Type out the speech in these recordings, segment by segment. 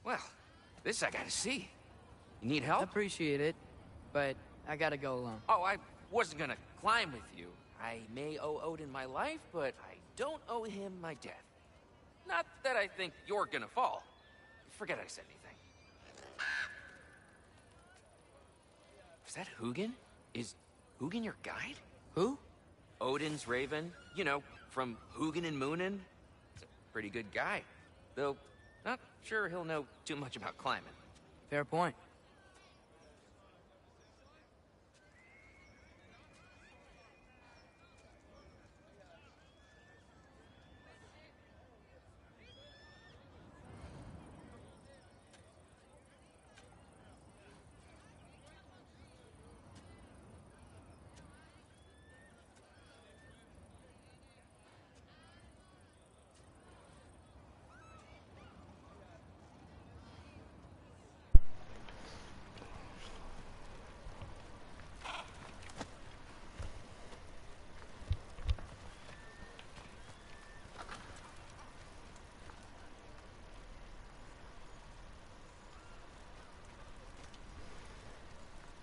Well, this I gotta see. You need help? Appreciate it, but I gotta go alone. Oh, I wasn't gonna climb with you. I may owe Odin my life, but I don't owe him my death. Not that I think you're gonna fall. Forget I said anything. Is that Hugin? Is Hugin your guide? Who? Odin's raven. You know, from Hugin and Moonin. He's a pretty good guy. Though, not sure he'll know too much about climbing. Fair point.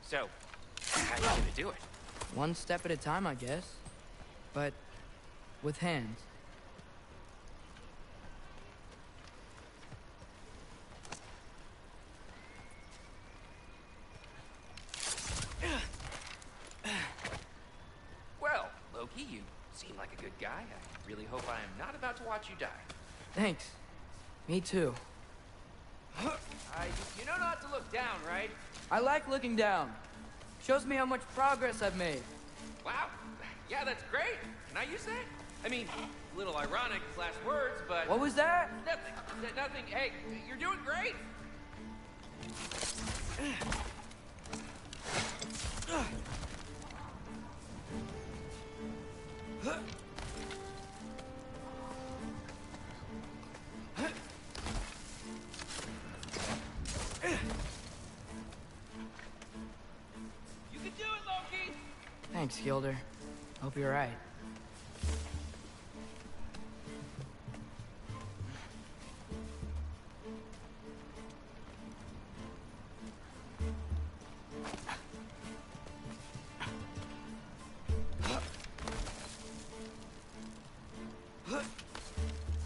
So, how you gonna do it? One step at a time, I guess. But with hands. Well, Loki, you seem like a good guy. I really hope I am not about to watch you die. Thanks. Me too. You know not to look down, right? I like looking down. Shows me how much progress I've made. Wow. Yeah, that's great. Can I use that? I mean, a little ironic, last words, but... What was that? Nothing. Nothing. Hey, you're doing great. Thanks, Gilder. Hope you're right.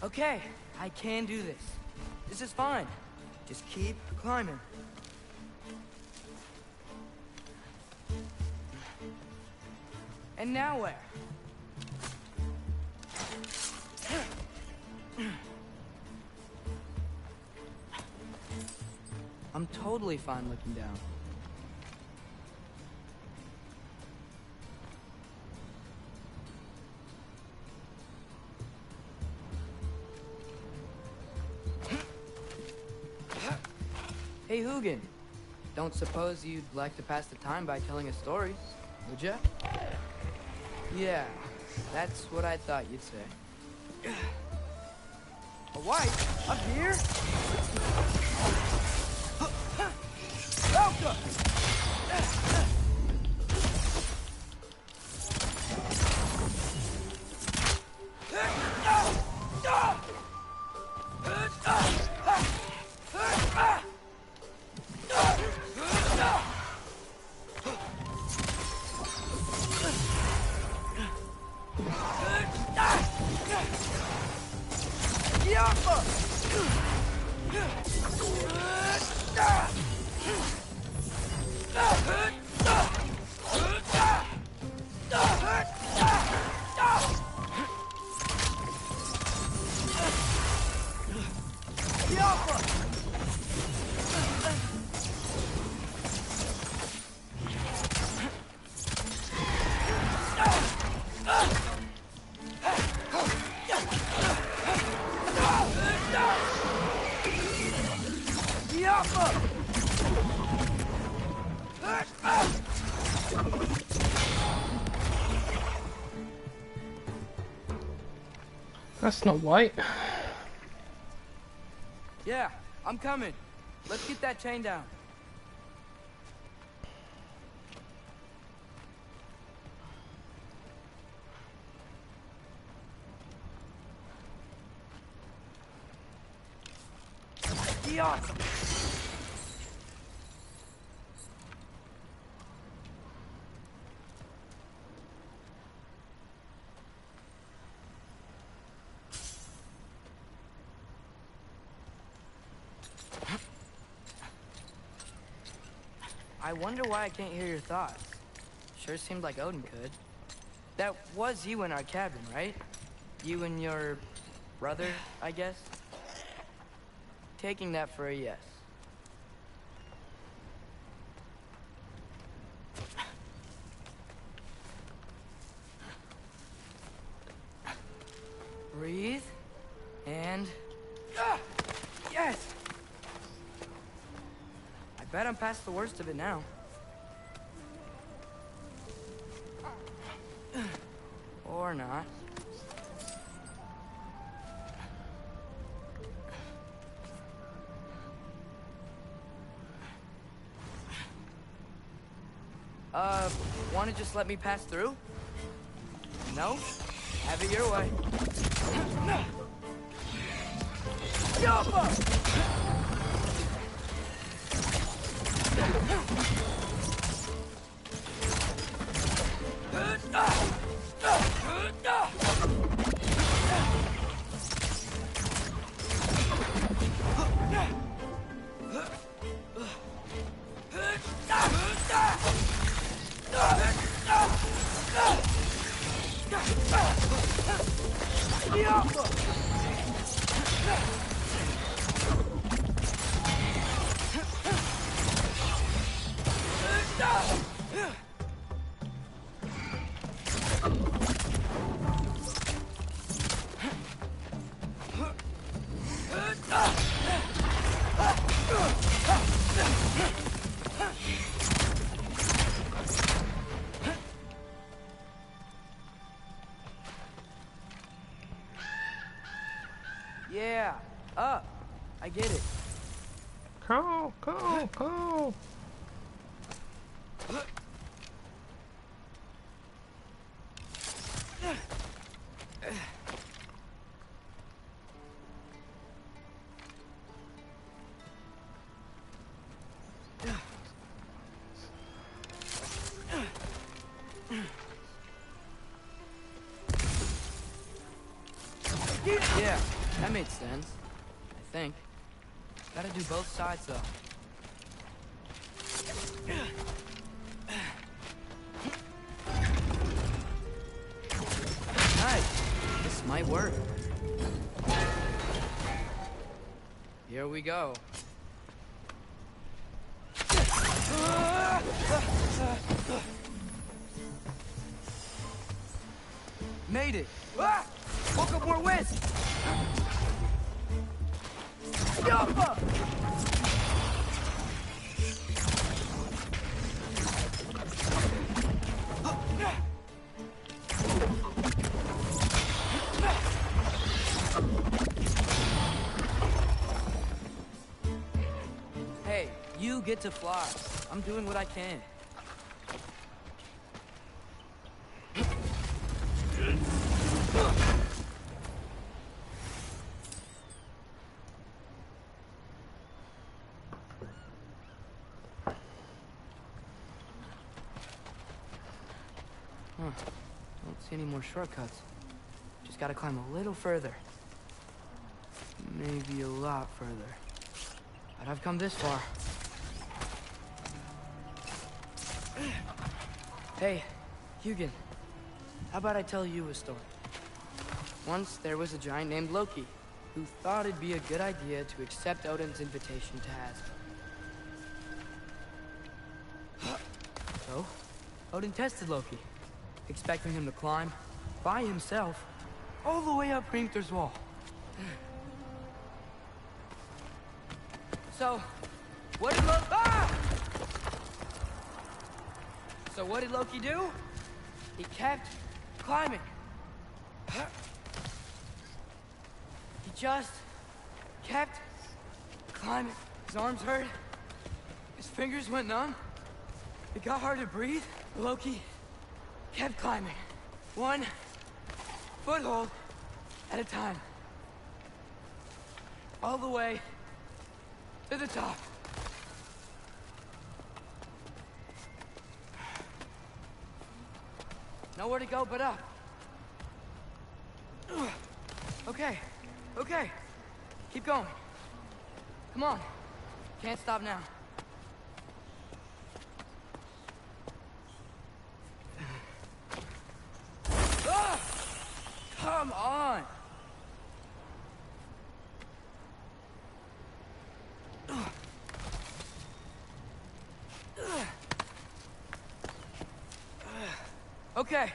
Okay, I can do this. This is fine. Just keep climbing. And now where? I'm totally fine looking down. Hey, Hugin. Don't suppose you'd like to pass the time by telling us stories, would ya? Yeah, that's what I thought you'd say. A wife? Up here? Welcome! That's not white. Yeah, I'm coming. Let's get that chain down. Yeah. I wonder why I can't hear your thoughts. Sure seemed like Odin could. That was you in our cabin, right? You and your brother, I guess? Taking that for a yes. Breathe. And... yes! I bet I'm past the worst of it now. Or not. Wanna just let me pass through? No? Have it your way. Yeah, up. I get it. Go. Yeah, that made sense. I think. Gotta do both sides, though. Nice. This might work. Here we go. Made it. Woke up more whiz. Yappa! Hey, you get to fly. I'm doing what I can. Don't see any more shortcuts. Just gotta climb a little further. Maybe a lot further. But I've come this far. Hey, Hugin. How about I tell you a story? Once there was a giant named Loki who thought it'd be a good idea to accept Odin's invitation to Asgard. So, Odin tested Loki, expecting him to climb by himself all the way up Hrimthur's wall. So, what did Loki do? He kept climbing. He just kept climbing. His arms hurt. His fingers went numb. It got hard to breathe. Loki kept climbing. One foothold at a time. All the way To the top. Nowhere to go but up. Okay, okay. Keep going. Come on. Can't stop now. Ah! Come on. Okay.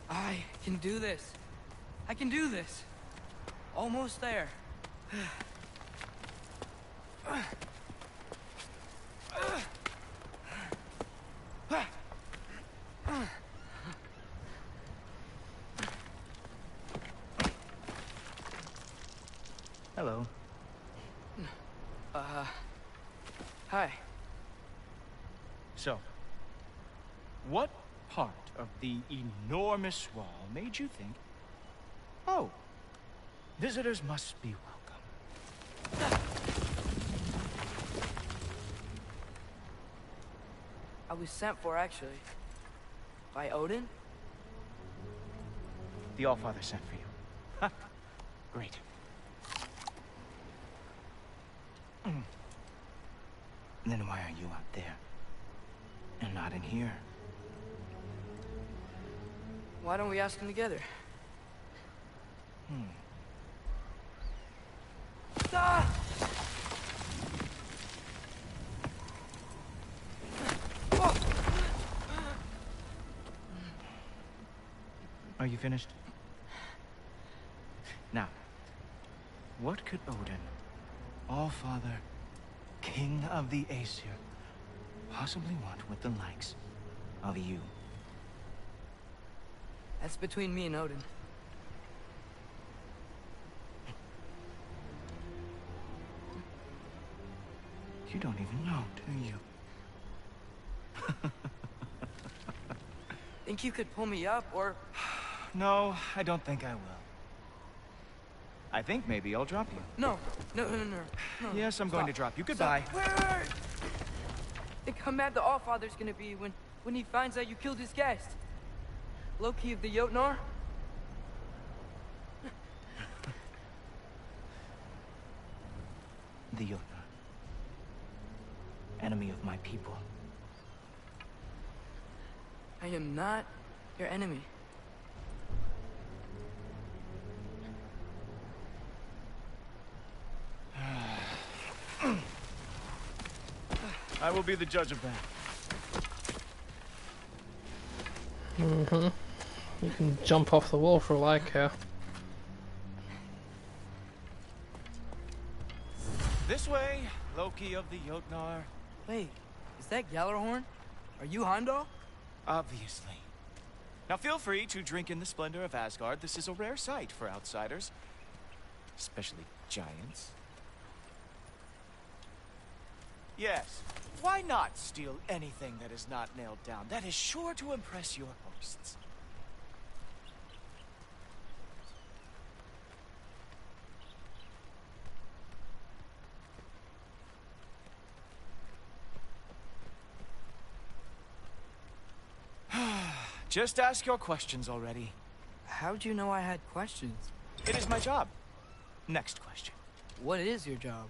I can do this. I can do this. Almost there. Hello. Hi. So, what part of the enormous wall made you think, oh, visitors must be welcome? I was sent for, actually. By Odin? The Allfather sent for you. Ha! Great. Then why are you out there? And not in here? Why don't we ask them together? Ah! Are you finished? Now, what could Odin, Allfather, King of the Aesir, possibly want with the likes of you? That's between me and Odin. You don't even know, do you? Think you could pull me up, or... No, I don't think I will. I think maybe I'll drop you. No. No. Yes, I'm going to drop you. Goodbye. Stop. Wait. Think how mad the Allfather's gonna be when he finds out you killed his guest. Loki of the Jotnar? The Jotnar. Enemy of my people. I am not your enemy. I will be the judge of that. You can jump off the wall for all I care. This way, Loki of the Jotnar. Wait, is that Gjallarhorn? Are you Heimdall? Obviously. Now feel free to drink in the splendor of Asgard. This is a rare sight for outsiders. Especially giants. Yes, why not steal anything that is not nailed down? That is sure to impress your hosts. Just ask your questions already. How'd you know I had questions? It is my job. Next question. What is your job?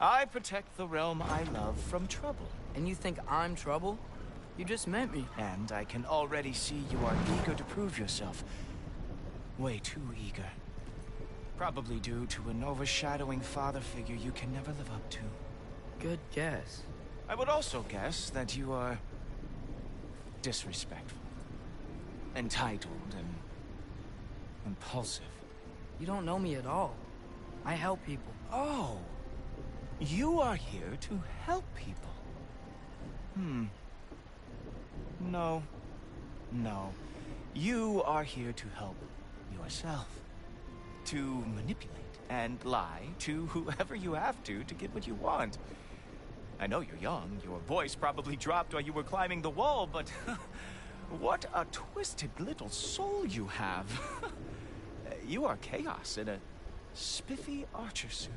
I protect the realm I love from trouble. And you think I'm trouble? You just met me. And I can already see you are eager to prove yourself. Way too eager. Probably due to an overshadowing father figure you can never live up to. Good guess. I would also guess that you are disrespectful, entitled, and impulsive. You don't know me at all. I help people. Oh, you are here to help people. No. You are here to help yourself. To manipulate and lie to whoever you have to get what you want. I know you're young. Your voice probably dropped while you were climbing the wall, but what a twisted little soul you have. You are chaos in a spiffy archer suit.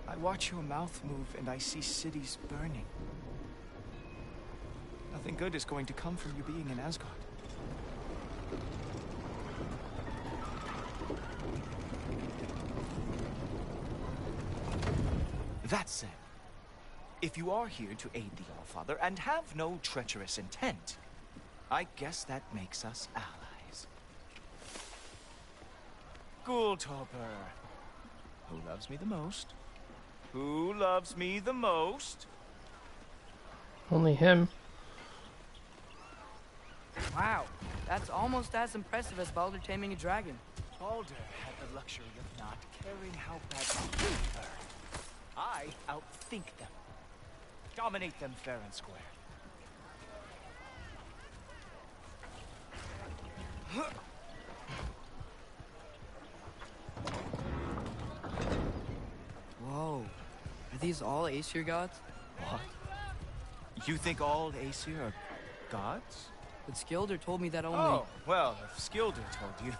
I watch your mouth move and I see cities burning. Nothing good is going to come from you being in Asgard. That said, if you are here to aid the Allfather and have no treacherous intent, I guess that makes us allies. Ghoultoper. Who loves me the most? Who loves me the most? Only him. Wow, that's almost as impressive as Baldur taming a dragon. Baldur had the luxury of not caring how bad they were. I outthink them. Dominate them fair and square. Whoa, are these all Aesir gods? What? You think all Aesir are gods? But Skilder told me that only... Oh, well, if Skilder told you,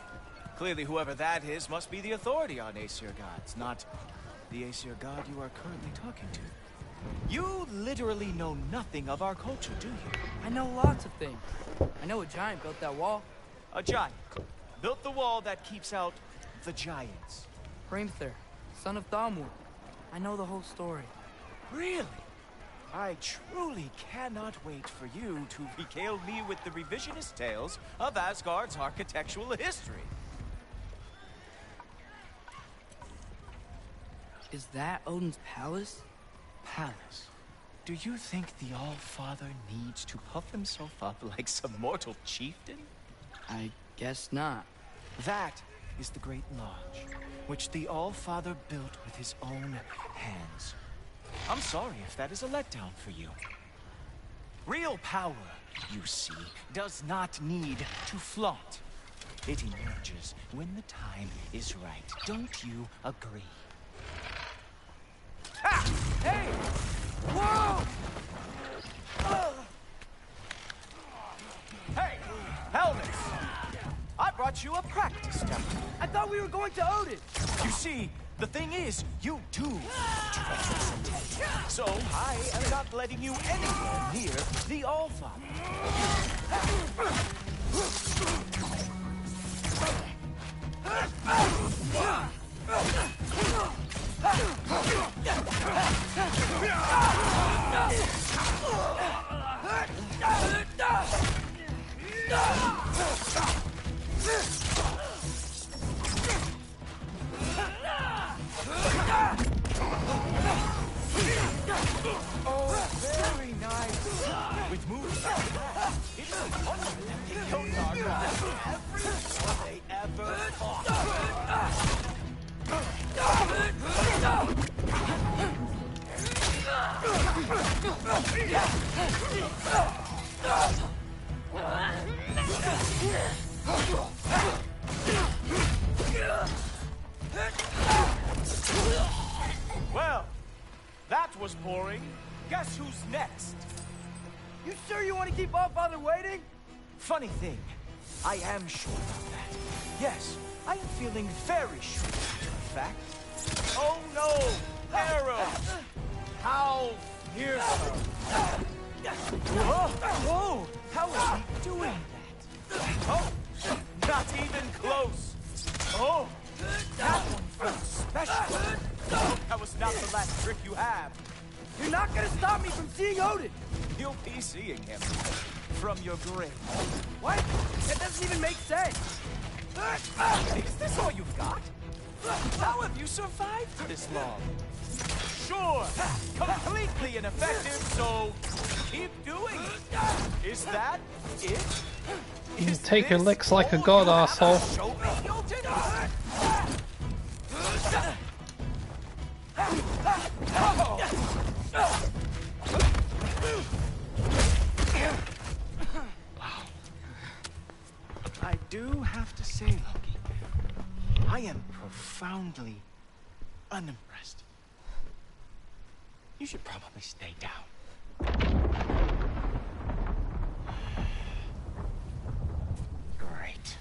clearly whoever that is must be the authority on Aesir gods, not the Aesir god you are currently talking to. You literally know nothing of our culture, do you? I know lots of things. I know a giant built that wall. A giant built the wall that keeps out the giants. Hrimthur, son of Thamur. I know the whole story. Really? I truly cannot wait for you to regale me with the revisionist tales of Asgard's architectural history. Is that Odin's palace? Palace? Do you think the All-Father needs to puff himself up like some mortal chieftain? I guess not. That is the Great Lodge, which the All-Father built with his own hands. I'm sorry if that is a letdown for you. Real power, you see, does not need to flaunt. It emerges when the time is right. Don't you agree? Ah! Hey! Whoa! Hey, helmets! I brought you a practice dummy. I thought we were going to Odin! You see, the thing is, you do treacherous intent. So I am not letting you anywhere near the All-Father. Oh, very nice. With moves like that, it is a wonder that the Jotnar got every war they ever fought. Well, that was boring. Guess who's next? You sure you want to keep Allfather waiting? Funny thing, I am sure of that. Yes, I am feeling very sure, in fact. Oh no! Arrows! How fearsome! Whoa! Whoa! How is he doing that? Oh! Not even close! Oh! That one felt special! That was not the last trick you have. You're not gonna stop me from seeing Odin! You'll be seeing him from your grave. What? That doesn't even make sense! Is this all you've got? How have you survived this long? Sure, completely ineffective, so keep doing it. Is that it? You take your licks like a god, asshole. Show me Jotun? I do have to say, Loki, I am profoundly unimpressed. You should probably stay down. Great.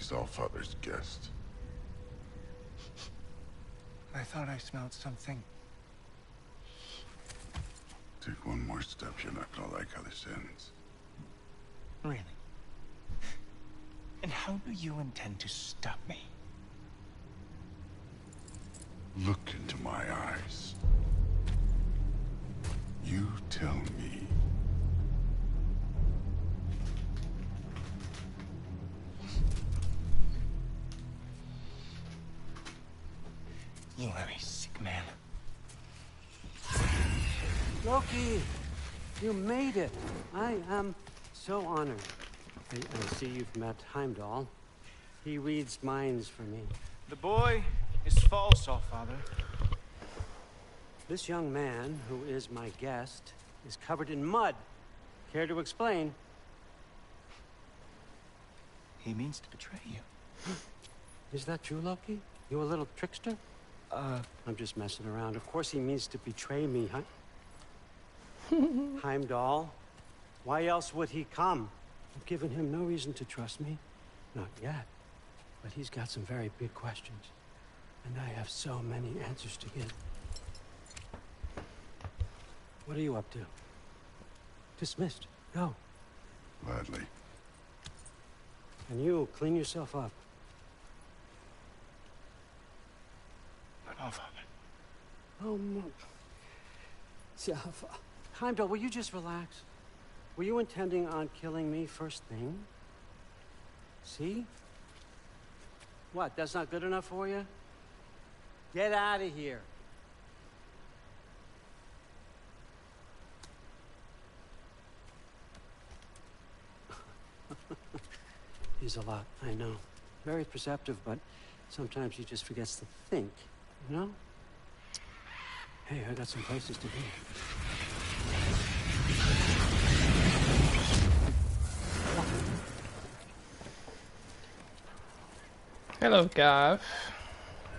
as Allfather's guest. I thought I smelled something. Take one more step, you're not gonna like how this ends. Really? And how do you intend to stop me? Look into my eyes. You tell me. You are a sick man. Loki, you made it. I am so honored. I see you've met Heimdall. He reads minds for me. The boy is false, Allfather. This young man, who is my guest, is covered in mud. Care to explain? He means to betray you. Is that true, Loki? You a little trickster? I'm just messing around. Of course he means to betray me, huh? Heimdall? Why else would he come? I've given him no reason to trust me. Not yet. But he's got some very big questions. And I have so many answers to give. What are you up to? Dismissed. Go. Gladly. And you, clean yourself up. But Allfather. Oh, no. Heimdall, will you just relax? Were you intending on killing me first thing? See? What, that's not good enough for you? Get out of here. He's a lot, I know. Very perceptive, but sometimes he just forgets to think, you know? Hey, I got some places to be. Hello, Gav.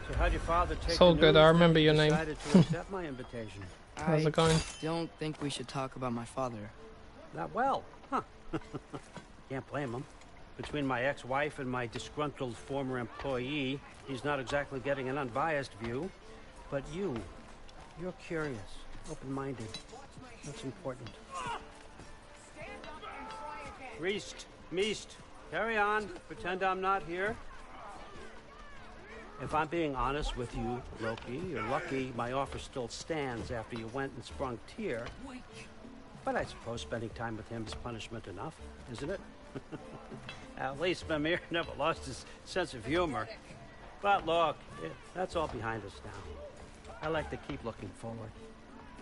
So how'd your father take It's all the good, news I that remember you your name. decided to accept my invitation? How's it going? Don't think we should talk about my father. Not well, huh? Can't blame him. Between my ex-wife and my disgruntled former employee, he's not exactly getting an unbiased view. But you're curious, open-minded. That's important. Meest, carry on. Pretend I'm not here. If I'm being honest with you, Loki, you're lucky my offer still stands after you went and sprung Tyr. But I suppose spending time with him is punishment enough, isn't it? At least Mimir never lost his sense of humor. But look, that's all behind us now. I like to keep looking forward.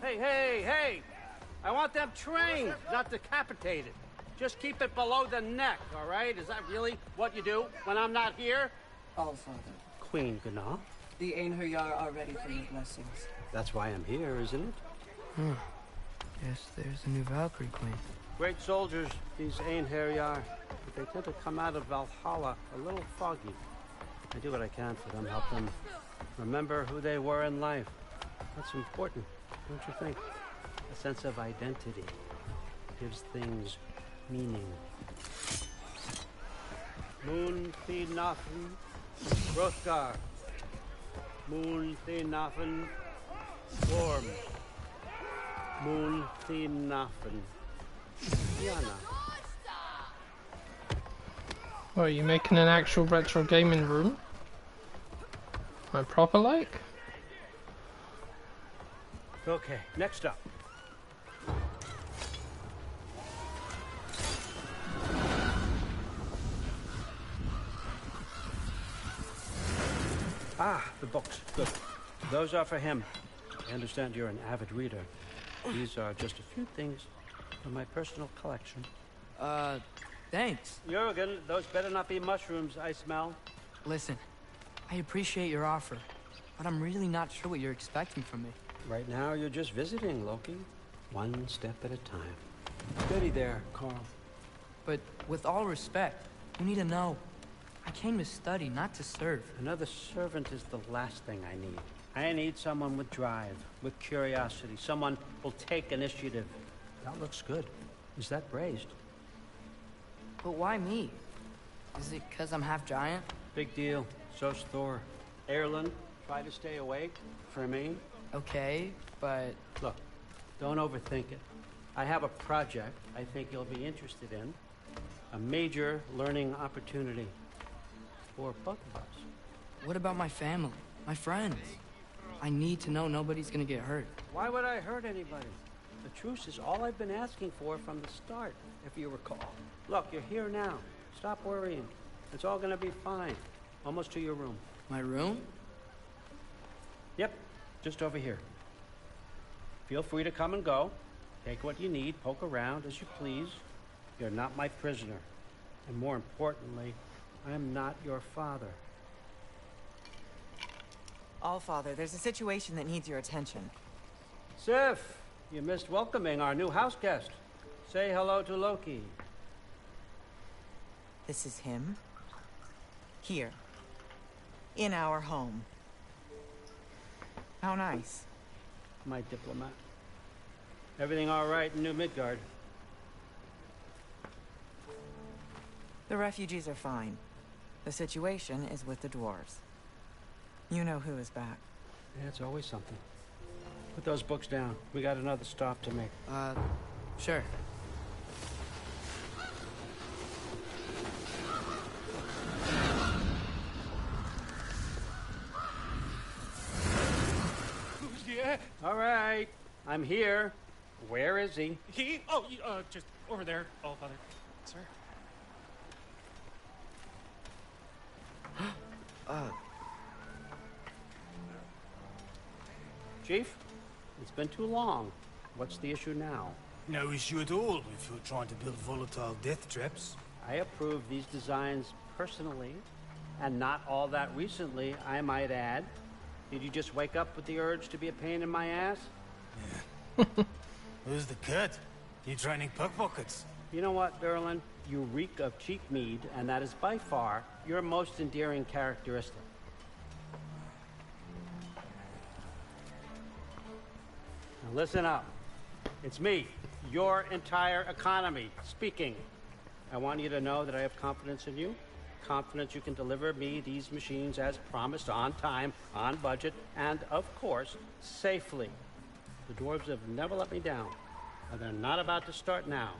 Hey! I want them trained, not decapitated. Just keep it below the neck, all right? Is that really what you do when I'm not here? Allfather, Queen Gná. the Einherjar are ready for your blessings. That's why I'm here, isn't it? Yes, there's a new Valkyrie Queen. Great soldiers, these Einherjar. But they tend to come out of Valhalla a little foggy. I do what I can for them, help them remember who they were in life. That's important, don't you think? A sense of identity gives things meaning. Moon Thinafen, Hrothgar. Moon Thinafen, Gorm. Moon Thinafen, Yana. What, are you making an actual retro gaming room? Like proper like? Okay, next up. Ah, the books. Good. Those are for him. I understand you're an avid reader. These are just a few things from my personal collection. Thanks. Jurgen, those better not be mushrooms I smell. Listen, I appreciate your offer, but I'm really not sure what you're expecting from me. Right now, you're just visiting, Loki. One step at a time. Steady there, Carl. But with all respect, you need to know, I came to study, not to serve. Another servant is the last thing I need. I need someone with drive, with curiosity, someone who'll take initiative. That looks good. Is that braised? But why me? Is it because I'm half giant? Big deal. So's Thor. Erlen, try to stay awake. For me. Okay, but... Look, don't overthink it. I have a project I think you'll be interested in. A major learning opportunity. For both of us. What about my family? My friends? I need to know nobody's gonna get hurt. Why would I hurt anybody? The truce is all I've been asking for from the start, if you recall. Look, you're here now. Stop worrying. It's all gonna be fine. Almost to your room. My room? Yep, just over here. Feel free to come and go. Take what you need, poke around as you please. You're not my prisoner. And more importantly, I'm not your father. Allfather, there's a situation that needs your attention. Sif, you missed welcoming our new house guest. Say hello to Loki. This is him? Here. In our home. How nice. My diplomat. Everything all right in New Midgard? The refugees are fine. The situation is with the dwarves. You know who is back. Yeah, it's always something. Put those books down. We got another stop to make. Sure. Yeah. All right. I'm here. Where is he? He? Oh, just over there, Allfather. Sir. Chief, it's been too long. What's the issue now? No issue at all if you're trying to build volatile death traps. I approve these designs personally, and not all that recently, I might add. Did you just wake up with the urge to be a pain in my ass? Yeah. Who's the cut? You training pickpockets? You know what, Derlin? You reek of cheap mead, and that is by far your most endearing characteristic. Now listen up. It's me, your entire economy, speaking. I want you to know that I have confidence in you. Confidence you can deliver me these machines as promised, on time, on budget, and, of course, safely. The dwarves have never let me down, and they're not about to start now.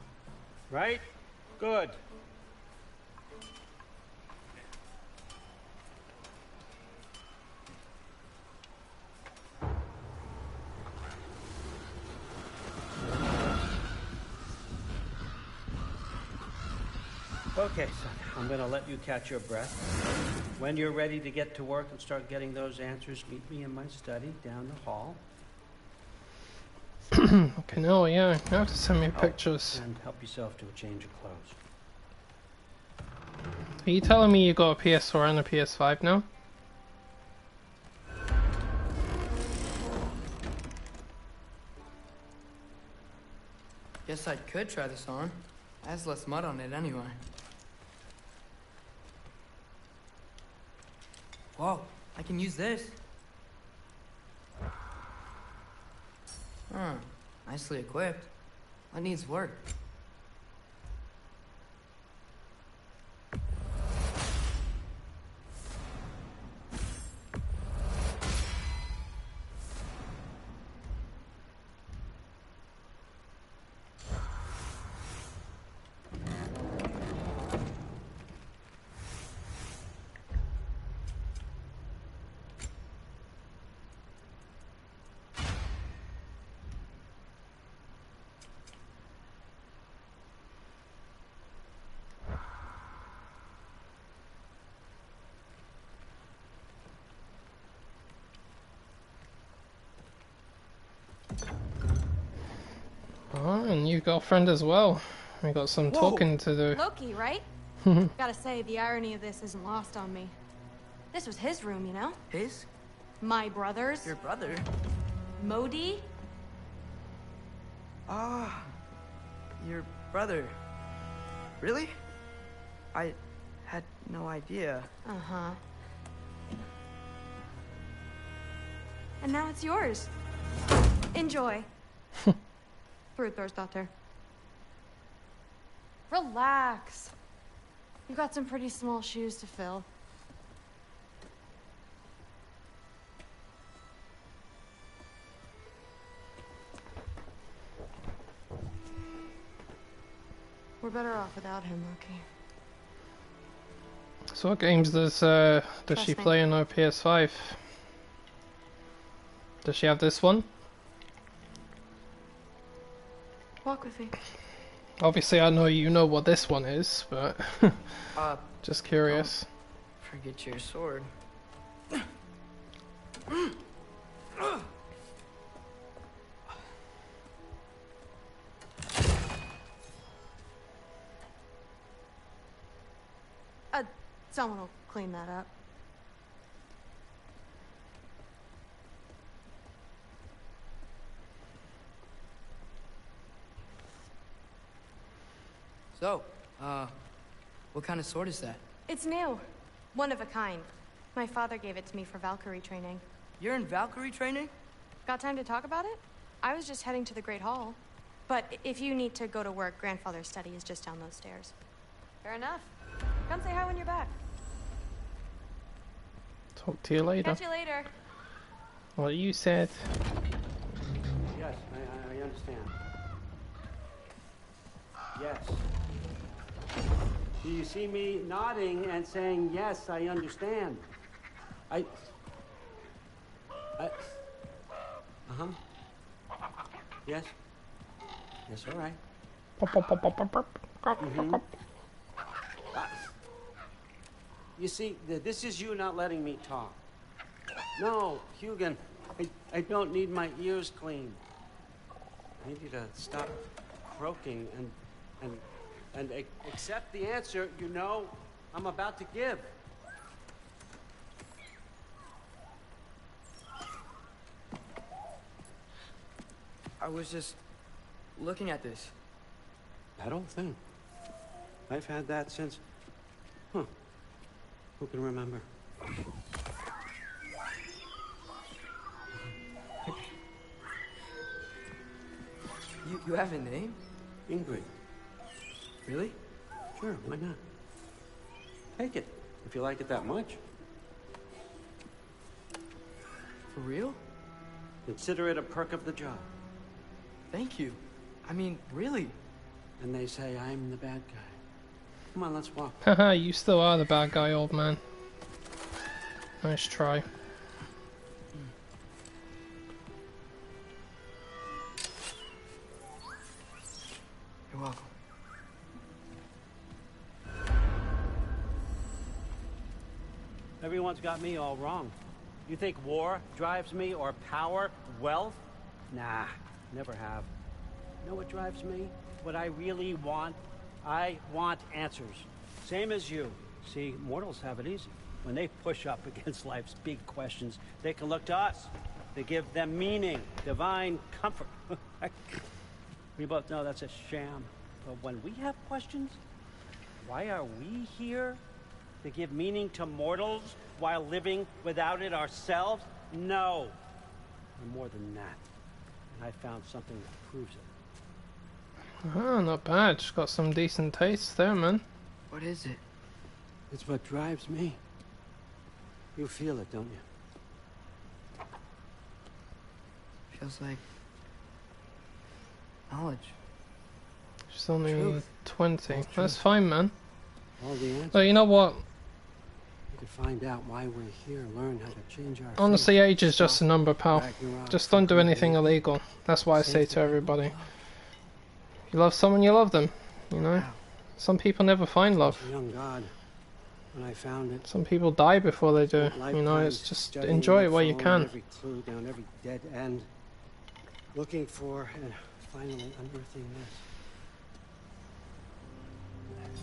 Right? Good. Okay, son, I'm gonna let you catch your breath. When you're ready to get to work and start getting those answers, meet me in my study down the hall. Okay, no, yeah, you have to send me pictures. And help yourself to a change of clothes. Are you telling me you got a PS4 and a PS5 now? Guess I could try this on. It has less mud on it anyway. Whoa, I can use this. Huh, nicely equipped. What needs work? Oh, and you got a friend as well. We got some talking to do. Loki, right? Gotta say, the irony of this isn't lost on me. This was his room, you know? His? My brother's. Your brother? Modi? Ah, your brother. Really? I had no idea. Uh-huh. And now it's yours. Enjoy. Through Thor's daughter. Relax. You've got some pretty small shoes to fill. We're better off without him, Loki. So what games does she play on her PS5? Does she have this one? Walk with me. Obviously I know you know what this one is, but just curious. Forget your sword. Someone will clean that up. So, what kind of sword is that? It's new. One of a kind. My father gave it to me for Valkyrie training. You're in Valkyrie training? Got time to talk about it? I was just heading to the Great Hall. But if you need to go to work, Grandfather's study is just down those stairs. Fair enough. Come say hi when you're back. Talk to you later. Catch you later. What you said. Yes, I understand. Yes. Do you see me nodding and saying, yes, I understand? Uh-huh. Yes. Yes, all right. You see, this is you not letting me talk. No, Hugin, I don't need my ears cleaned. I need you to stop croaking and accept the answer you know I'm about to give. I was just looking at this. That old thing. I've had that since... Huh. Who can remember? You have a name? Ingrid. Really? Sure, why not? Take it, if you like it that much. For real? Consider it a perk of the job. Thank you. I mean, really. And they say I'm the bad guy. Come on, let's walk. Haha, you still are the bad guy, old man. Nice try. You're welcome. Everyone's got me all wrong. You think war drives me, or power, wealth? Nah, never have. You know what drives me? What I really want? I want answers. Same as you. See, mortals have it easy. When they push up against life's big questions, they can look to us. They give them meaning, divine comfort. We both know that's a sham. But when we have questions, why are we here? To give meaning to mortals while living without it ourselves? No. We're more than that. And I found something that proves it. Ah, not bad. She's got some decent taste there, man. What is it? It's what drives me. You feel it, don't you? Feels like knowledge. She's only Truth. 20. That's fine, man. All the answers. But you know what? You can find out why we're here, learn how to change our Honestly, age is just a number, pal. Ragnarok, Just don't do anything illegal. That's what I say to everybody. You love someone, you love them. You know? Some people never find love. Young God, when I found it. Some people die before they do. You know, it's just enjoy it while you can. Every clue down every dead end, looking for and finally unearthing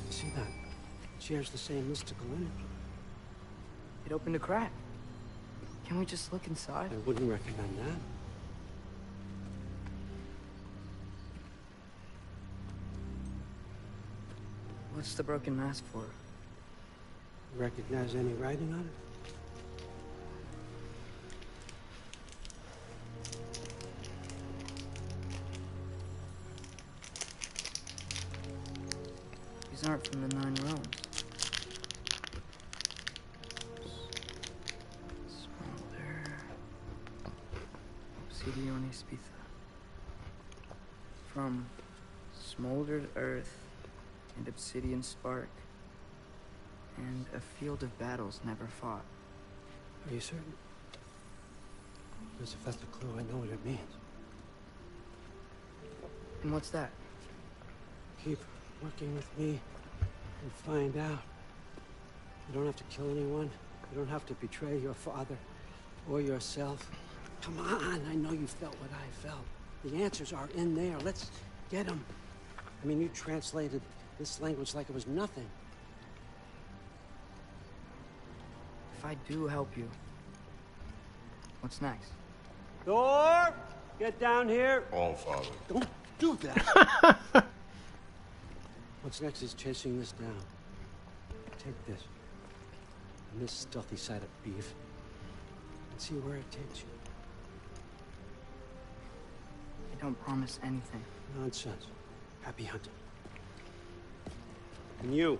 this. See that? It shares the same mystical energy. It opened a crack. Can we just look inside? I wouldn't recommend that. What's the broken mask for? Recognize any writing on it? These aren't from the 9 realms. Obsidionis Spitha. From smoldered earth and obsidian spark, and a field of battles never fought. Are you certain? Because if that's a clue, I know what it means. And what's that? Keep working with me and find out. You don't have to kill anyone. You don't have to betray your father or yourself. Come on, I know you felt what I felt. The answers are in there. Let's get them. I mean, you translated this language like it was nothing. If I do help you, what's next? Thor! Get down here! All Father. Don't do that! What's next is chasing this down. Take this. And this stealthy side of beef. And see where it takes you. I don't promise anything. Nonsense. Happy hunting. And you.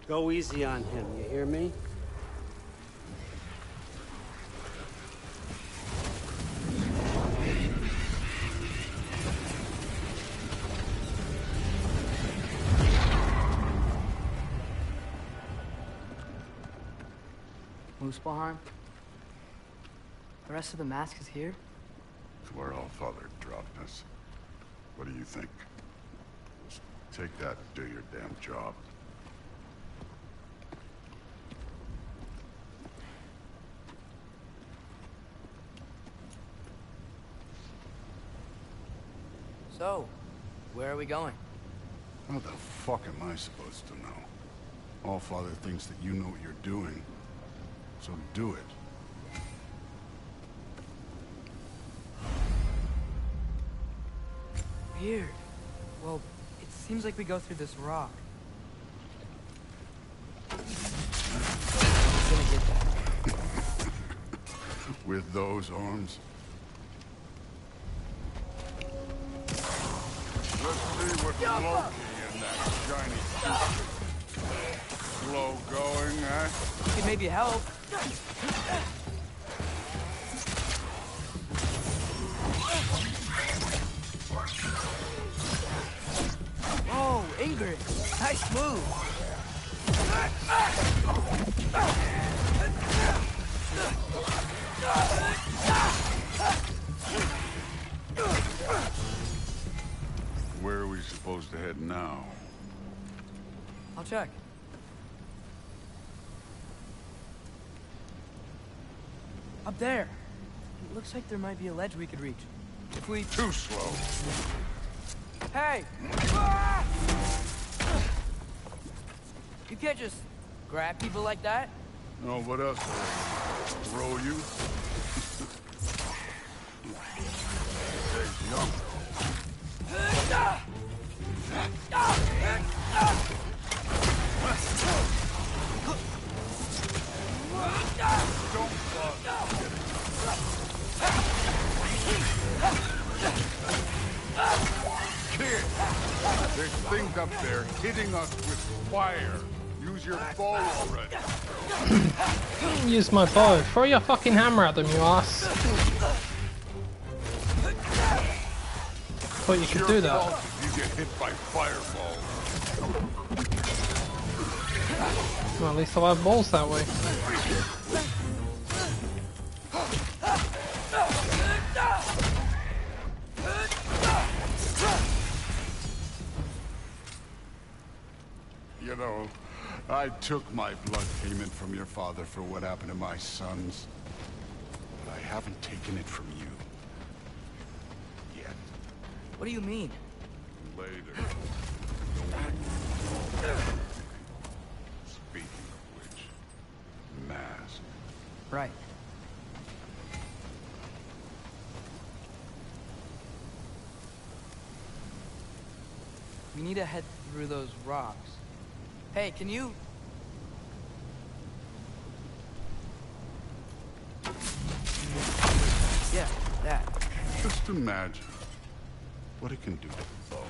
Go easy on him, you hear me? Muspelheim? The rest of the mask is here? It's where All Father dropped us. What do you think? Just take that and do your damn job. So, where are we going? How the fuck am I supposed to know? All Father thinks that you know what you're doing. So do it. Weird. Well, it seems like we go through this rock. I'm gonna get that. With those arms? Let's see what Loki in that shiny suit. Slow going, eh? Could maybe help. Oh, Ingrid. Nice move. Where are we supposed to head now? I'll check. Up there. It looks like there might be a ledge we could reach. If we... Too slow. Hey! You can't just grab people like that. No, what else? Throw you? Stays young. Don't Kid, there's things up there hitting us with fire. Use your bow already. Use my bow. Throw your fucking hammer at them, you ass. Thought you could do that. You get hit by fireballs. Well, at least I'll have balls that way. You know, I took my blood payment from your father for what happened to my sons. But I haven't taken it from you. Yet. What do you mean? Later. Speaking of which, mask. Right. We need to head through those rocks. Hey, can you... Yeah, that. Just imagine what it can do to bone.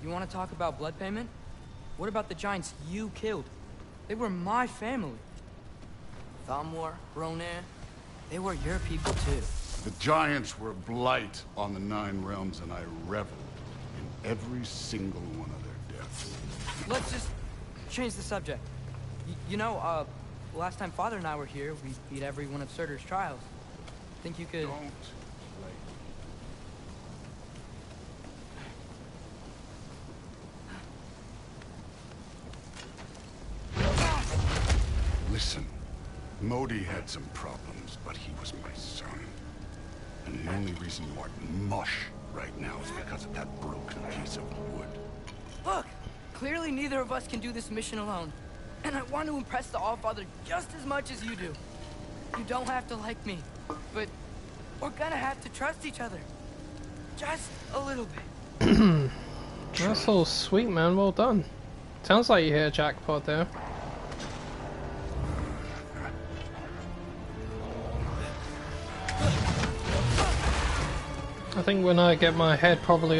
You want to talk about blood payment? What about the giants you killed? They were my family. Thamur, Ronan, They were your people too. The giants were blight on the 9 realms, and I reveled in every single one of their deaths. Let's just change the subject. You know, last time Father and I were here, we beat every one of Surtur's trials. Think you could... Don't listen, Modi had some problems, but he was my son. And the only reason you aren't mush right now is because of that broken piece of wood. Look! Clearly neither of us can do this mission alone. And I want to impress the Allfather just as much as you do. You don't have to like me, but we're gonna have to trust each other. Just a little bit. That's all sweet, man. Well done. Sounds like you hit a jackpot there. I think when I get my head properly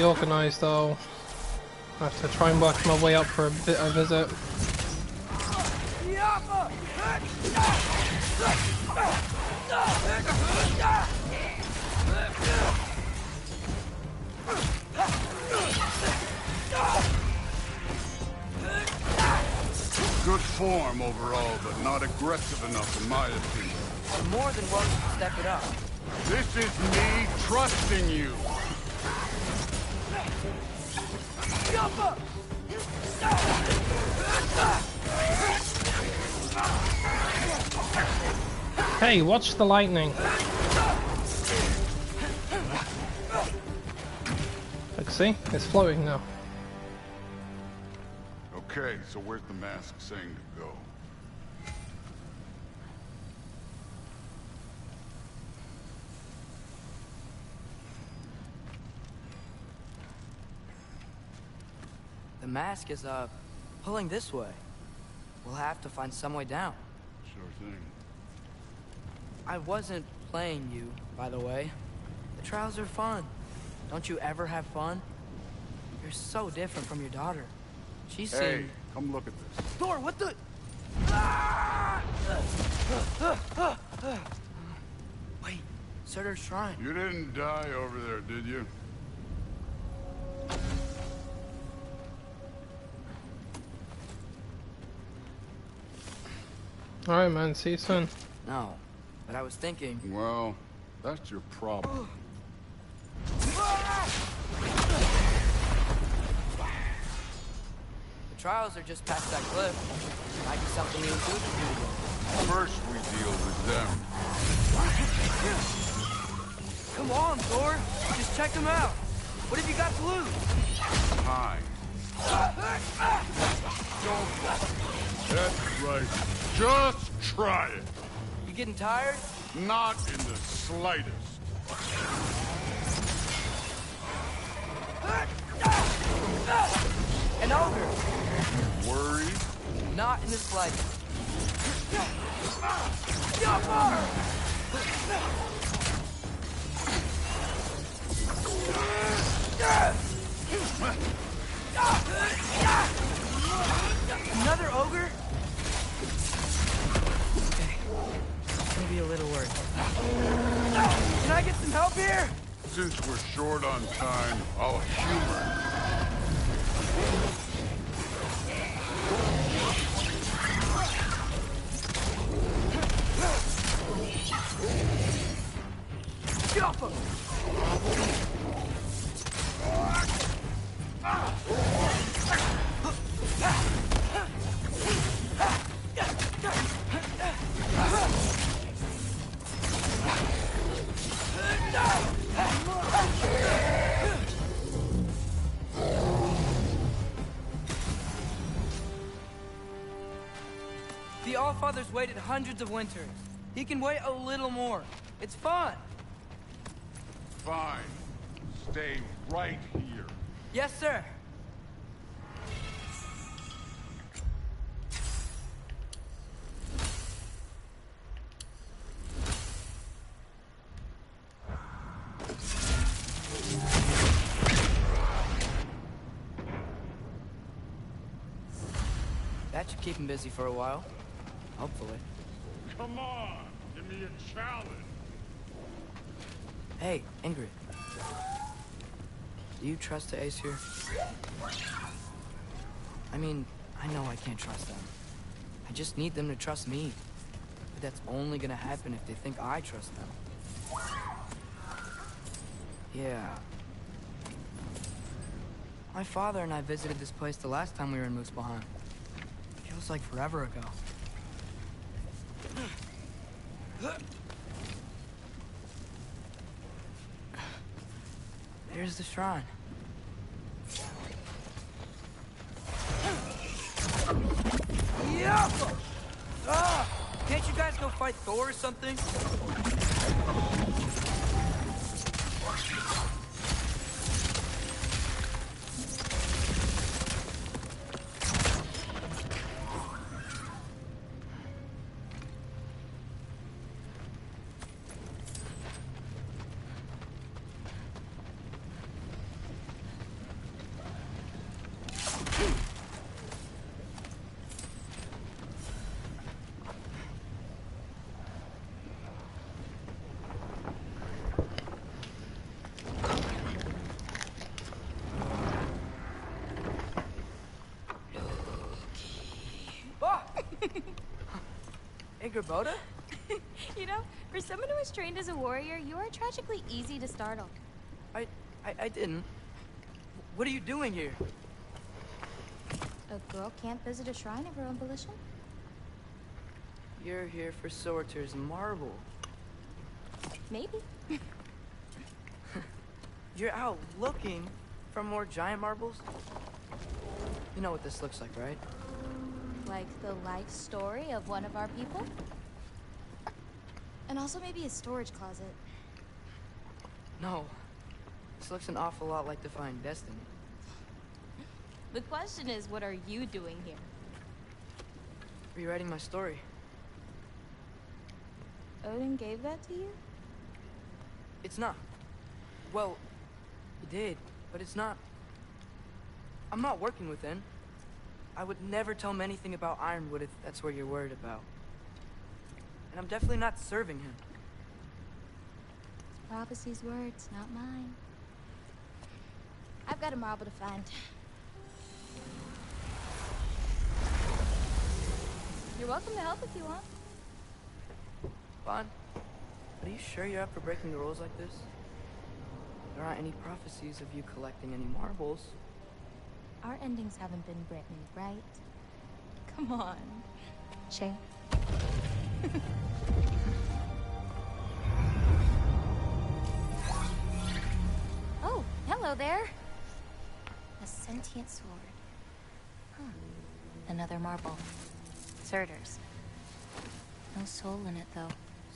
organized, I'll have to try and work my way up for a visit. Good form overall, but not aggressive enough in my opinion. You're more than welcome to step it up. This is me trusting you. Hey, watch the lightning. Look, see? It's floating now. Okay, so where's the mask saying to go? The mask is, pulling this way. We'll have to find some way down. Sure thing. I wasn't playing you, by the way. The trials are fun. Don't you ever have fun? You're so different from your daughter. She seemed... Hey, come look at this. Thor, what the... Wait, Surtur's shrine. You didn't die over there, did you? Alright, man. See you soon. No, but I was thinking... Well, that's your problem. The trials are just past that cliff. Might be something you and Duke can do together. First we deal with them. Come on, Thor. Just check them out. What have you got to lose? Time. That's right. Just try it. You getting tired? Not in the slightest. An ogre. Worried? Not in the slightest. Another ogre? Okay. Maybe a little worried. Can I get some help here? Since we're short on time, I'll humor. Stop him! The Allfather's waited hundreds of winters. He can wait a little more. It's fun. Fine. Stay right here. Yes, sir. That should keep him busy for a while. Hopefully. Come on! You Give me a challenge. Hey, Ingrid. Do you trust the Aesir? I mean, I know I can't trust them. I just need them to trust me. But that's only gonna happen if they think I trust them. Yeah. My father and I visited this place the last time we were in Muspelheim. Feels like forever ago. There's the shrine. Yeah! Can't you guys go fight Thor or something? Boda? You know, for someone who was trained as a warrior, you are tragically easy to startle. I didn't. What are you doing here? A girl can't visit a shrine of her own volition? You're here for Sorter's marble. Maybe. You're out looking for more giant marbles? You know what this looks like, right? Like the life story of one of our people? And also maybe a storage closet. No. This looks an awful lot like Defying Destiny. The question is, what are you doing here? Rewriting my story. Odin gave that to you? It's not. Well, he did, but it's not. I'm not working with him. I would never tell him anything about Ironwood if that's what you're worried about. And I'm definitely not serving him. It's Prophecy's words, not mine. I've got a marble to find. You're welcome to help if you want. Fine. But are you sure you're up for breaking the rules like this? There aren't any prophecies of you collecting any marbles. Our endings haven't been written, right? Come on. Shay. Oh, hello there. A sentient sword. Huh. Another marble. Surtur's. No soul in it, though.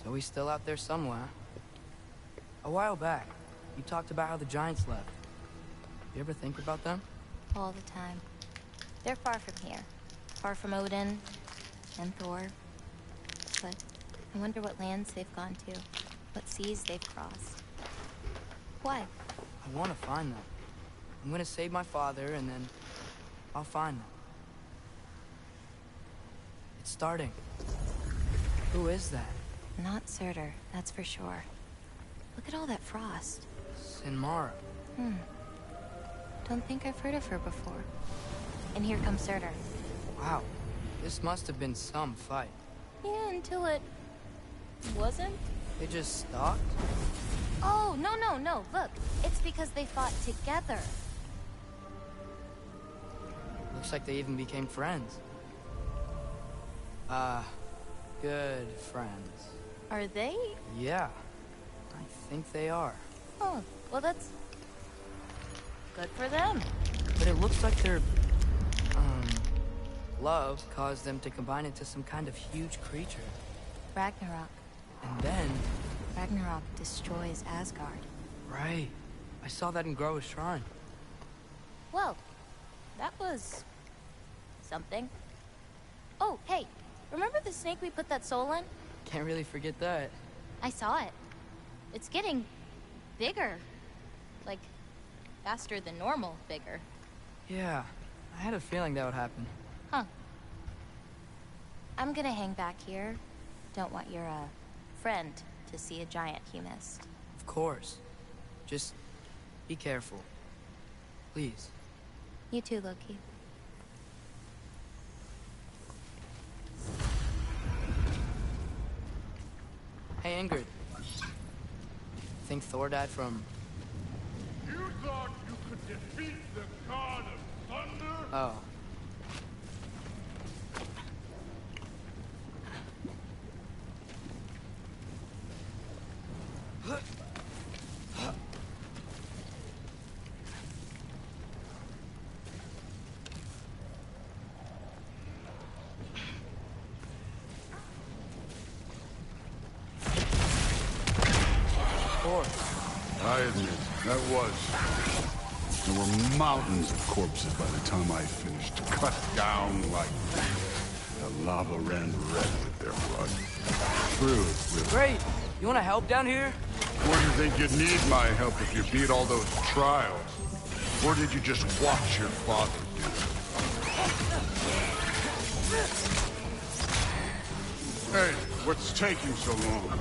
So he's still out there somewhere. A while back, you talked about how the giants left. You ever think about them? All the time. They're far from here. Far from Odin and Thor. But I wonder what lands they've gone to. What seas they've crossed. Why? I want to find them. I'm gonna save my father, and then I'll find them. It's starting. Who is that? Not Surtur, that's for sure. Look at all that frost. Sinmara. Don't think I've heard of her before. And here comes Surtur. Wow. This must have been some fight. Yeah, until it... wasn't? They just stalked? Oh, no. Look, it's because they fought together. Looks like they even became friends. Good friends. Are they? Yeah. I think they are. Oh, well that's... good for them. But it looks like their... love caused them to combine into some kind of huge creature. Ragnarok. And then... Ragnarok destroys Asgard. Right. I saw that in Groa's shrine. Well, that was... something. Oh, hey, remember the snake we put that soul in? Can't really forget that. I saw it. It's getting... bigger. Like, faster than normal bigger. Yeah, I had a feeling that would happen. Huh. I'm gonna hang back here. Don't want your, friend to see a giant he missed. Of course. Just be careful. Please. You too, Loki. Hey, Ingrid. Think Thor died from... You thought you could defeat the god of thunder? Oh. I admit, that was. There were mountains of corpses by the time I finished, cut down like the lava ran red with their blood. True. Great! You wanna help down here? Wouldn't think you'd need my help if you beat all those trials. Or did you just watch your father do it? Hey, what's taking so long?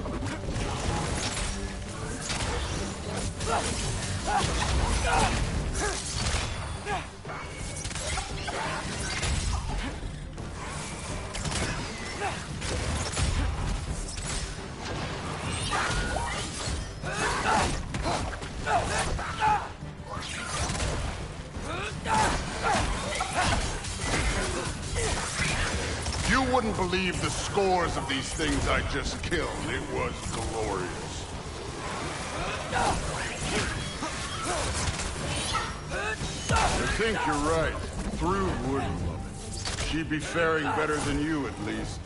You wouldn't believe the scores of these things I just killed. It was glorious. I think you're right. Thrude would love it. She'd be faring better than you, at least.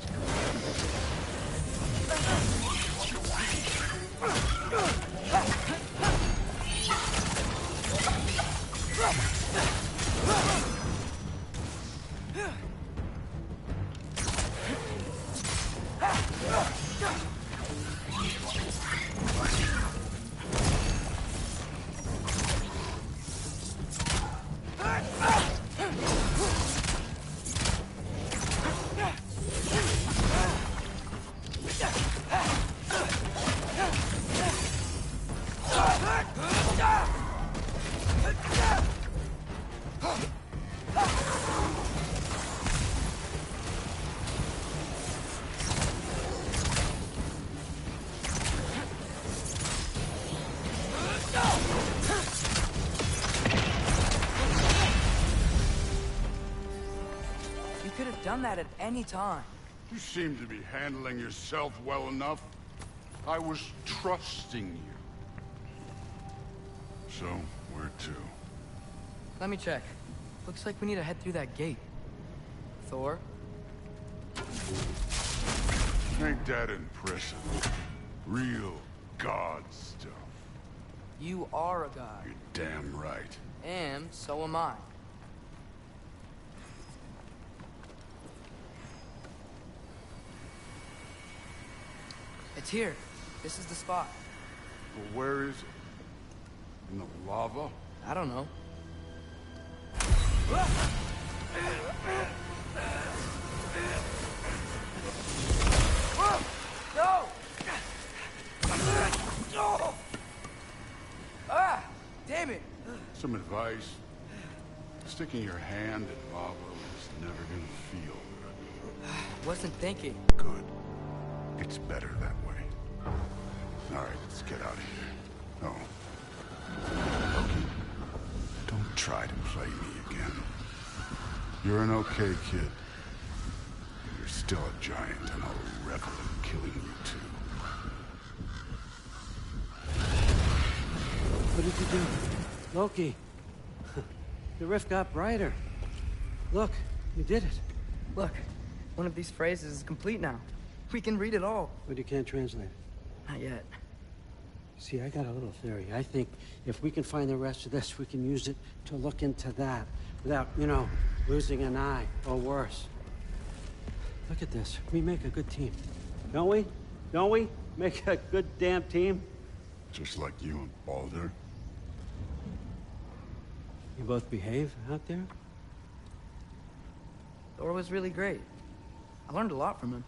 Done that at any time. You seem to be handling yourself well enough. I was trusting you. So, where to? Let me check. Looks like we need to head through that gate. Thor? Ain't that impressive? Real god stuff. You are a god. You're damn right. And so am I. It's here. This is the spot. Well, where is it? In the lava? I don't know. No! Ah! Damn it! Some advice. Sticking your hand in lava is never gonna feel good. Wasn't thinking. Good. It's better that way. All right, let's get out of here. Oh. Loki, don't try to play me again. You're an okay kid. You're still a giant, and I'll revel in killing you too. What did you do? Loki. The rift got brighter. Look, you did it. Look, one of these phrases is complete now. We can read it all. But you can't translate it. Not yet. See, I got a little theory. I think if we can find the rest of this, we can use it to look into that without, you know, losing an eye or worse. Look at this. We make a good team. Don't we? Don't we? Make a good damn team? Just like you and Baldur. You both behave out there? Thor was really great. I learned a lot from him.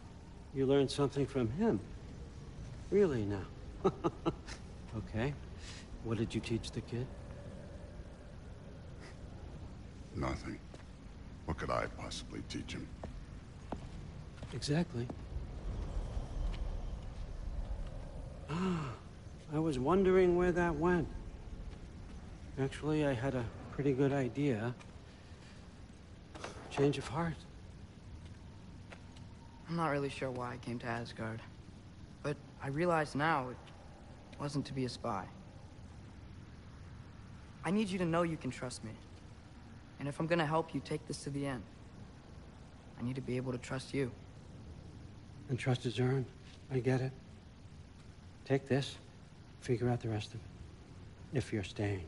You learned something from him. Really now? Okay. What did you teach the kid? Nothing. What could I possibly teach him? Exactly. I was wondering where that went. Actually, I had a pretty good idea. Change of heart. I'm not really sure why I came to Asgard, but I realize now it wasn't to be a spy. I need you to know you can trust me. And if I'm gonna help you take this to the end, I need to be able to trust you. And trust is earned. I get it. Take this, figure out the rest of it. If you're staying,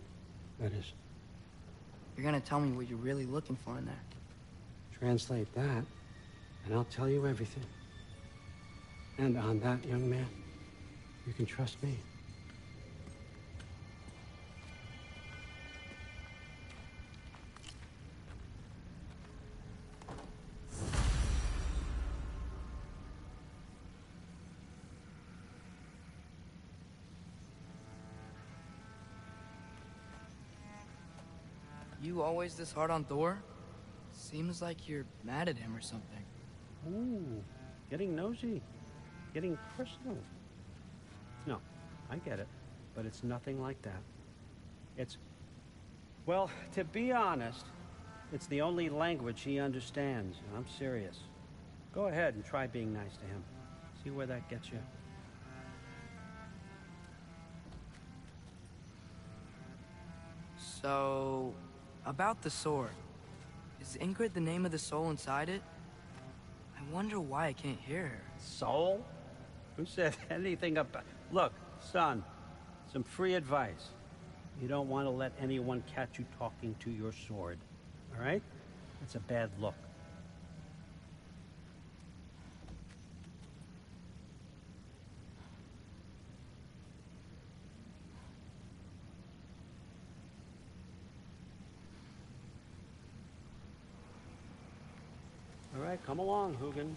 that is. You're gonna tell me what you're really looking for in there. Translate that, and I'll tell you everything. And on that, young man, you can trust me. You always this hard on Thor? Seems like you're mad at him or something. Ooh, getting nosy. Getting personal. No, I get it. But it's nothing like that. It's... Well, to be honest, it's the only language he understands. And I'm serious. Go ahead and try being nice to him. See where that gets you. So, about the sword. Is Ingrid the name of the soul inside it? I wonder why I can't hear her. Soul? Who said anything about... Look, son, some free advice. You don't want to let anyone catch you talking to your sword. All right? It's a bad look. All right, come along, Hugin.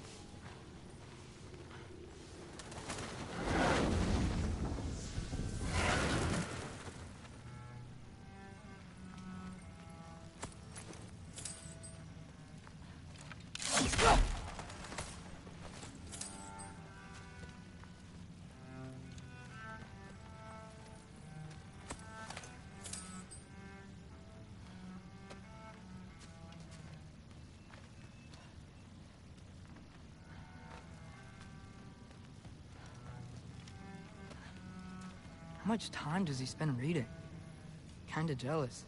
How much time does he spend reading? Kinda jealous.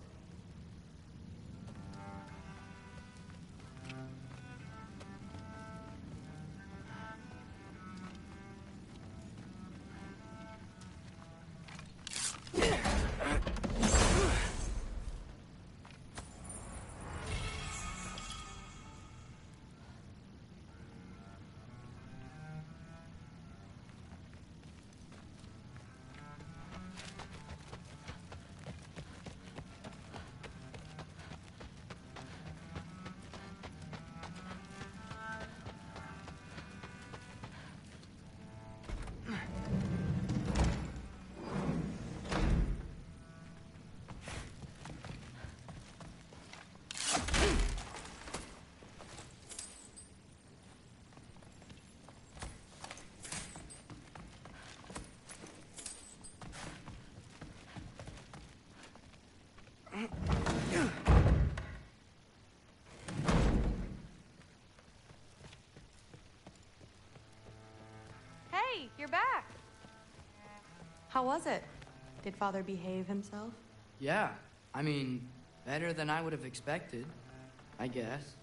Hey, you're back. How was it? Did Father behave himself? Yeah, I mean, better than I would have expected, I guess.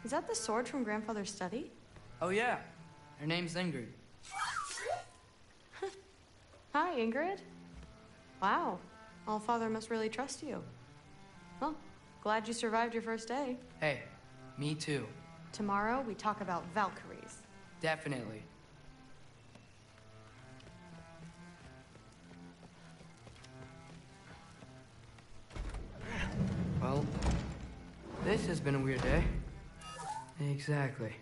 Is that the sword from Grandfather's study? Oh yeah, her name's Ingrid. Hi, Ingrid. Wow, Allfather must really trust you. Well, glad you survived your first day. Hey, me too. Tomorrow, we talk about Valkyries. Definitely. Well, this has been a weird day. Exactly.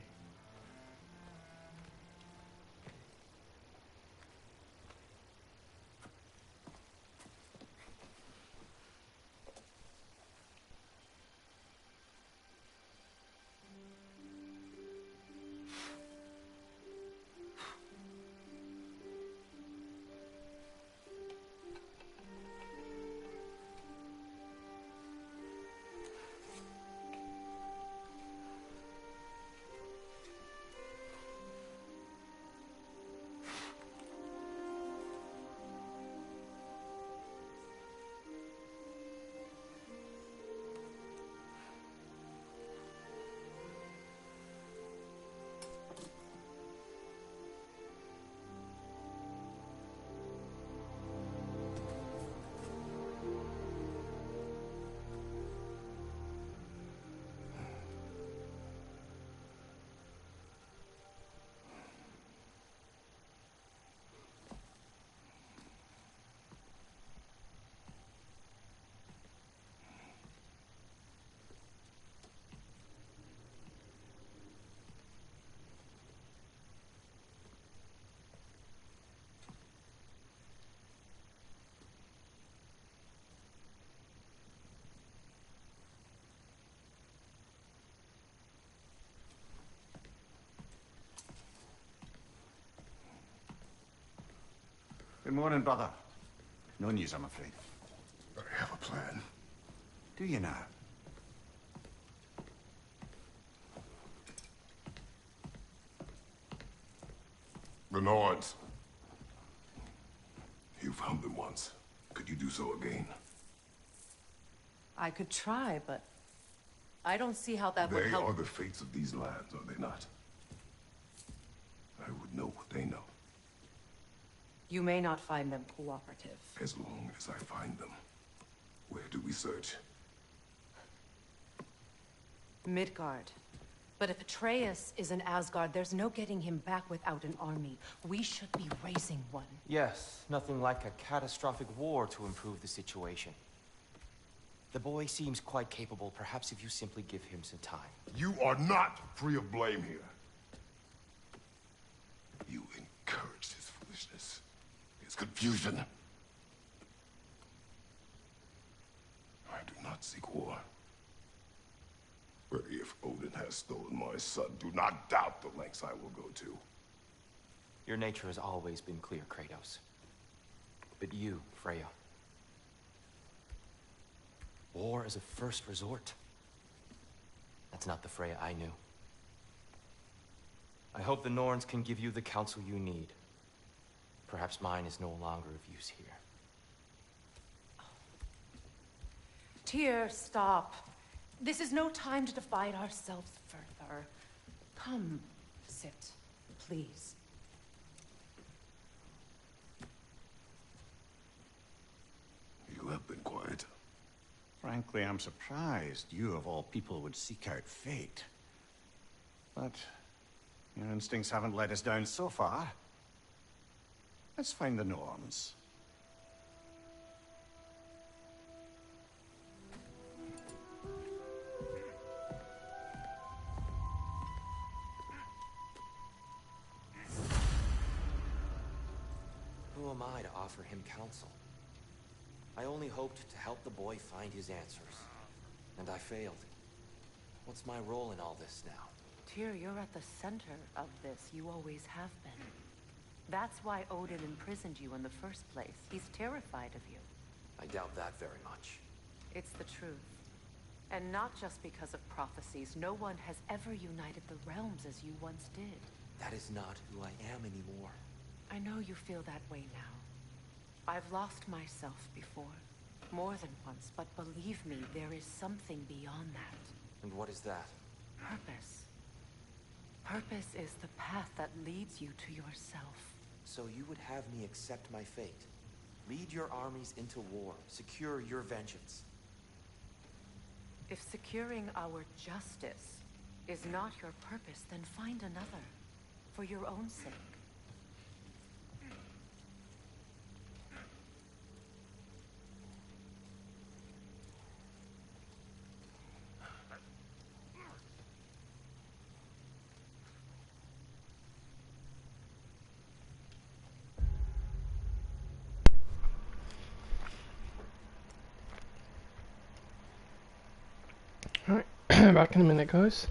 Good morning, brother. No news, I'm afraid. I have a plan. Do you now? The Nords. You found them once. Could you do so again? I could try, but I don't see how that would They help. are the fates of these lands, are they not? I would know what they know. You may not find them cooperative. As long as I find them. Where do we search? Midgard. But if Atreus is in Asgard, there's no getting him back without an army. We should be raising one. Yes, nothing like a catastrophic war to improve the situation. The boy seems quite capable. Perhaps if you simply give him some time. You are not free of blame here. You encouraged his foolishness, his confusion. I do not seek war. But if Odin has stolen my son, do not doubt the lengths I will go to. Your nature has always been clear, Kratos. But you, Freya. War is a first resort. That's not the Freya I knew. I hope the Norns can give you the counsel you need. Perhaps mine is no longer of use here. Tyr, stop. This is no time to divide ourselves further. Come, sit, please. You have been quiet. Frankly, I'm surprised you, of all people, would seek out fate. But your instincts haven't let us down so far. Let's find the Norns. Who am I to offer him counsel? I only hoped to help the boy find his answers. And I failed. What's my role in all this now? Tyr, you're at the center of this. You always have been. That's why Odin imprisoned you in the first place. He's terrified of you. I doubt that very much. It's the truth. And not just because of prophecies. No one has ever united the realms as you once did. That is not who I am anymore. I know you feel that way now. I've lost myself before. More than once, but believe me, there is something beyond that. And what is that? Purpose. Purpose is the path that leads you to yourself. So you would have me accept my fate? Lead your armies into war, secure your vengeance. If securing our justice is not your purpose, then find another. For your own sake. Alright, back in a minute, guys.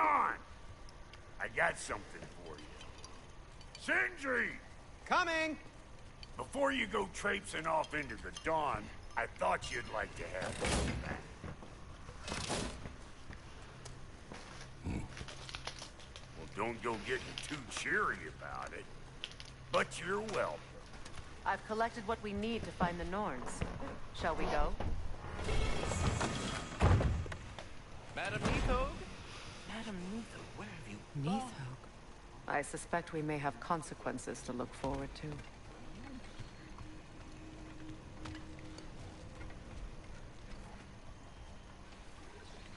on! I got something for you. Sindri! Coming! Before you go traipsing off into the dawn, I thought you'd like to have this back. Well, don't go getting too cheery about it. But you're welcome. I've collected what we need to find the Norns. Shall we go? Madam Neathog? Madam Neathog, where have you gone? Neathog. I suspect we may have consequences to look forward to.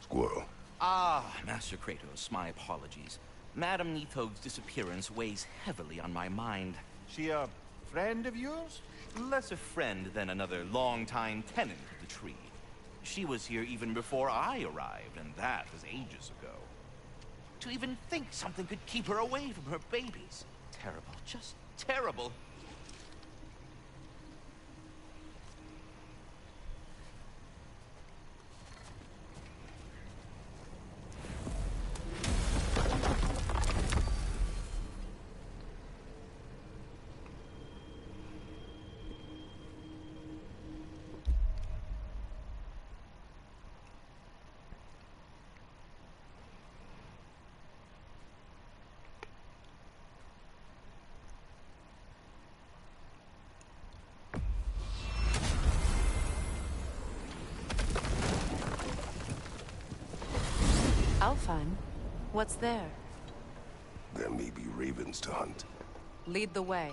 Squirrel. Ah, Master Kratos, my apologies. Madam Neathog's disappearance weighs heavily on my mind. She a friend of yours? Less a friend than another long-time tenant of the tree. She was here even before I arrived, and that was ages ago. To even think something could keep her away from her babies. Terrible, just terrible. Alfheim? What's there? There may be ravens to hunt. Lead the way.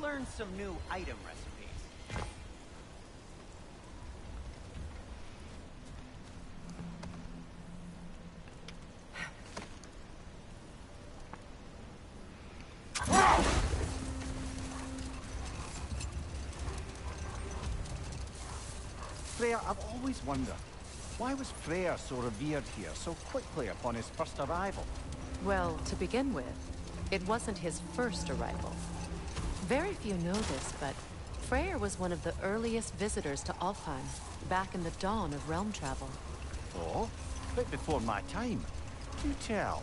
Learn some new item recipes. Freya, I've always wondered, why was Freya so revered here so quickly upon his first arrival? Well, to begin with, it wasn't his first arrival. Very few know this, but Freyr was one of the earliest visitors to Alfheim, back in the dawn of realm travel. Oh? Bit before my time. Do tell.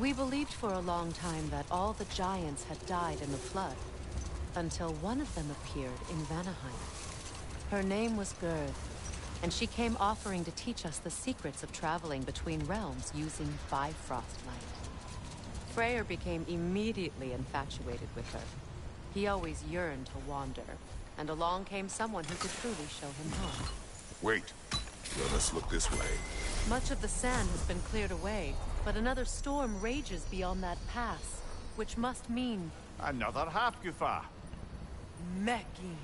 We believed for a long time that all the giants had died in the flood, until one of them appeared in Vanaheim. Her name was Gerd, and she came offering to teach us the secrets of traveling between realms using Bifrost light. Freyr became immediately infatuated with her. He always yearned to wander, and along came someone who could truly show him home. Wait. Let us look this way. Much of the sand has been cleared away, but another storm rages beyond that pass, which must mean... Another Halfgufa. Meki.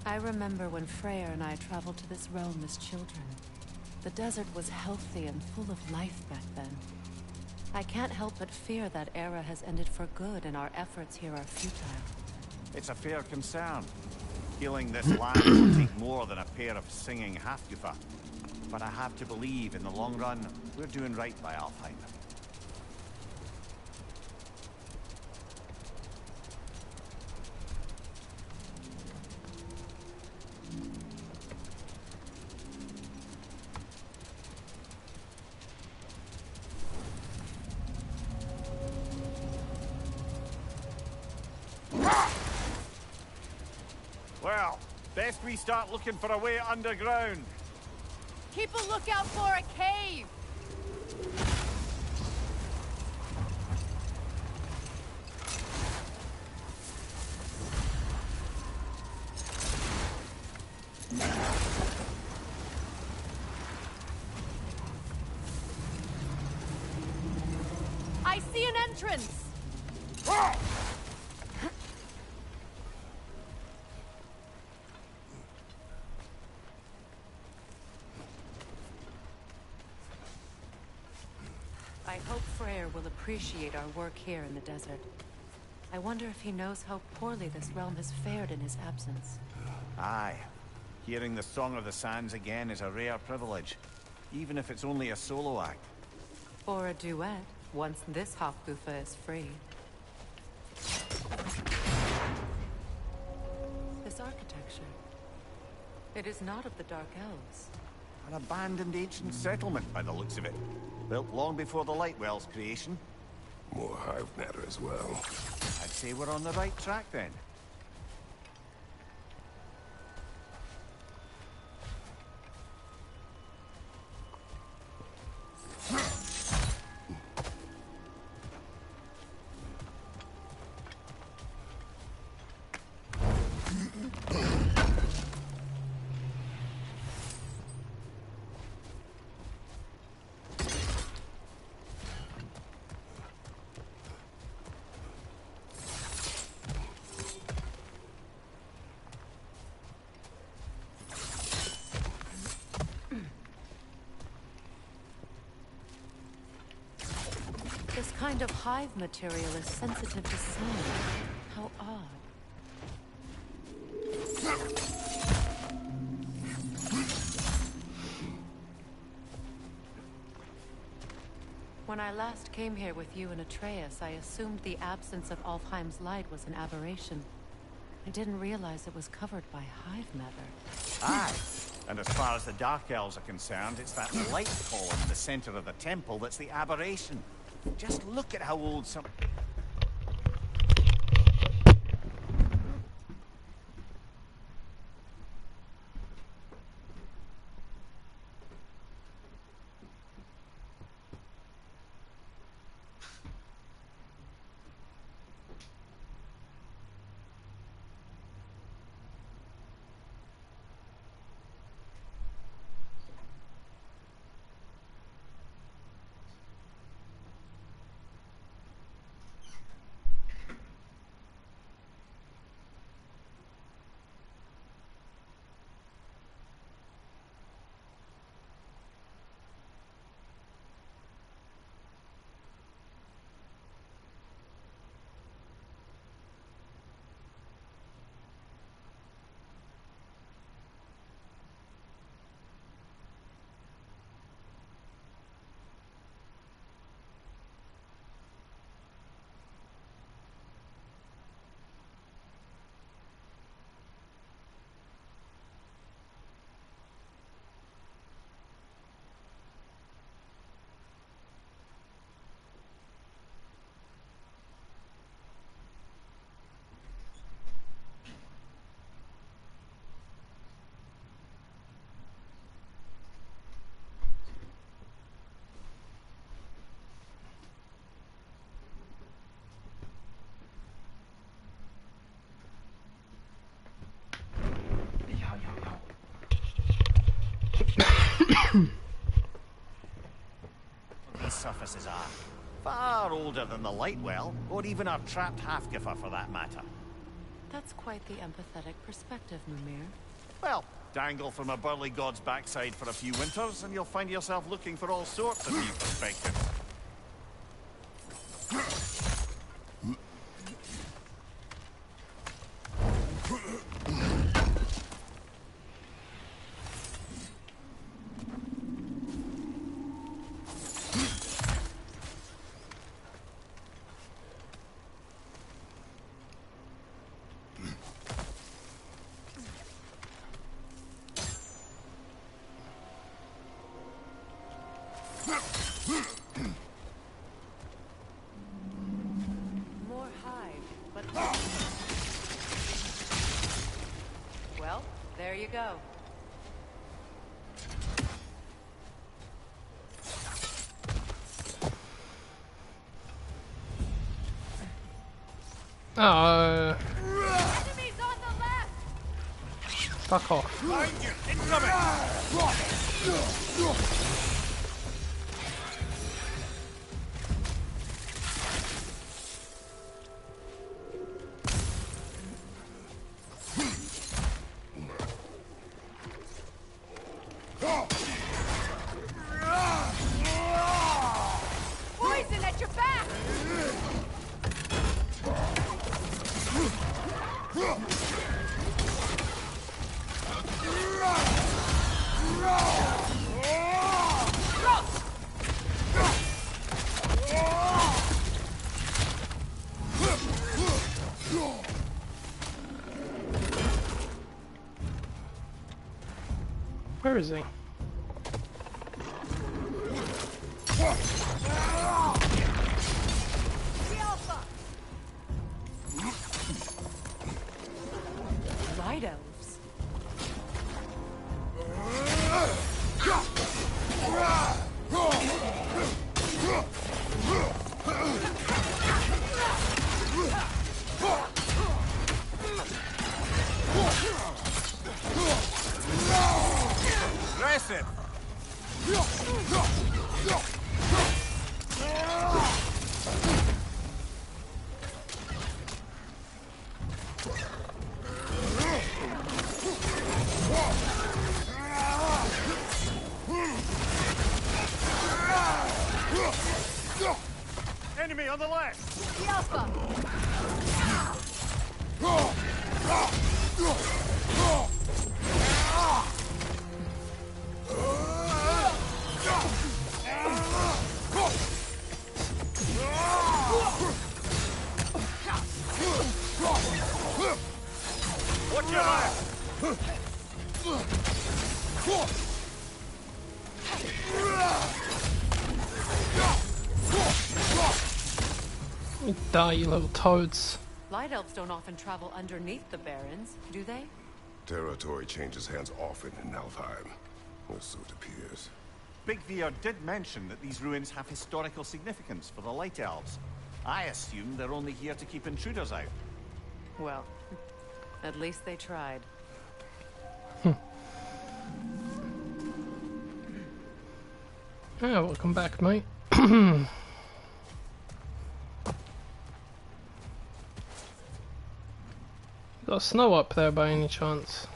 I remember when Freyr and I traveled to this realm as children. The desert was healthy and full of life back then. I can't help but fear that era has ended for good and our efforts here are futile. It's a fair concern. Healing this land will take more than a pair of singing Halfgufa. But I have to believe, in the long run, we're doing right by Alfheim. Well, best we start looking for a way underground. Keep a lookout for a cave! entrance! I hope Freyr will appreciate our work here in the desert. I wonder if he knows how poorly this realm has fared in his absence. Aye. Hearing the Song of the Sands again is a rare privilege, even if it's only a solo act. Or a duet, once this Hofgufa is free. This architecture. It is not of the Dark Elves. An abandoned ancient settlement, by the looks of it. Built long before the Lightwell's creation. More hive matter as well. I'd say we're on the right track then. This kind of hive material is sensitive to sound. How odd. When I last came here with you and Atreus, I assumed the absence of Alfheim's light was an aberration. I didn't realize it was covered by hive matter. Aye. And as far as the Dark Elves are concerned, it's that light column in the center of the temple that's the aberration. Just look at how old some... These surfaces are far older than the Lightwell, or even our trapped Hafgifer for that matter. That's quite the empathetic perspective, Mimir. Well, dangle from a burly god's backside for a few winters, and you'll find yourself looking for all sorts of new perspectives. More hive, but... Well, there you go. Oh. Enemies on the left! Fuck off. Behind you! Incoming! Where is he? Light elves. Aggressive. Enemy on the left. The Alpha. Watch your back. You die, you little toads. Light elves don't often travel underneath the barrens, do they? Territory changes hands often in Alfheim, or so it appears. Big Veer did mention that these ruins have historical significance for the Light Elves. I assume they're only here to keep intruders out. Well, at least they tried. Yeah, welcome back, mate. Got snow up there by any chance?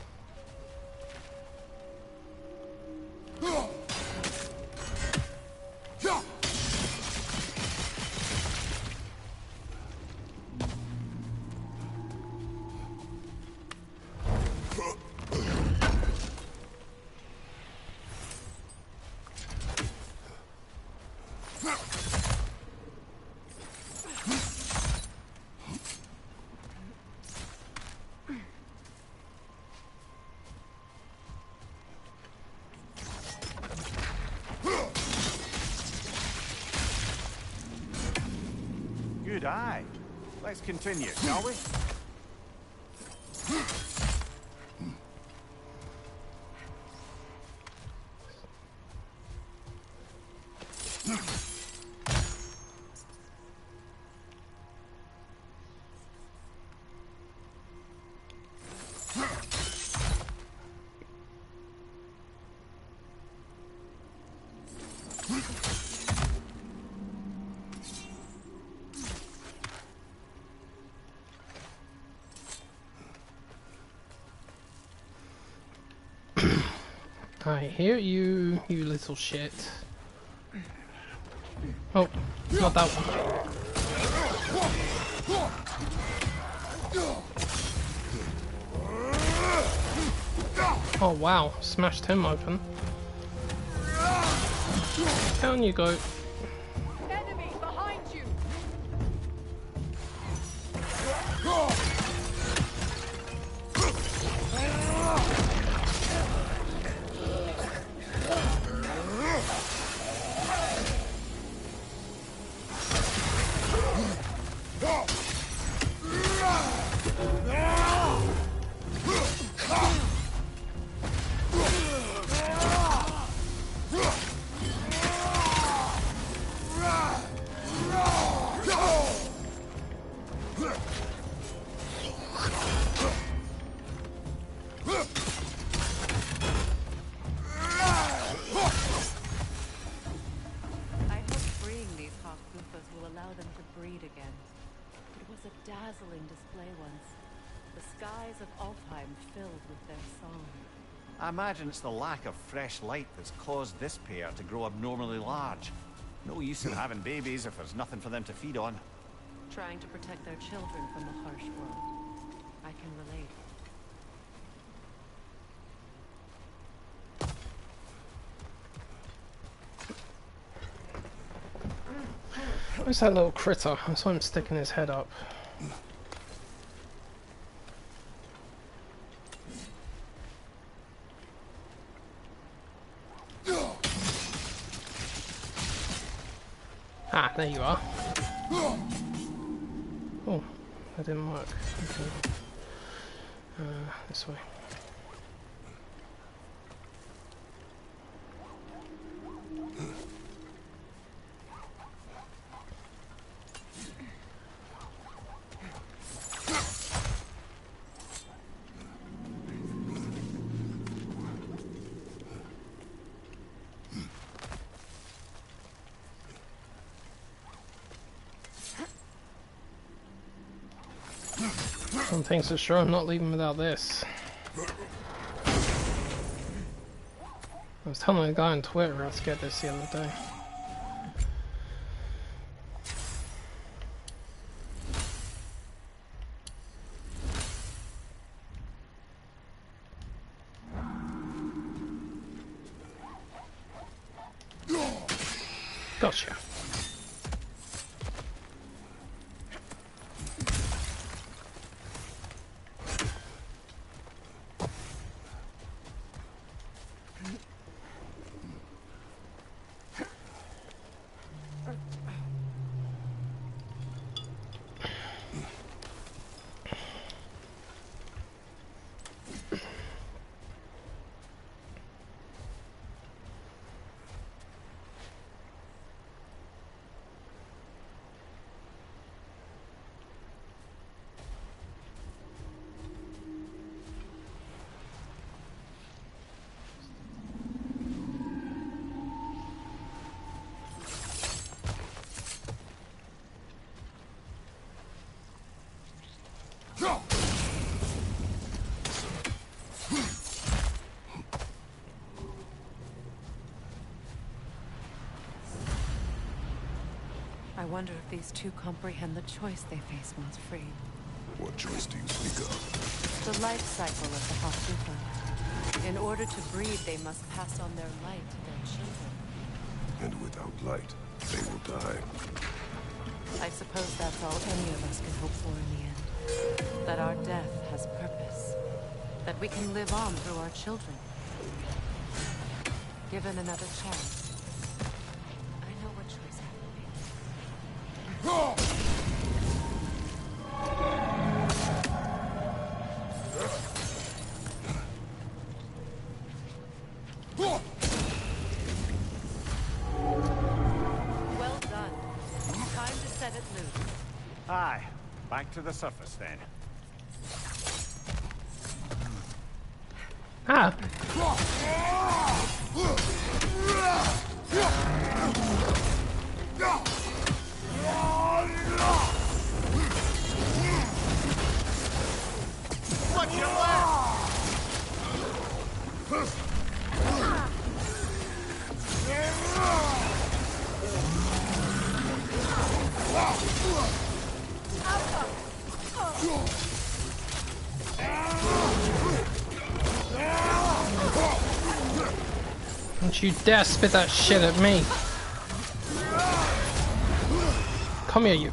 Good eye. Let's continue, shall we? I hear you, you little shit. Oh, not that one. Oh wow, smashed him open. Down you go. Enemy behind you. Dazzling display once. The skies of Alfheim filled with their song. I imagine it's the lack of fresh light that's caused this pair to grow abnormally large. No use in having babies if there's nothing for them to feed on. Trying to protect their children from the harsh world. I can relate. Where's that little critter? I saw him sticking his head up. Ah, there you are. Oh, that didn't work. Okay. This way. One thing's for sure, I'm not leaving without this. I was telling a guy on Twitter I was get this the other day. Gotcha. I wonder if these two comprehend the choice they face once freed. What choice do you speak of? The life cycle of the Hasufa. In order to breed, they must pass on their light to their children. And without light, they will die. I suppose that's all any of us can hope for in the end. That our death has purpose. That we can live on through our children. Given another chance, I know what choice I will make. Well done. Time to set it loose. Aye. Back to the surface then. Ah! Watch your left! Don't you dare spit that shit at me! Come here, you!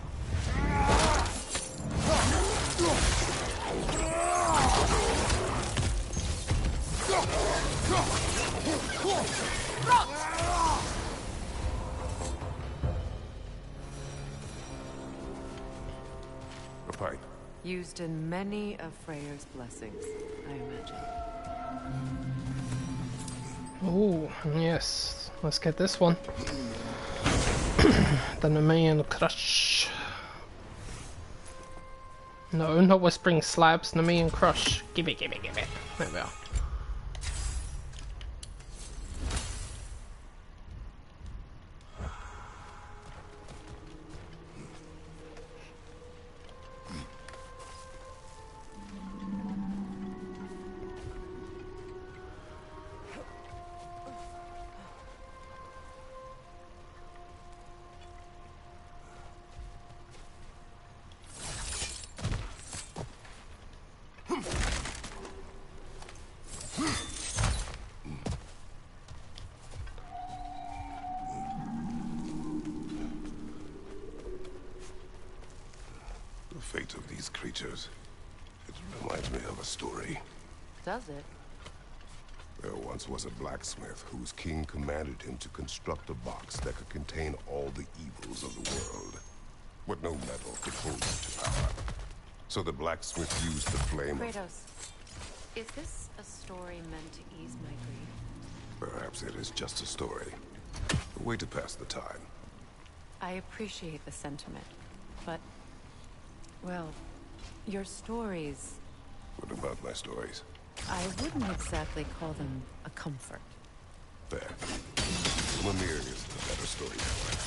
A pipe. Used in many of Freyr's blessings, I imagine. Oh, yes. Let's get this one. The Nemean Crush. No, not Whispering Slabs, Nemean Crush. Give it, give it, give it. There we are. The fate of these creatures. It reminds me of a story. Does it? There once was a blacksmith whose king commanded him to construct a box that could contain all the evils of the world. But no metal could hold it to power. So the blacksmith used the flame Kratos, is this a story meant to ease my grief? Perhaps it is just a story. A way to pass the time. I appreciate the sentiment, but, well, your stories... What about my stories? I wouldn't exactly call them a comfort. Fair. Mimir is the better storyteller.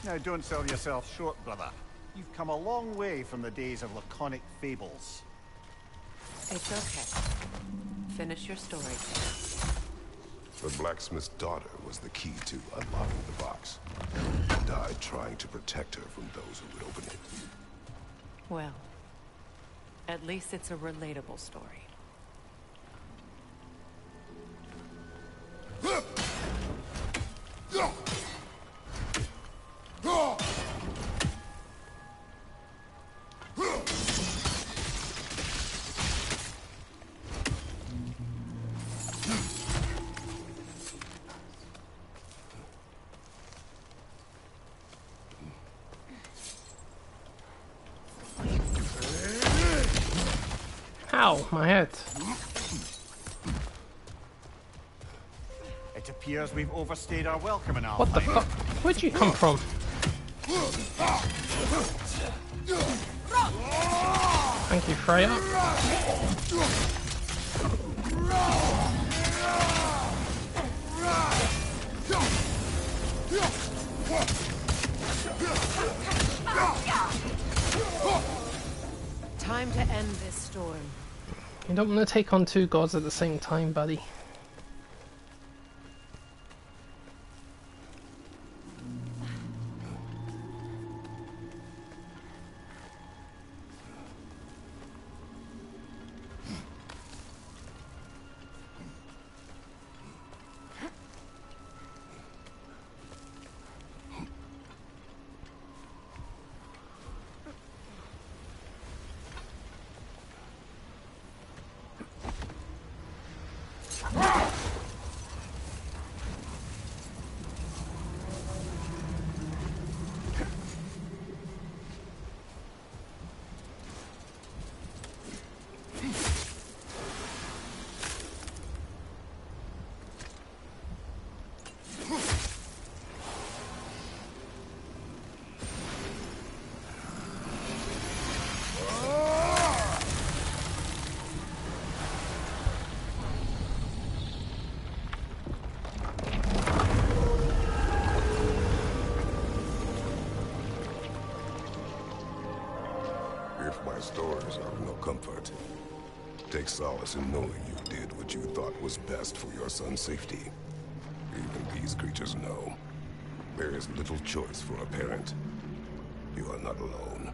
Now, don't sell yourself short, brother. You've come a long way from the days of laconic fables. It's okay. Finish your story. The blacksmith's daughter was the key to unlocking the box. He died trying to protect her from those who would open it. Well, at least it's a relatable story. Ow, my head. It appears we've overstayed our welcome in our What the fuck? Where'd you come from? Thank you, Freya. Time to end this storm. You don't want to take on two gods at the same time, buddy. If my stories are of no comfort, take solace in knowing you did what you thought was best for your son's safety. Even these creatures know. There is little choice for a parent. You are not alone.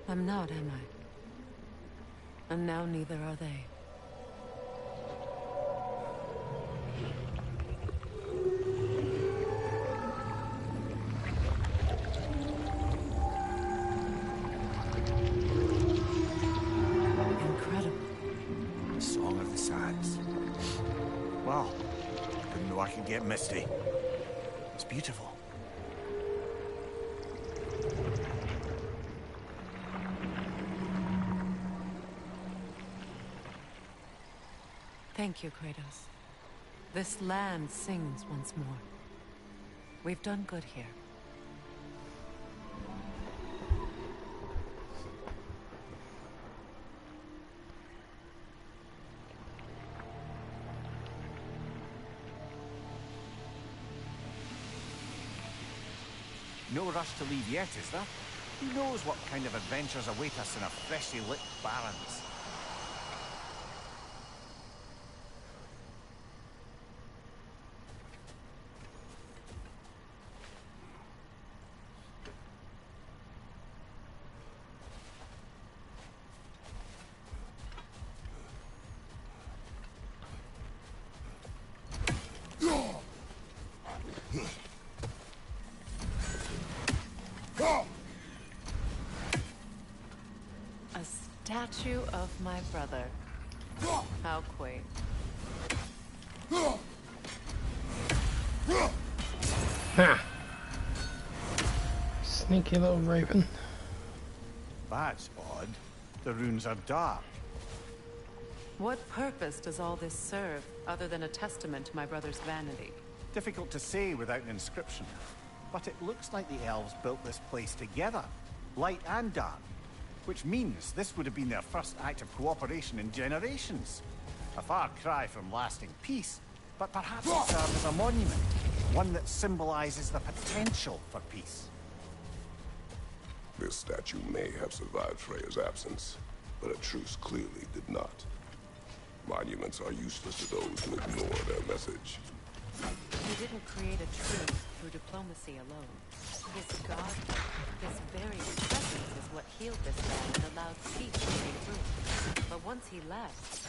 I'm not, am I? And now neither are they. Incredible. Song of the Sands. Wow. Didn't know I could get misty. It's beautiful. Thank you, Kratos. This land sings once more. We've done good here. No rush to leave yet, is there? Who knows what kind of adventures await us in our freshly lit barrens? A statue of my brother. How quaint. Ha! Sneaky little raven. That's odd. The runes are dark. What purpose does all this serve, other than a testament to my brother's vanity? Difficult to say without an inscription. But it looks like the elves built this place together, light and dark. Which means this would have been their first act of cooperation in generations. A far cry from lasting peace, but perhaps it serves as a monument. One that symbolizes the potential for peace. This statue may have survived Freya's absence, but a truce clearly did not. Monuments are useless to those who ignore their message. He didn't create a truce through diplomacy alone. His god, his very presence is what healed this man and allowed peace to take root. But once he left,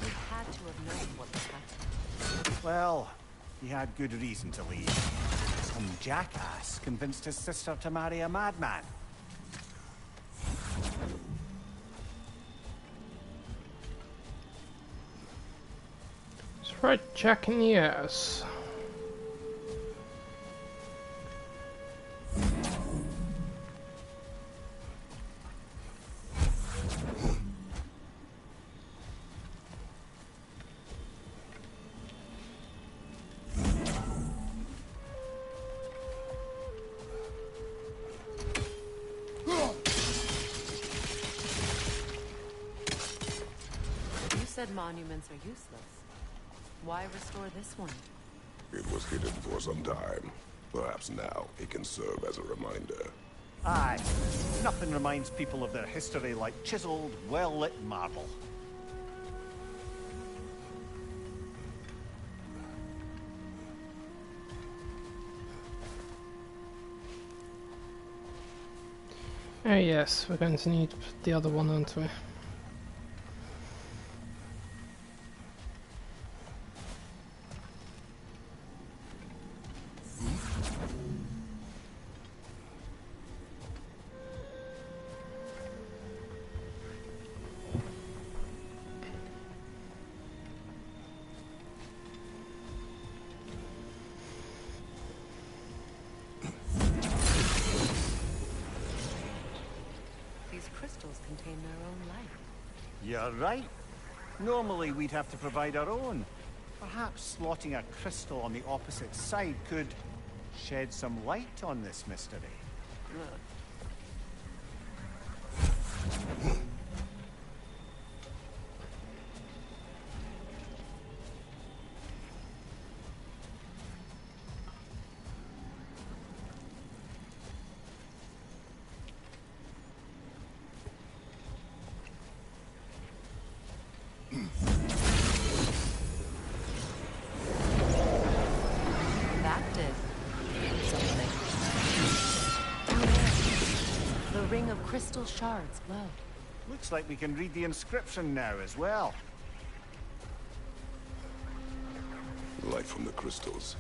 he had to have known what was happening. Well, he had good reason to leave. Some jackass convinced his sister to marry a madman. That's right, Jack in the ass. You said monuments are useless. Why restore this one? It was hidden for some time. Perhaps now it can serve as a reminder. Aye. Nothing reminds people of their history like chiseled, well-lit marble. Oh yes, we're going to need the other one, aren't we? Contain their own life. You're right. Normally we'd have to provide our own. Perhaps slotting a crystal on the opposite side could shed some light on this mystery. That did something. The ring of crystal shards glowed. Looks like we can read the inscription now as well. Light from the crystals.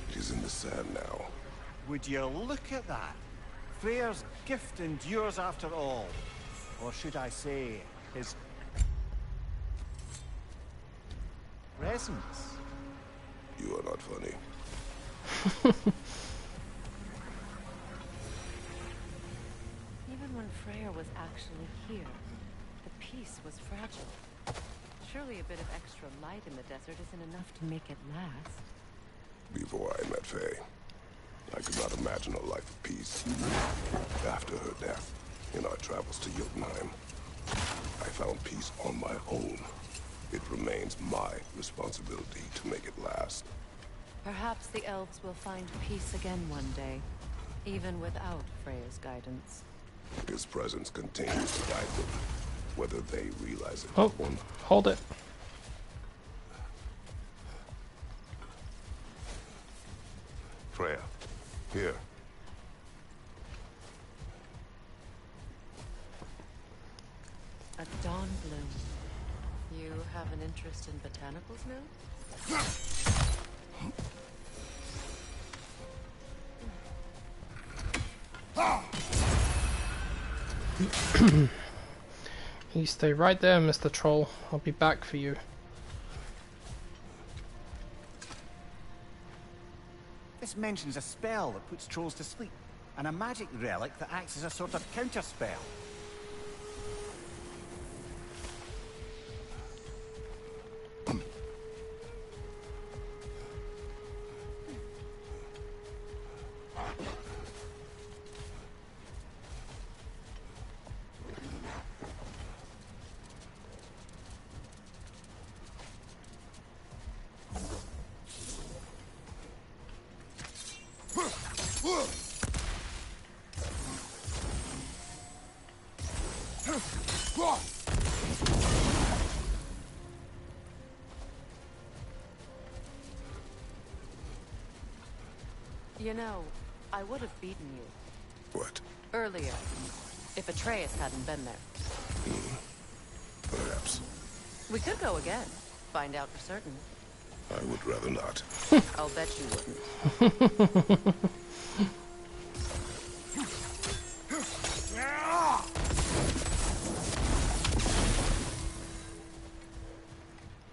It is in the sand now. Would you look at that? Freyr's gift endures after all. Or should I say, his presence. You are not funny. Even when Freyr was actually here, the peace was fragile. Surely a bit of extra light in the desert isn't enough to make it last. Before I met Faye, I could not imagine a life of peace. After her death, in our travels to Jotunheim, I found peace on my own. It remains my responsibility to make it last. Perhaps the elves will find peace again one day, even without Freya's guidance. His presence continues to guide them, whether they realize it. Oh, hold it. Freya, here. A dawn bloom. You have an interest in botanicals now? You stay right there, Mr. Troll. I'll be back for you. This mentions a spell that puts trolls to sleep, and a magic relic that acts as a sort of counter spell. You know, I would have beaten you. What? Earlier, if Atreus hadn't been there. Perhaps. We could go again. Find out for certain. I would rather not. I'll bet you wouldn't.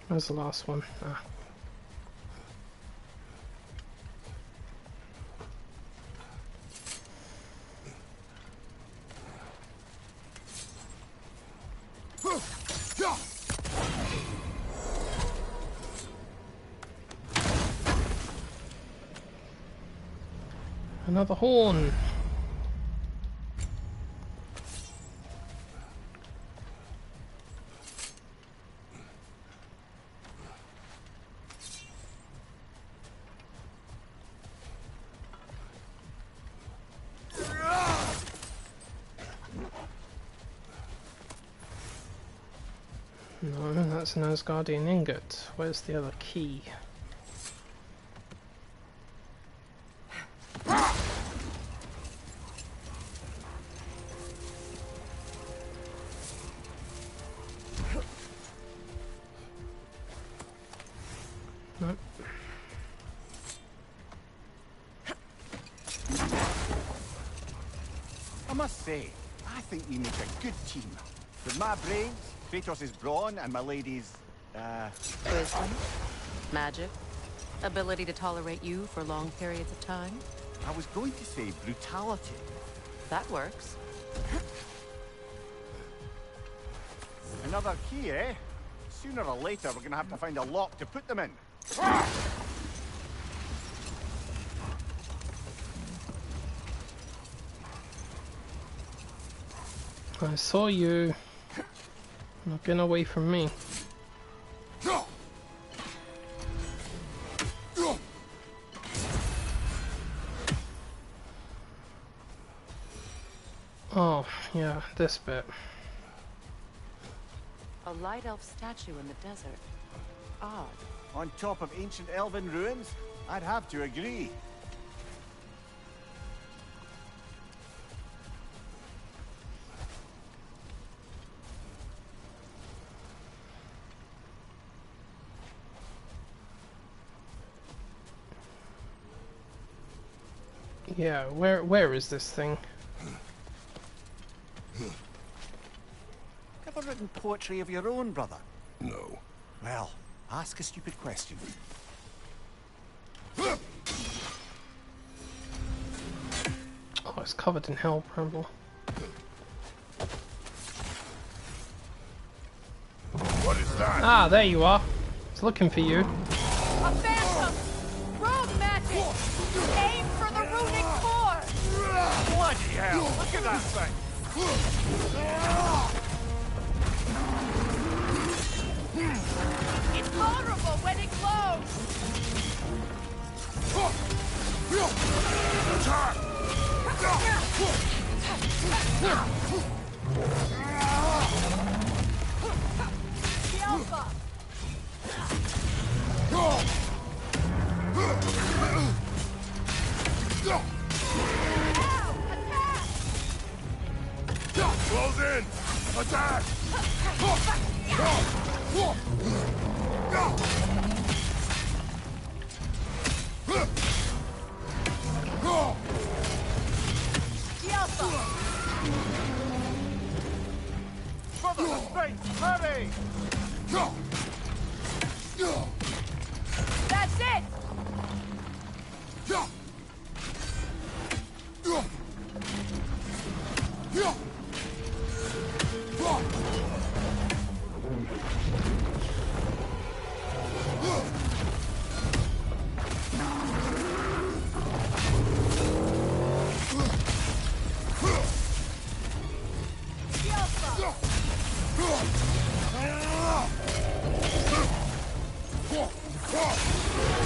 Where's the last one? Ah. Another horn. No, that's an Asgardian ingot. Where's the other key? Nope. I must say, I think we make a good team. With my brains, Kratos' brawn, and my lady's, Wisdom, magic, ability to tolerate you for long periods of time. I was going to say brutality. That works. Another key, eh? Sooner or later, we're gonna have to find a lock to put them in. I saw you. Not getting away from me. Oh, yeah, this bit. A light elf statue in the desert. Odd. On top of ancient elven ruins? I'd have to agree. Yeah, where is this thing? Ever written poetry of your own, brother? No. Well, ask a stupid question. Oh, it's covered in hell bramble. What is that? Ah, there you are. It's looking for you. A phantom! Rogue magic! Aim for the runic core! Bloody hell! Look at that thing! It's vulnerable when it glows! Attack! The Alpha! Close in! Attack! The Alpha! way! That's it!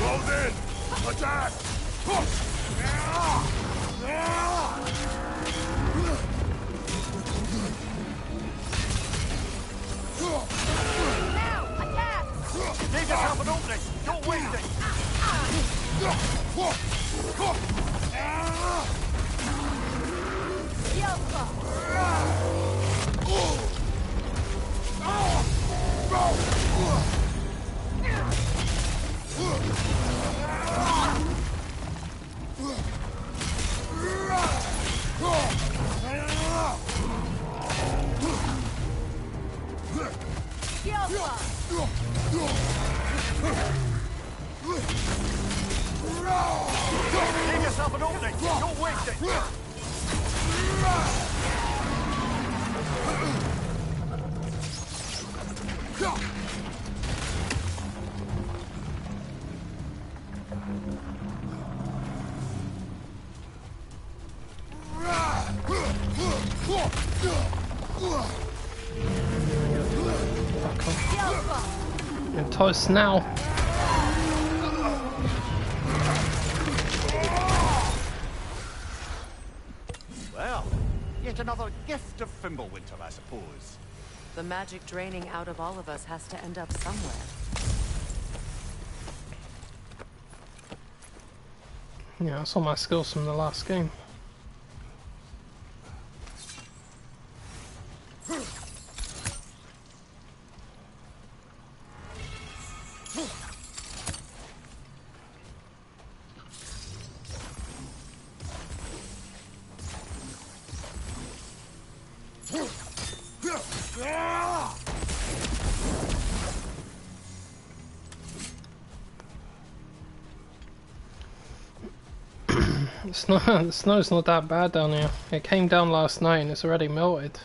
Close in! Attack! Now, attack! Give yourself an opening! Don't waste it! Give yourself an opening! Don't waste it! You're toast now. Well, yet another gift of Fimbulwinter, I suppose. The magic draining out of all of us has to end up somewhere. Yeah, that's all my skills from the last game. The snow's not that bad down here. It came down last night and it's already melted.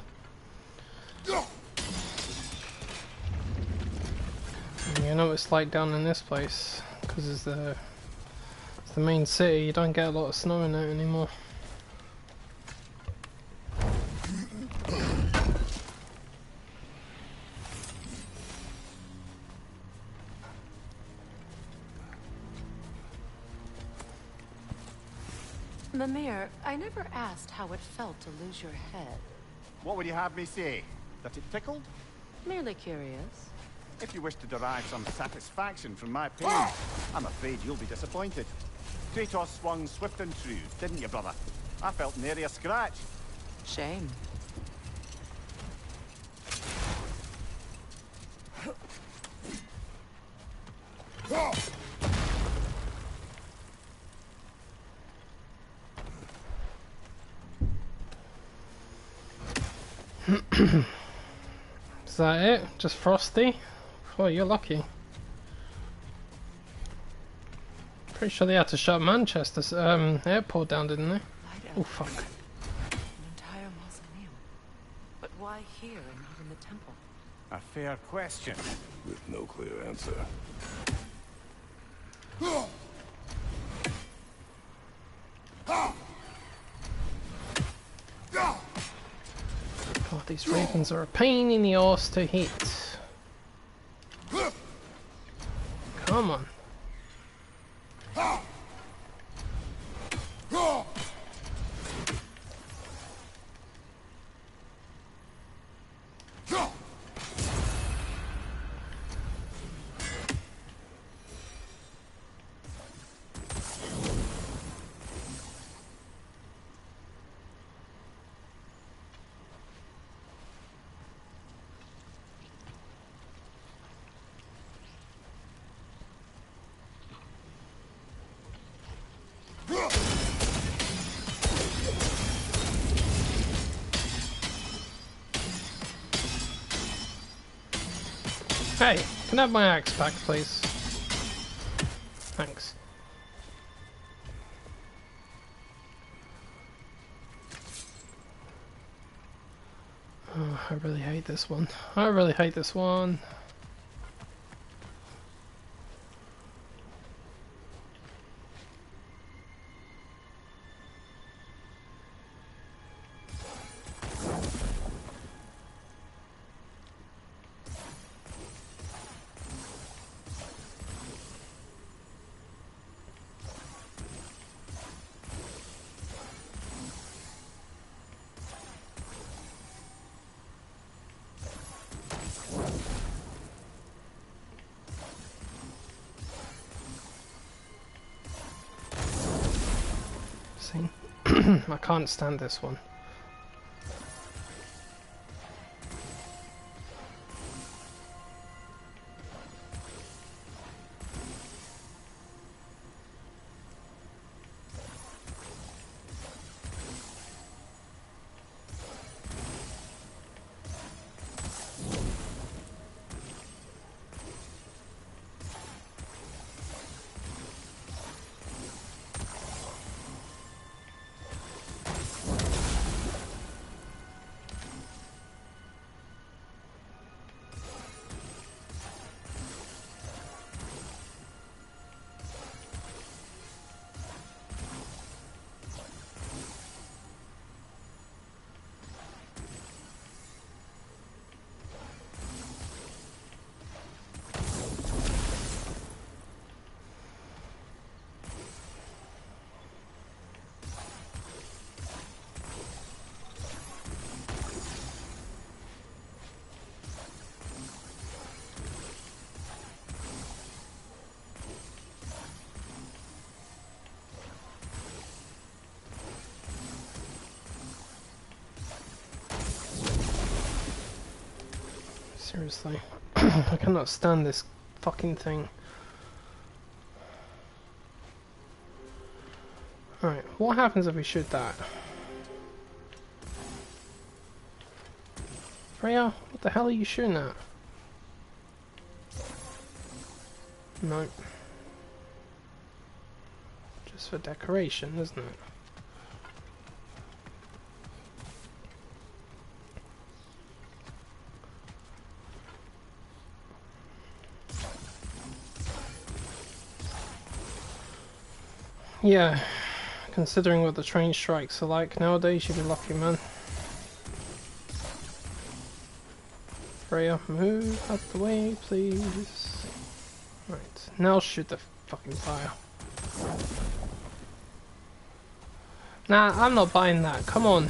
And you know what it's like down in this place, because it's the main city. You don't get a lot of snow in it anymore. Mimir, I never asked how it felt to lose your head. What would you have me say? That it tickled? Merely curious. If you wish to derive some satisfaction from my pain, I'm afraid you'll be disappointed. Kratos swung swift and true, didn't you, brother? I felt nary a scratch. Shame. Is that it? Just Frosty? Oh, you're lucky. Pretty sure they had to shut Manchester's airport down, didn't they? Oh fuck. An entire mausoleum. But why here and not in the temple? A fair question. With no clear answer. God, these ravens are a pain in the arse to hit. Come on. Hey, can I have my axe back, please? Thanks. Oh, I really hate this one. I really hate this one. See? I can't stand this one. Seriously. I cannot stand this fucking thing. Alright, what happens if we shoot that? Freya, what the hell are you shooting at? No. Just for decoration, isn't it? Yeah, considering what the train strikes are like nowadays, you'd be lucky, man. Freya, move out the way, please. Right, now shoot the fucking fire. Nah, I'm not buying that, come on.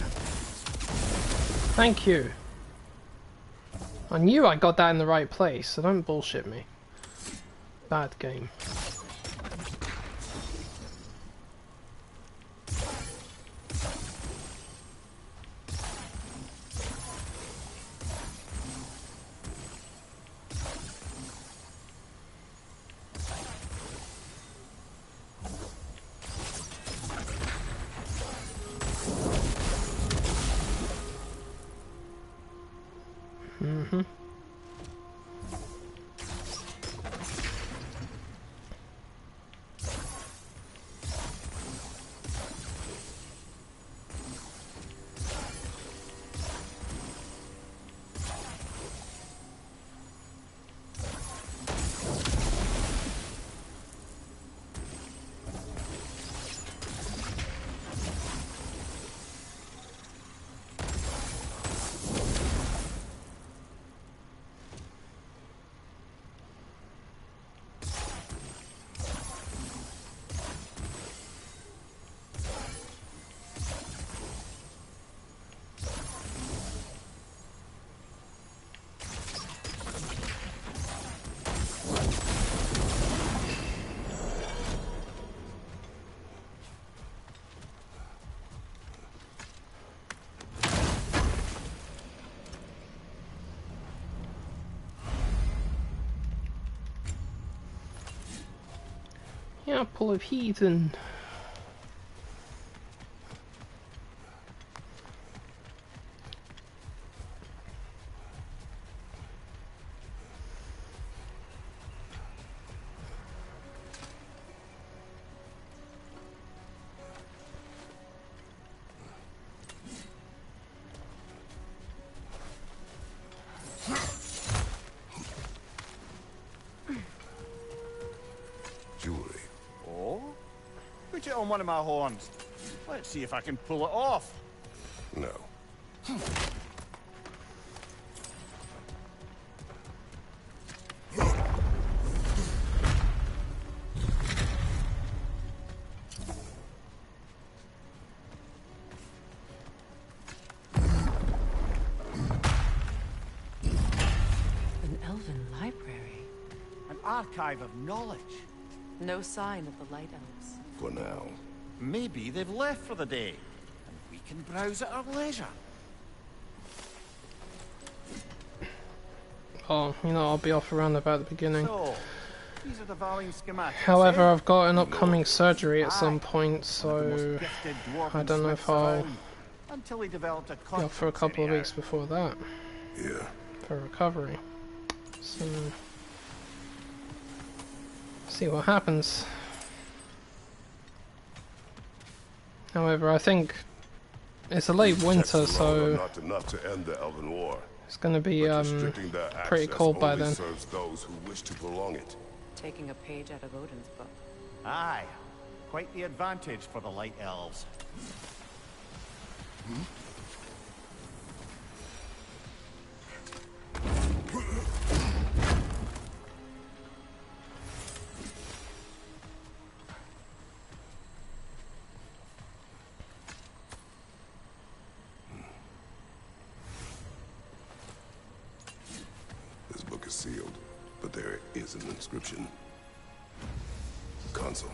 Thank you. I knew I got that in the right place, so don't bullshit me. Bad game. Mm-hmm. Yeah, full of heathen. Oh? Put it on one of my horns. Let's see if I can pull it off. No. An elven library. An archive of knowledge. No sign of the Light Elves. For now. Maybe they've left for the day, and we can browse at our leisure. Oh, you know, I'll be off around about the beginning. So, these are the Valine schematics. However, I've got an upcoming surgery at some point, so I don't know if I'll until he developed a be off for a couple of weeks before that. Yeah. For recovery. So, see what happens. However, I think it's a late winter, so Not enough to end the Elven War. it's going to be pretty cold by then. Serves those who wish to prolong it. Taking a page out of Odin's book. Aye, quite the advantage for the Light Elves. This book is sealed, but there is an inscription. Console.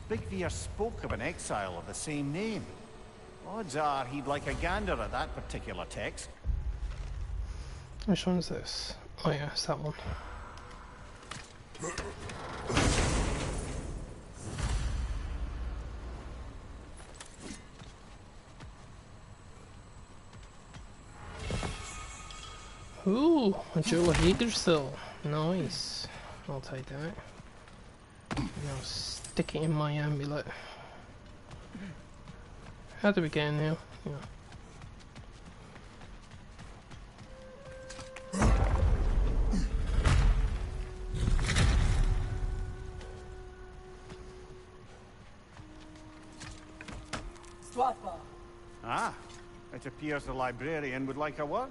Big Veer spoke of an exile of the same name. Odds are he'd like a gander at that particular text. Which one's this? Oh yeah, it's that one. Ooh, a jewel of Yggdrasil. Nice. I'll take that. And I'll stick it in my amulet. How do we get in here? Yeah. Ah, it appears the librarian would like a word.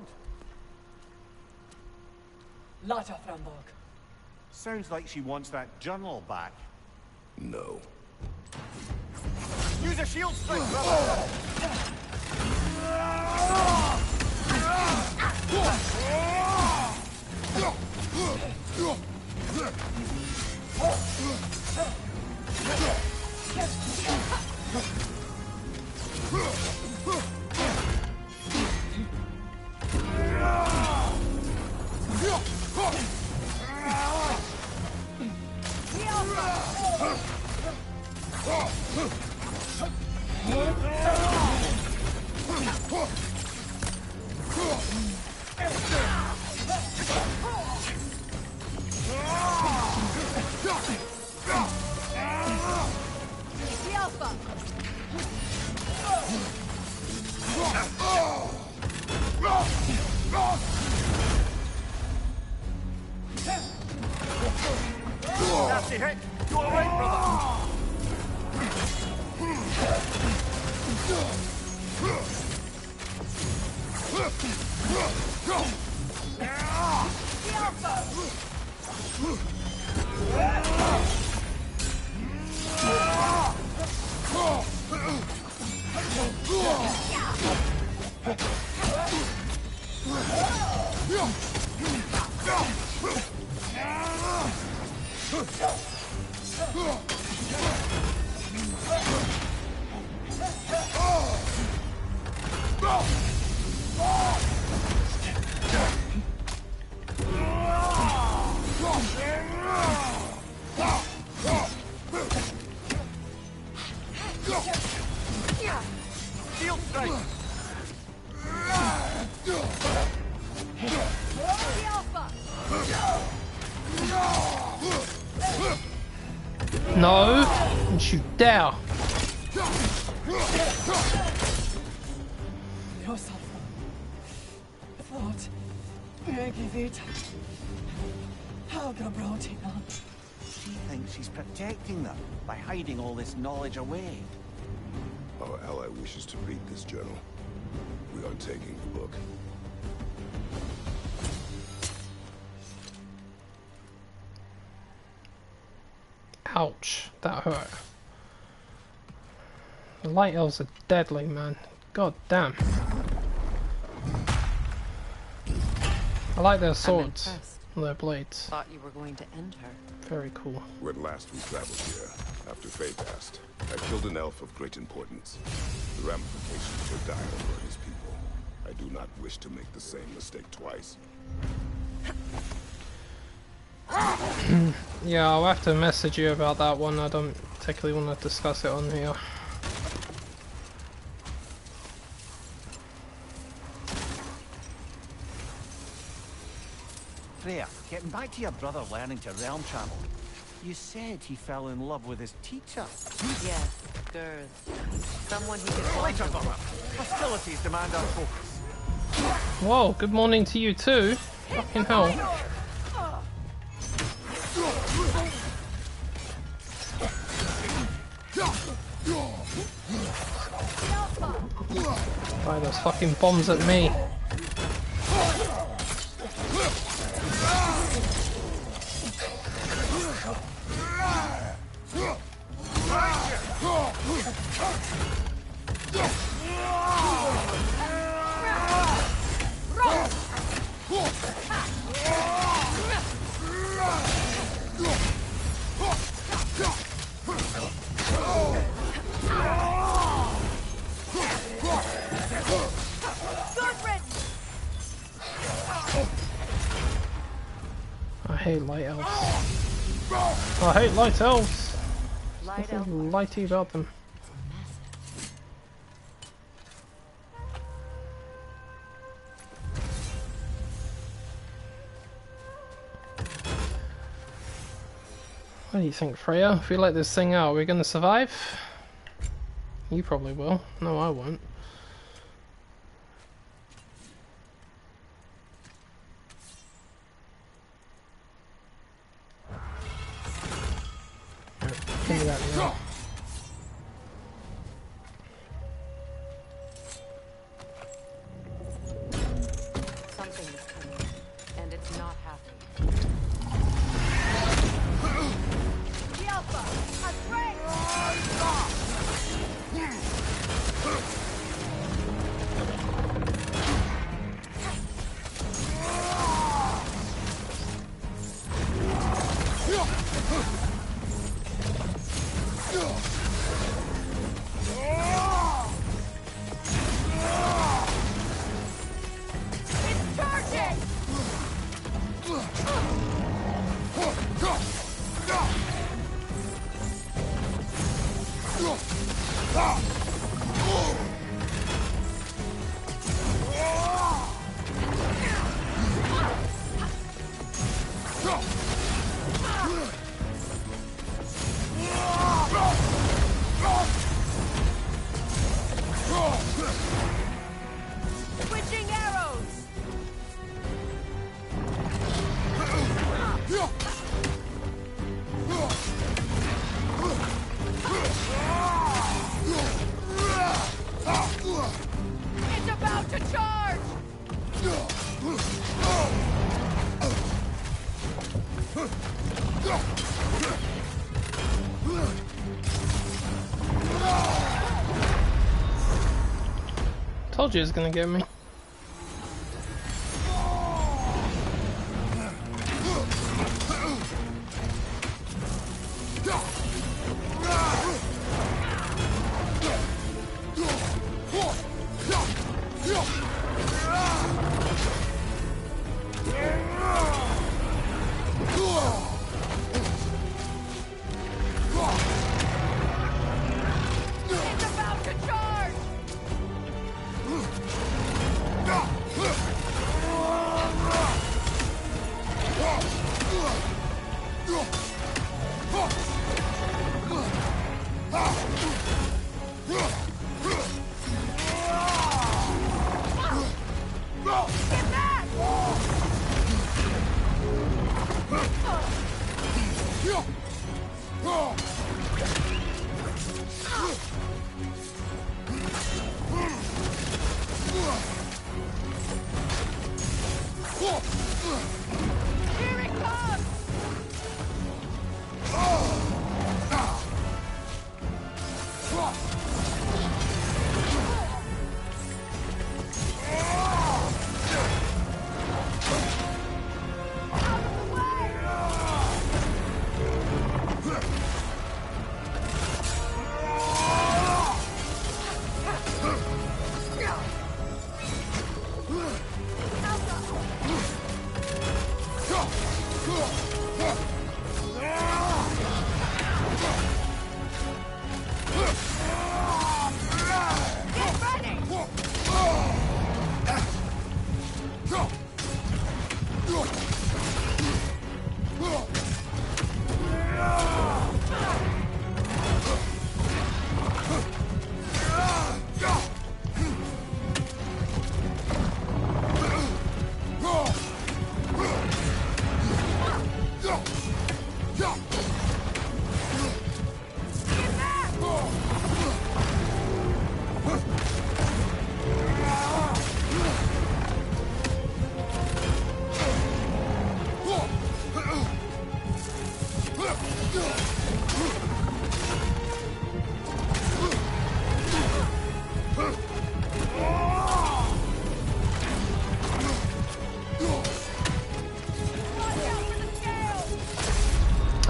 Lata Framborg. Sounds like she wants that journal back. No. Use a shield strike, brother! Nasty hit! You alright, brother? Shield strike! No! And shoot down! she thinks she's protecting them by hiding all this knowledge away. Our ally wishes to read this journal. We are taking the book. Ouch, that hurt. The light elves are deadly, man. God damn. I like their swords, their blades. Thought you were going to end her. Very cool. When last we traveled here, after Faye passed, I killed an elf of great importance. The ramifications were dire for his people. I do not wish to make the same mistake twice. Yeah, I'll have to message you about that one. I don't particularly want to discuss it on here. Freya, getting back to your brother learning to realm travel. You said he fell in love with his teacher. Yes, Girth. Someone he could Later, brother. Hostilities demand our focus. Whoa, good morning to you too. Fucking hell. Fire those fucking bombs at me. I hate light elves. I hate light elves. There's nothing lighty about them. What do you think, Freya? If we let this thing out, are we gonna survive? You probably will. No, I won't. Give me that now. Something is coming, and it's not happy. The Alpha! It's charging! Switching arrows! It's about to charge! Told you it was gonna get me. It's about to charge!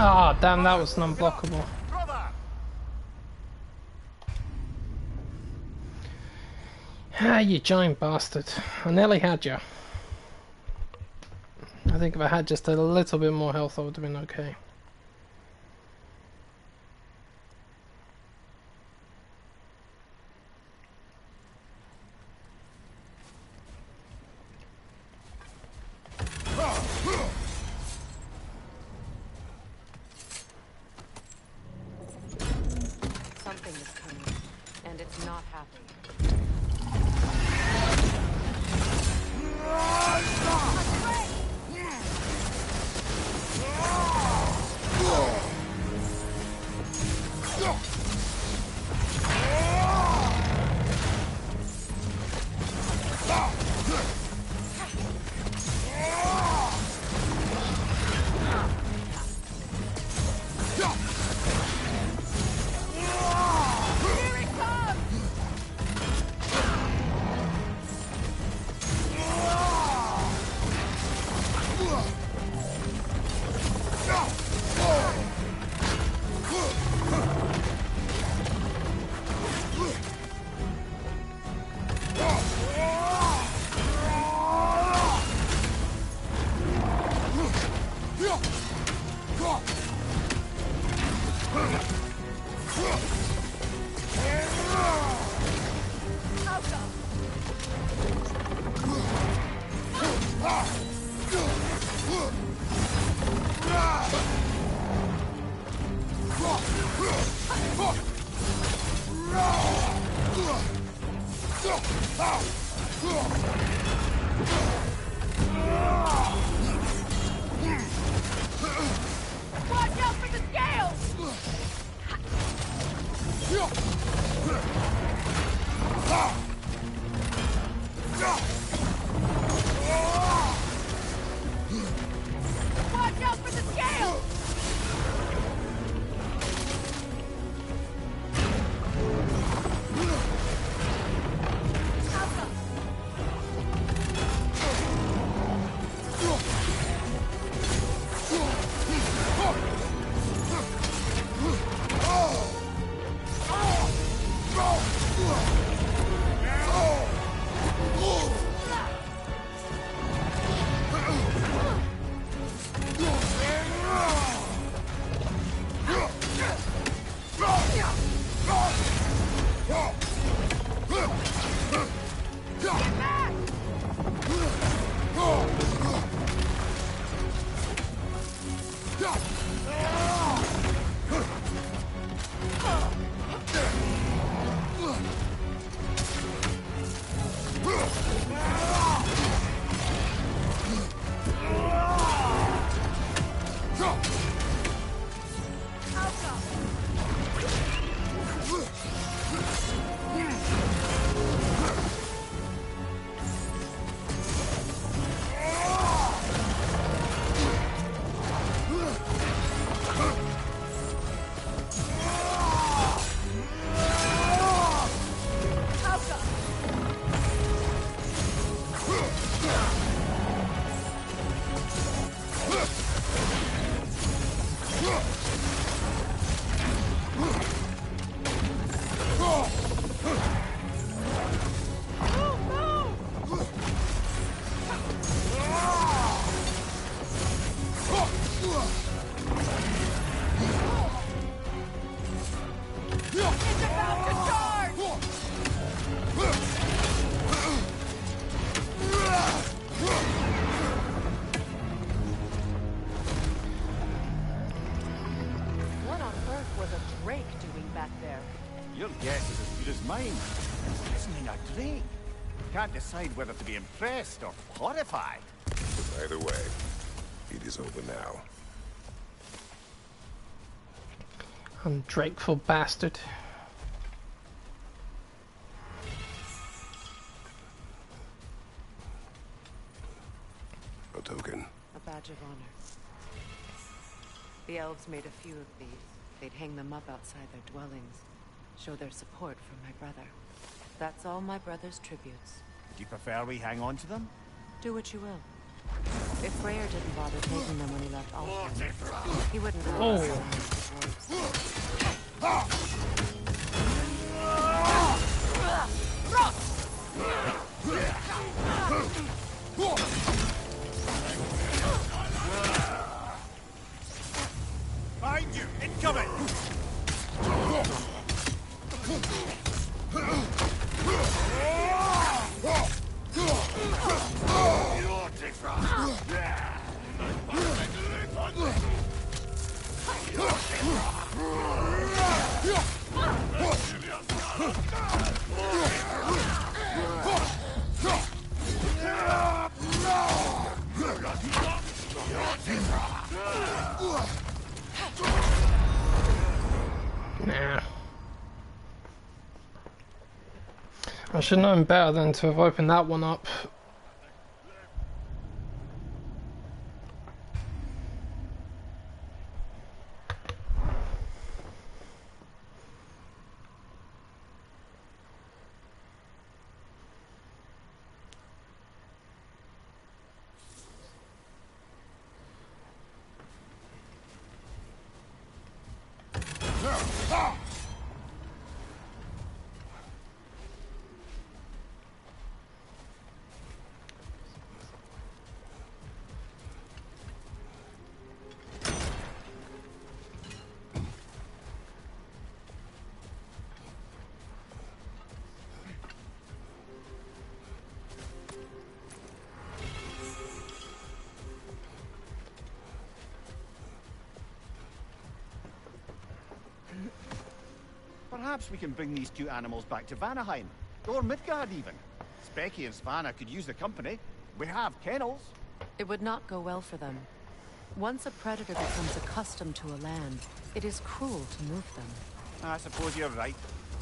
Ah, damn, that was unblockable. Ah, you giant bastard. I nearly had you. I think if I had just a little bit more health, I would have been okay. Something is coming, and it's not happy. Watch out for the scales! Watch out for the scales! What on earth was a drake doing back there? Your guess is as good as mine. Isn't a drake? Can't decide whether to be impressed or horrified. Either way, it is over now. Ungrateful bastard. A token. A badge of honor. The elves made a few of these. They'd hang them up outside their dwellings. Show their support for my brother. That's all my brother's tributes. Do you prefer we hang on to them? Do what you will. If Freyr didn't bother taking them when he left Alfheim, he wouldn't have Oh. Behind you! Incoming! Nah. I should have known better than to have opened that one up. Perhaps we can bring these two animals back to Vanaheim, or Midgard even. Specky and Svanna could use the company. We have kennels. It would not go well for them. Once a predator becomes accustomed to a land, it is cruel to move them. I suppose you're right.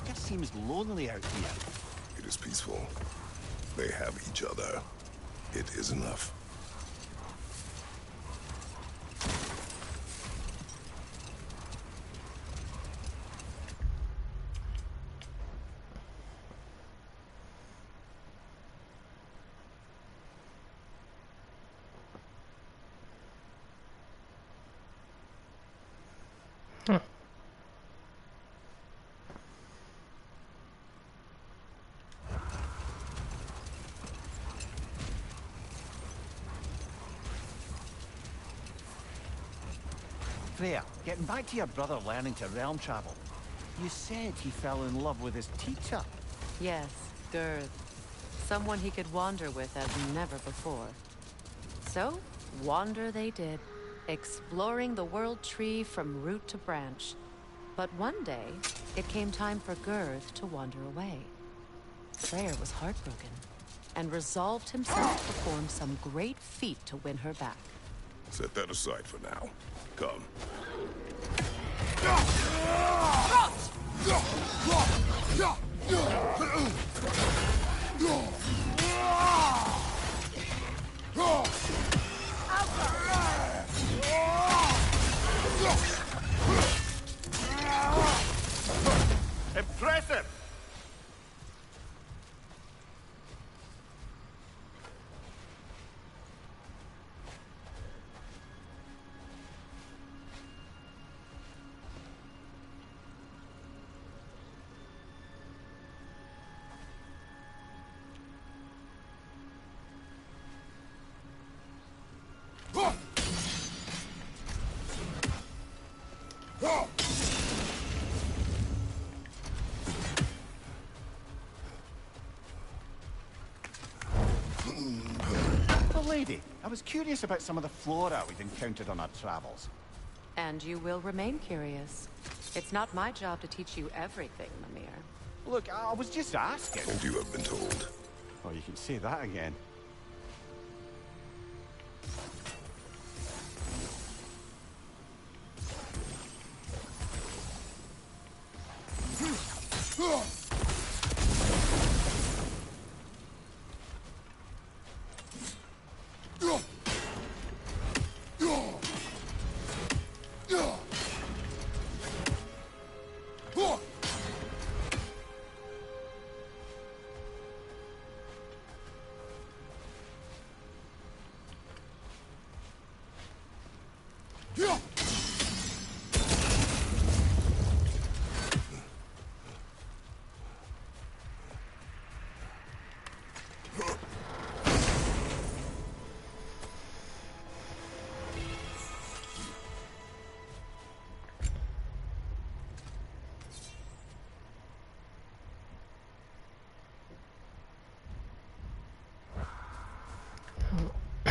It just seems lonely out here. It is peaceful. They have each other. It is enough. Freya, getting back to your brother learning to realm travel. You said he fell in love with his teacher. Yes, Gerd. Someone he could wander with as never before. So, wander they did, exploring the world tree from root to branch. But one day, it came time for Gerd to wander away. Freyr was heartbroken, and resolved himself to perform some great feat to win her back. Set that aside for now. Come. Impressive! Lady, I was curious about some of the flora we've encountered on our travels. And you will remain curious. It's not my job to teach you everything, Mimir. Look, I was just asking. And you have been told. Oh, you can say that again.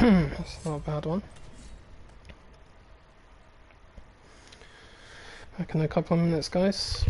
That's not a bad one. Back in a couple of minutes, guys.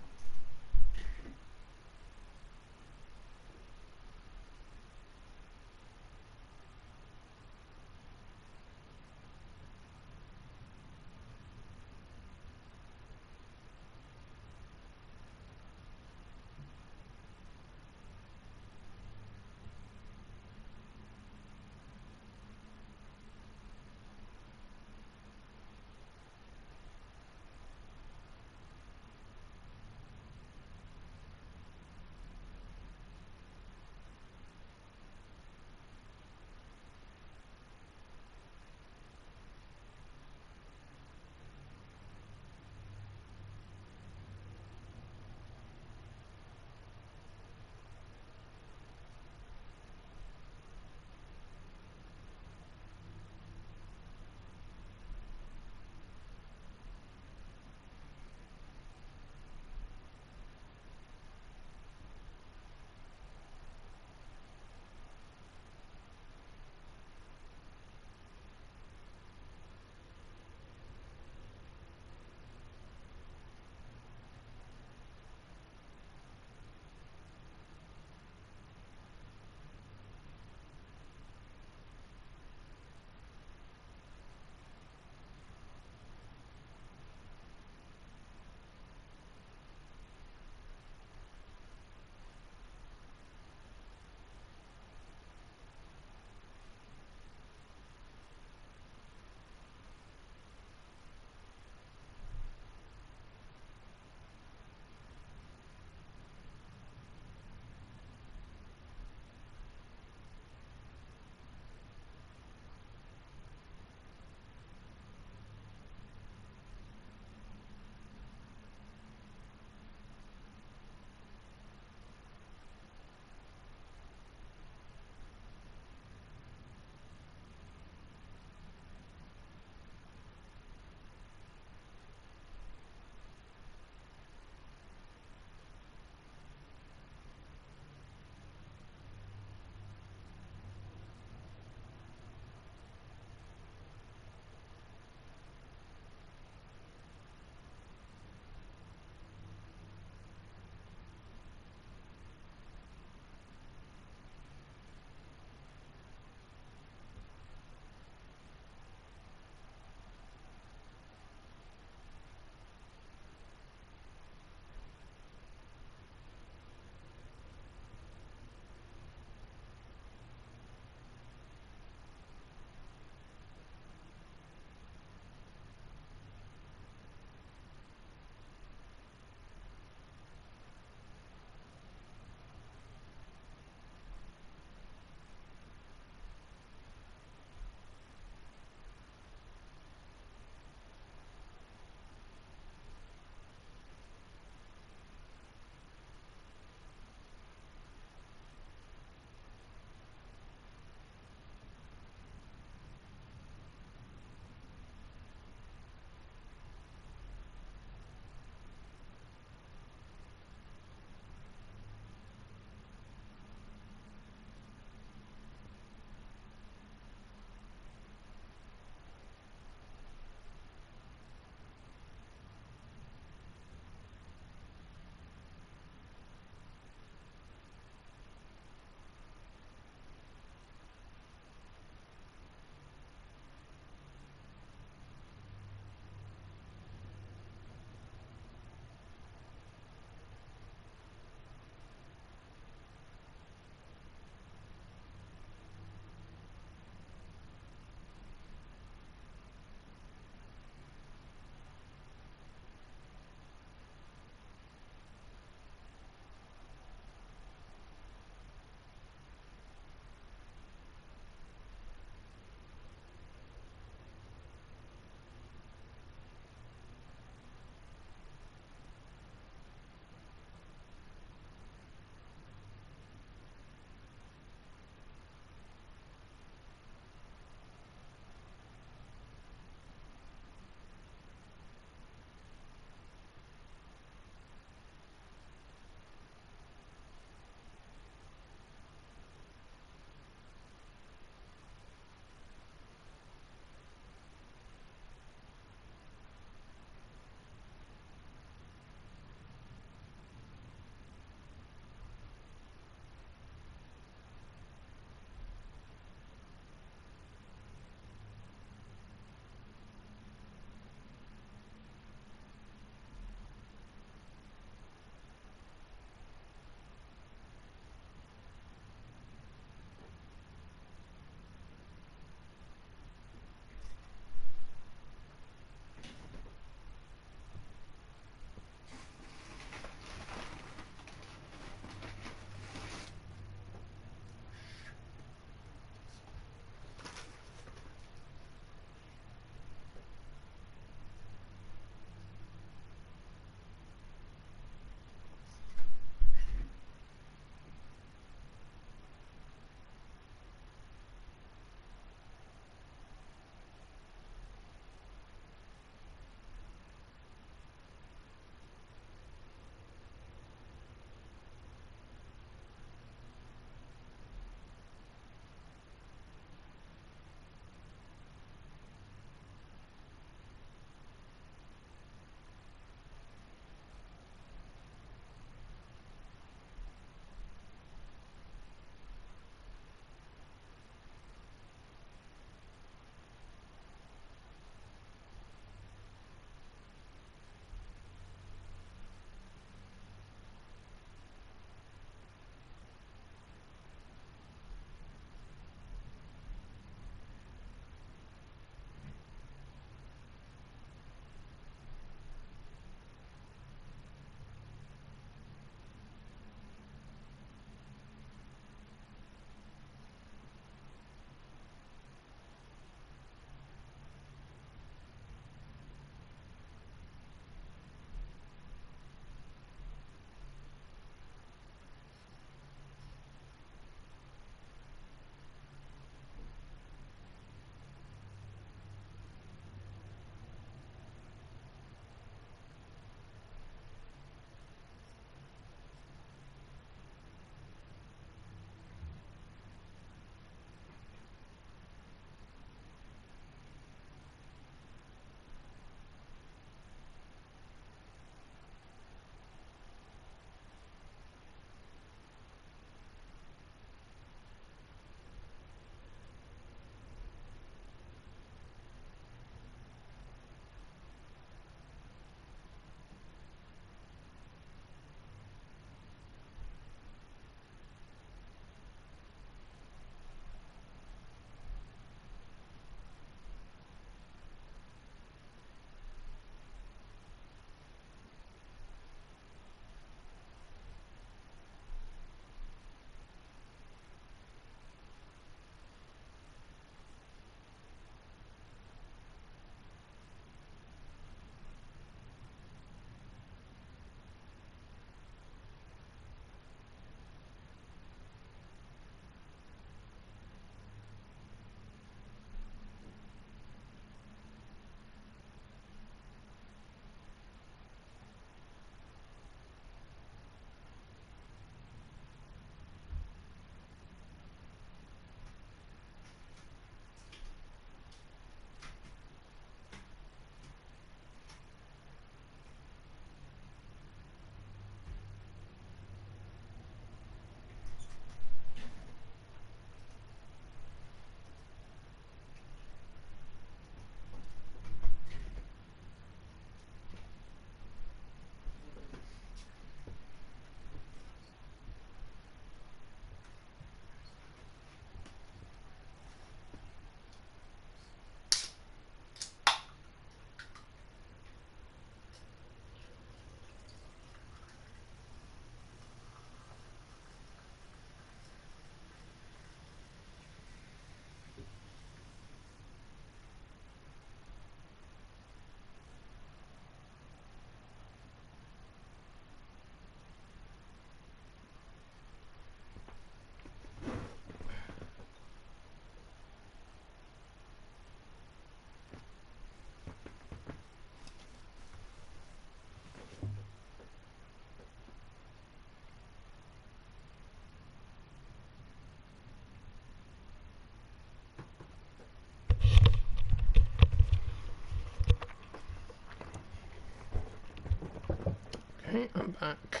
Alright, I'm back.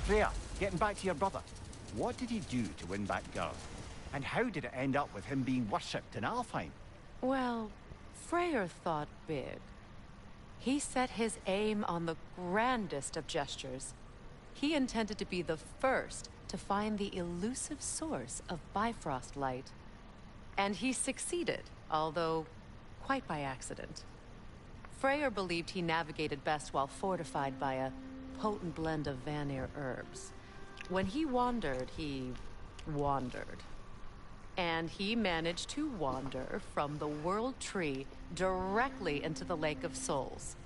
Freya, getting back to your brother. What did he do to win back Gerd? And how did it end up with him being worshipped in Alfheim? Well, Freyr thought big. He set his aim on the grandest of gestures. He intended to be the first to find the elusive source of Bifrost light. And he succeeded, although quite by accident. Freyr believed he navigated best while fortified by a potent blend of Vanir herbs. When he wandered, he wandered. And he managed to wander from the World Tree directly into the Lake of Souls.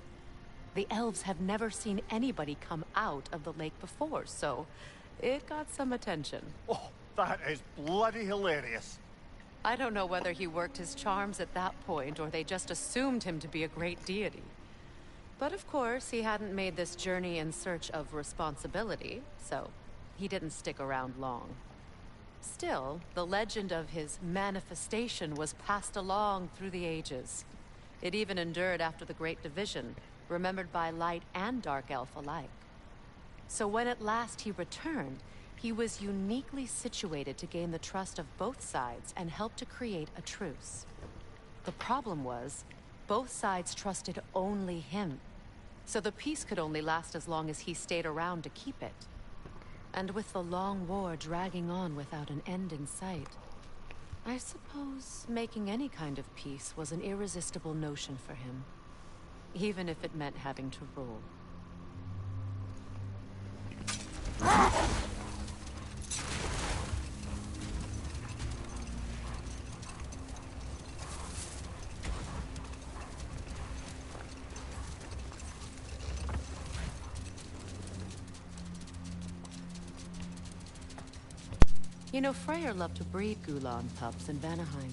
The elves have never seen anybody come out of the lake before, so it got some attention. Oh, that is bloody hilarious. I don't know whether he worked his charms at that point or they just assumed him to be a great deity. But of course, he hadn't made this journey in search of responsibility, so he didn't stick around long. Still, the legend of his manifestation was passed along through the ages. It even endured after the Great Division, remembered by Light and Dark Elf alike. So when at last he returned, he was uniquely situated to gain the trust of both sides and help to create a truce. The problem was, both sides trusted only him. So the peace could only last as long as he stayed around to keep it. And with the long war dragging on without an end in sight, I suppose making any kind of peace was an irresistible notion for him. Even if it meant having to rule. You know, Freyr loved to breed Gulan pups in Vanaheim.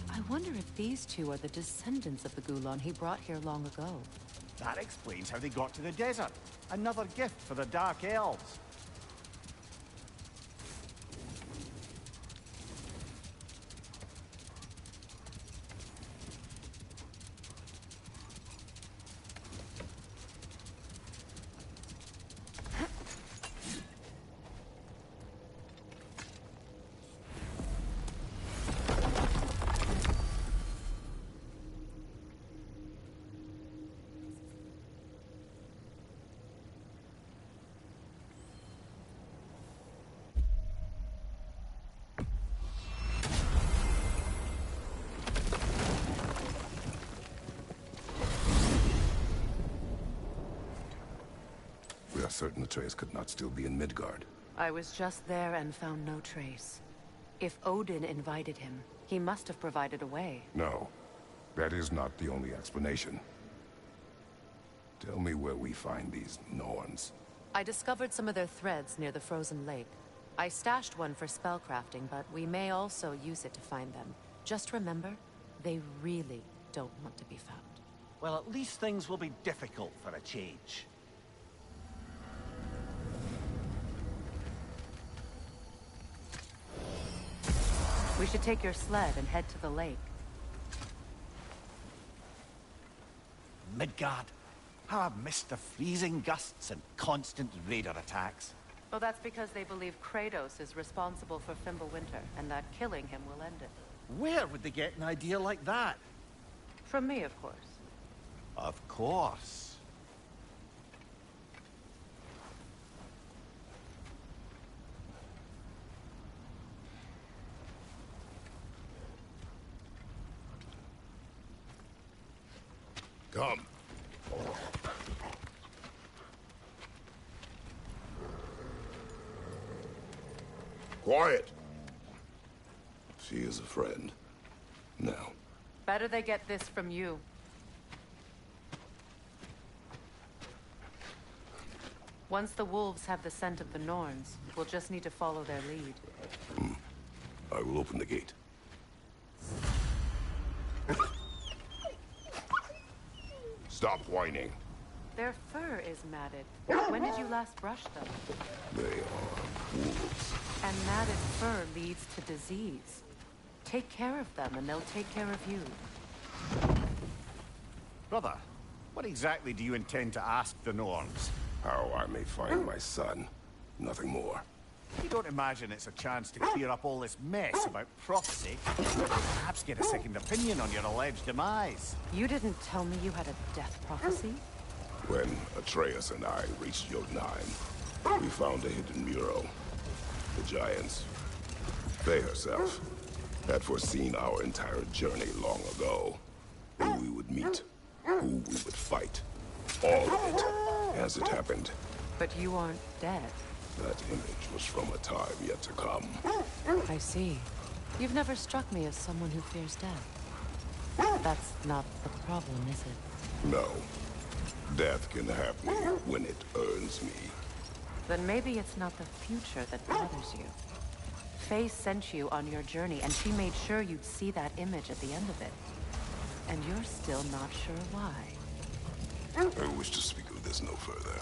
I wonder if these two are the descendants of the Gulan he brought here long ago. That explains how they got to the desert. Another gift for the Dark Elves. We are certain the trace could not still be in Midgard. I was just there and found no trace. If Odin invited him, he must have provided a way. No, that is not the only explanation. Tell me where we find these Norns. I discovered some of their threads near the frozen lake. I stashed one for spellcrafting, but we may also use it to find them. Just remember, they really don't want to be found. Well, at least things will be difficult for a change. We should take your sled and head to the lake. Midgard. How I've missed the freezing gusts and constant raider attacks. Well, that's because they believe Kratos is responsible for Fimbulwinter, and that killing him will end it. Where would they get an idea like that? From me, of course. Of course. Come. Quiet. She is a friend. Now. Better they get this from you. Once the wolves have the scent of the Norns, we'll just need to follow their lead. I will open the gate. Stop whining. Their fur is matted. When did you last brush them? They are wolves. And matted fur leads to disease. Take care of them, and they'll take care of you. Brother, what exactly do you intend to ask the Norns? How I may find my son. Nothing more. You don't imagine it's a chance to clear up all this mess about prophecy? Perhaps get a second opinion on your alleged demise. You didn't tell me you had a death prophecy? When Atreus and I reached Jotunheim, we found a hidden mural. The Giants, Faye herself, had foreseen our entire journey long ago. Who we would meet, who we would fight. All of it, as it happened. But you aren't dead. That image was from a time yet to come. I see. You've never struck me as someone who fears death. That's not the problem, is it? No. Death can have me when it earns me. Then maybe it's not the future that bothers you. Faye sent you on your journey, and she made sure you'd see that image at the end of it. And you're still not sure why. I wish to speak of this no further.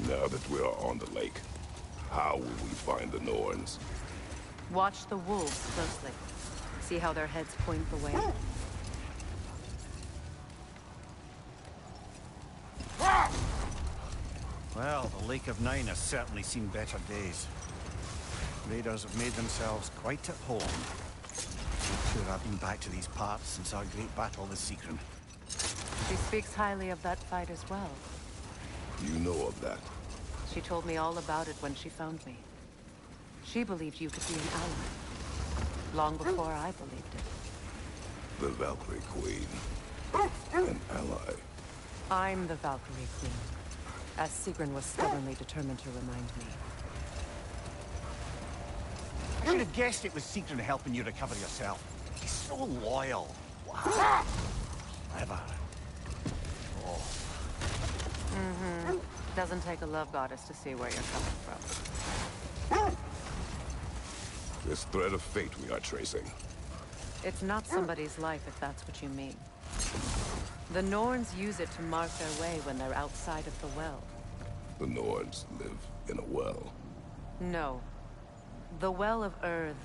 Now that we are on the lake, how will we find the Norns? Watch the wolves closely. See how their heads point the way. Well, the Lake of Nine has certainly seen better days. Raiders have made themselves quite at home. Sure, I've been back to these parts since our great battle with Secret. She speaks highly of that fight as well. You know of that? She told me all about it when she found me. She believed you could be an ally. Long before I believed it. The Valkyrie Queen. An ally. I'm the Valkyrie Queen. As Sigrun was stubbornly determined to remind me. I should have guessed it was Secret helping you recover yourself. He's so loyal. Wow. Clever. Oh. Mm-hmm. Doesn't take a love goddess to see where you're coming from. This thread of fate we are tracing. It's not somebody's life, if that's what you mean. The Norns use it to mark their way when they're outside of the well. The Norns live in a well. No. The Well of Earth,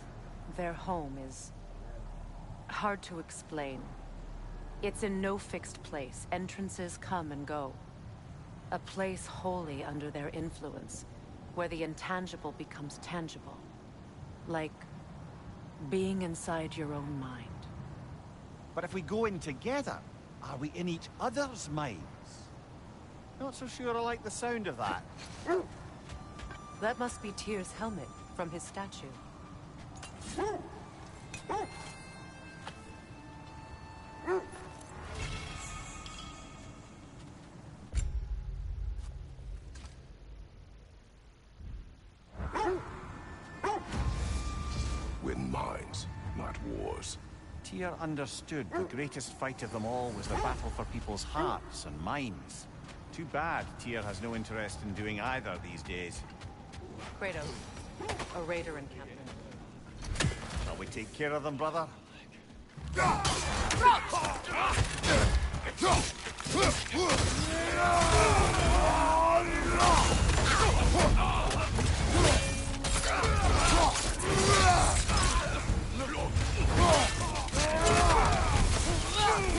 their home, is hard to explain. It's in no fixed place. Entrances come and go. A place wholly under their influence, where the intangible becomes tangible. Like being inside your own mind. But if we go in together, are we in each other's minds? Not so sure I like the sound of that. That must be Tyr's helmet from his statue. Win minds, not wars. Tyr understood the greatest fight of them all was the battle for people's hearts and minds. Too bad Tyr has no interest in doing either these days. Kratos, a raider encampment. Shall we take care of them, brother?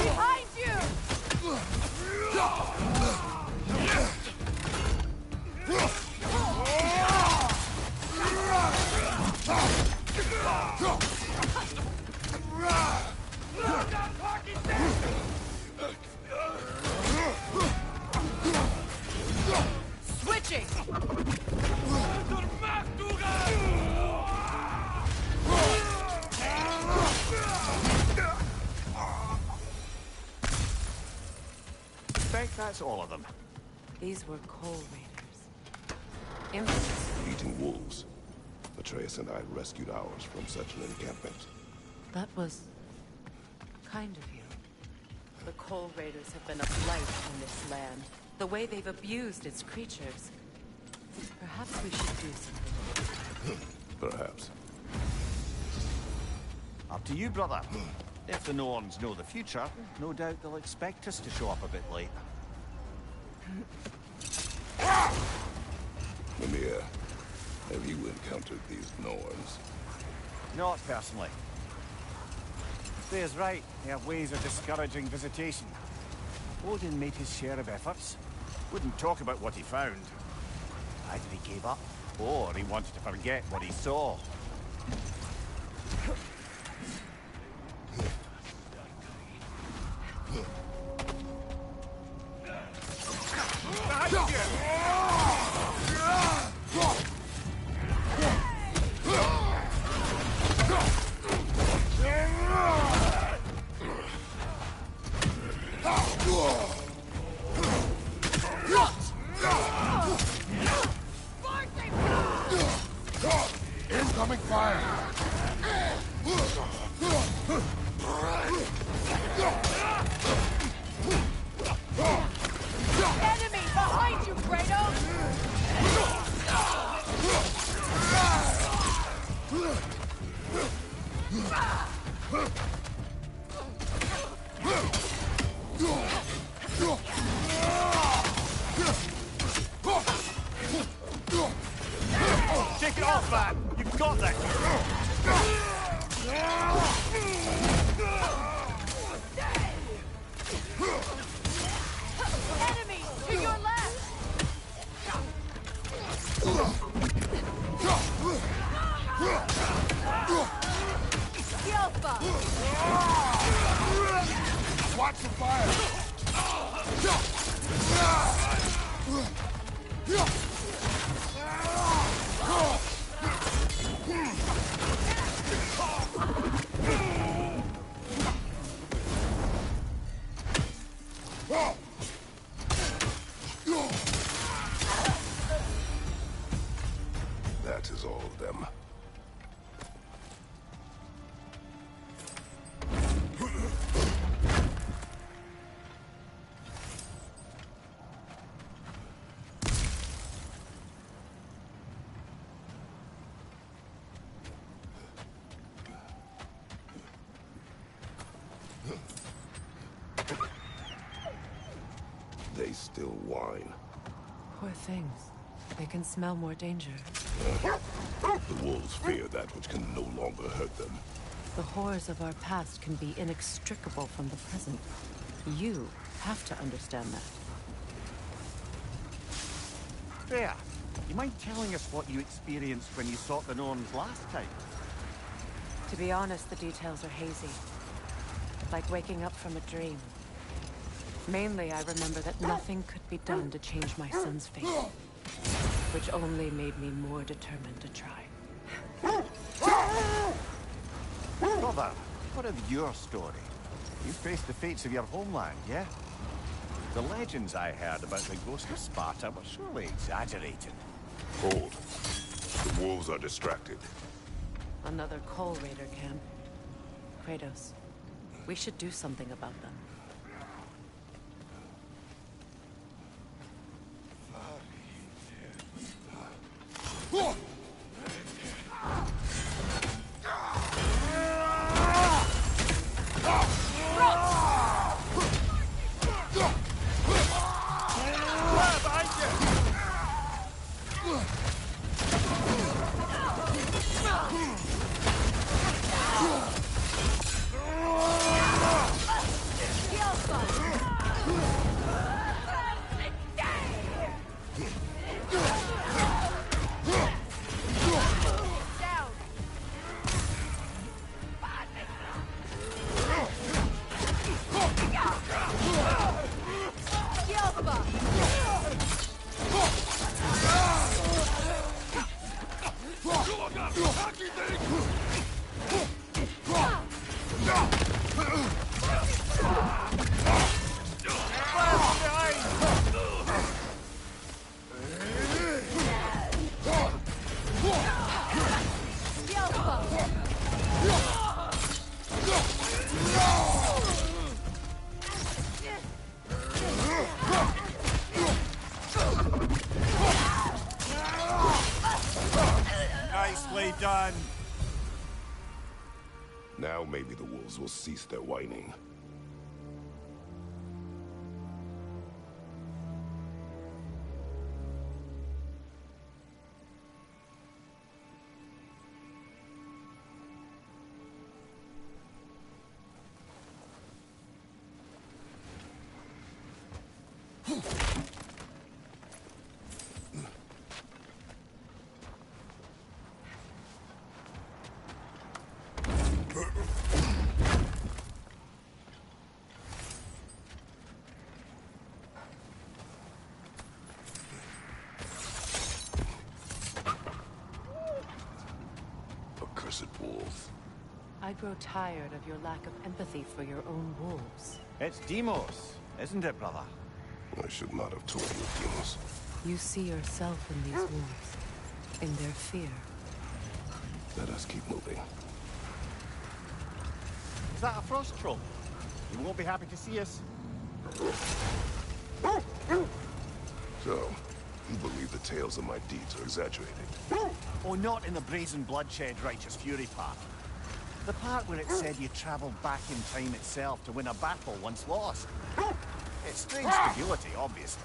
Behind you! Switching! That's all of them. These were coal raiders. Eating wolves. Atreus and I rescued ours from such an encampment. That was kind of you. The coal raiders have been a blight on this land. The way they've abused its creatures. Perhaps we should do something. Perhaps. Up to you, brother. If the Norns know the future, no doubt they'll expect us to show up a bit late. Mimir, have you encountered these Norns? Not personally. Freya's right. They have ways of discouraging visitation. Odin made his share of efforts. Wouldn't talk about what he found. Either he gave up, or he wanted to forget what he saw. Incoming fire! Enemy behind you, Kratos! Shake it off, man! You've got that! Enemy to your left! Yelpa! Watch the fire! That is all of them. They still whine. Poor things. They can smell more danger. The wolves fear that which can no longer hurt them. The horrors of our past can be inextricable from the present. You have to understand that. Freya, you mind telling us what you experienced when you sought the Norns last time? To be honest, the details are hazy. Like waking up from a dream. Mainly, I remember that nothing could be done to change my son's fate. Which only made me more determined to try. Brother, what of your story? You faced the fates of your homeland, yeah? The legends I heard about the ghost of Sparta were surely exaggerated. Hold. The wolves are distracted. Another coal raider camp. Kratos, we should do something about them. Nicely done. Now maybe the wolves will cease their whining. Accursed wolves. I grow tired of your lack of empathy for your own wolves. It's Demos, isn't it, brother? I should not have told you, Demos. You see yourself in these wolves, in their fear. Let us keep moving. Is that a frost troll? You won't be happy to see us. So, you believe the tales of my deeds are exaggerated? Oh, not in the brazen bloodshed righteous fury part. The part where it said you travelled back in time itself to win a battle once lost. It's strange credulity, obviously.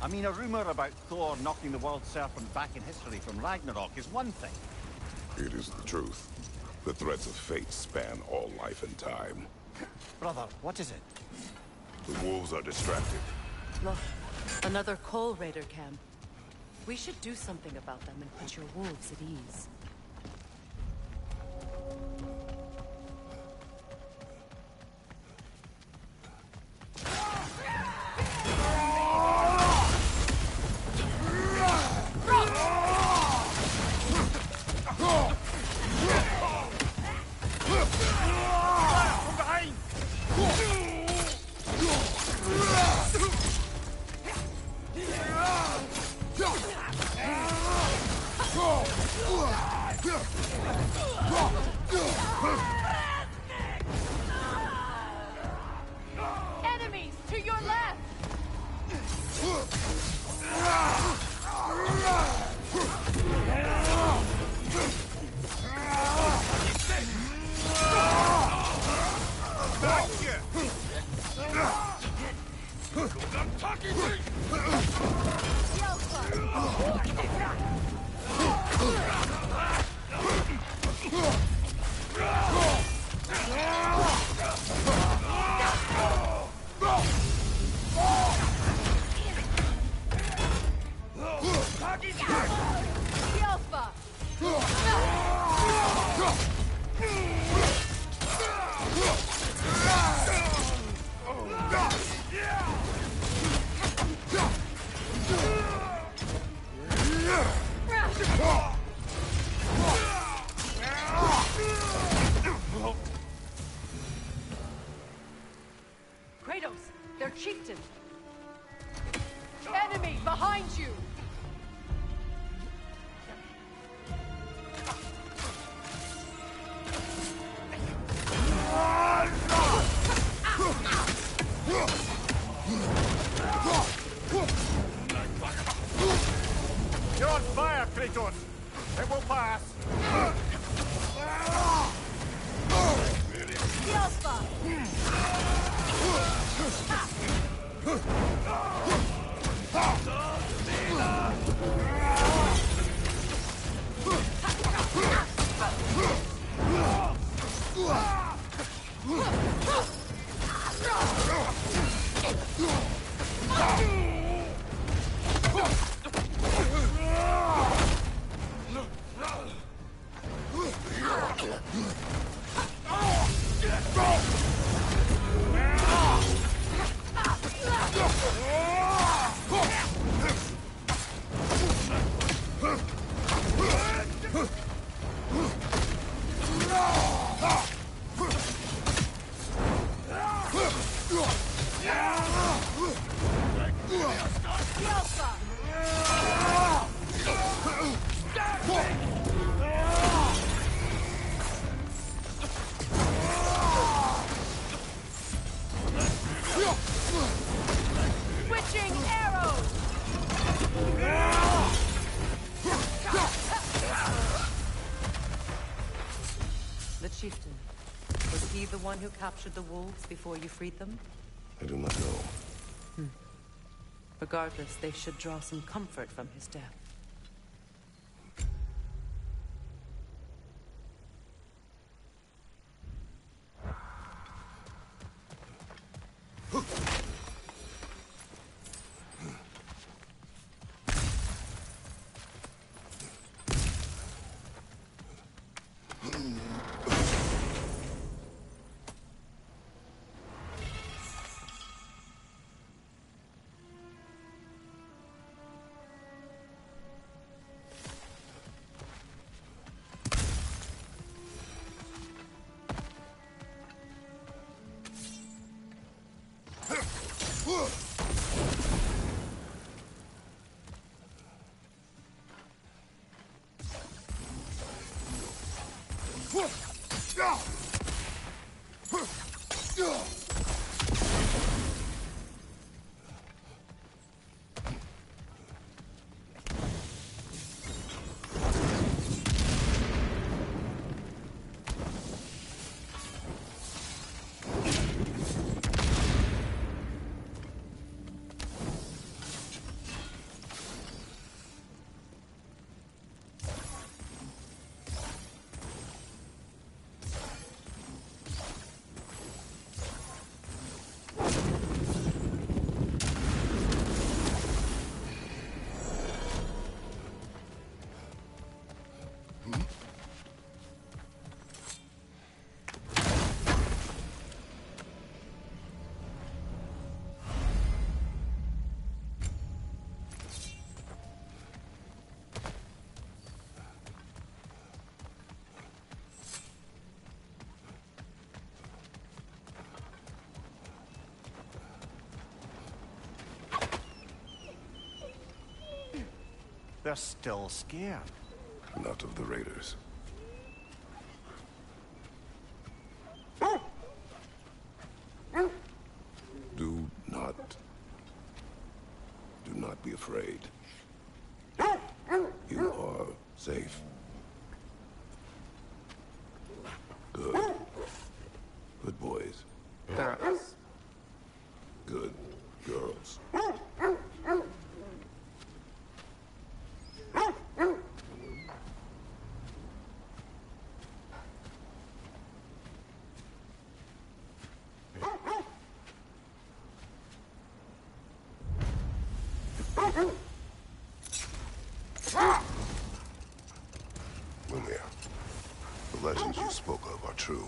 I mean, a rumour about Thor knocking the world serpent back in history from Ragnarok is one thing. It is the truth. The threads of fate span all life and time. Brother, what is it? The wolves are distracted. Look, another coal raider camp. We should do something about them and put your wolves at ease. Enemies to your left! I'm talking to Kratos, they're chieftain. Enemy behind you! You're on fire, Kratos! It will pass! chieftain. Was he the one who captured the wolves before you freed them? I do not know. Regardless, they should draw some comfort from his death. They're still scared. Not of the raiders. Do not be afraid. You are safe. Good. Good boys. Girls. Good girls. Mimir, the legends you spoke of are true.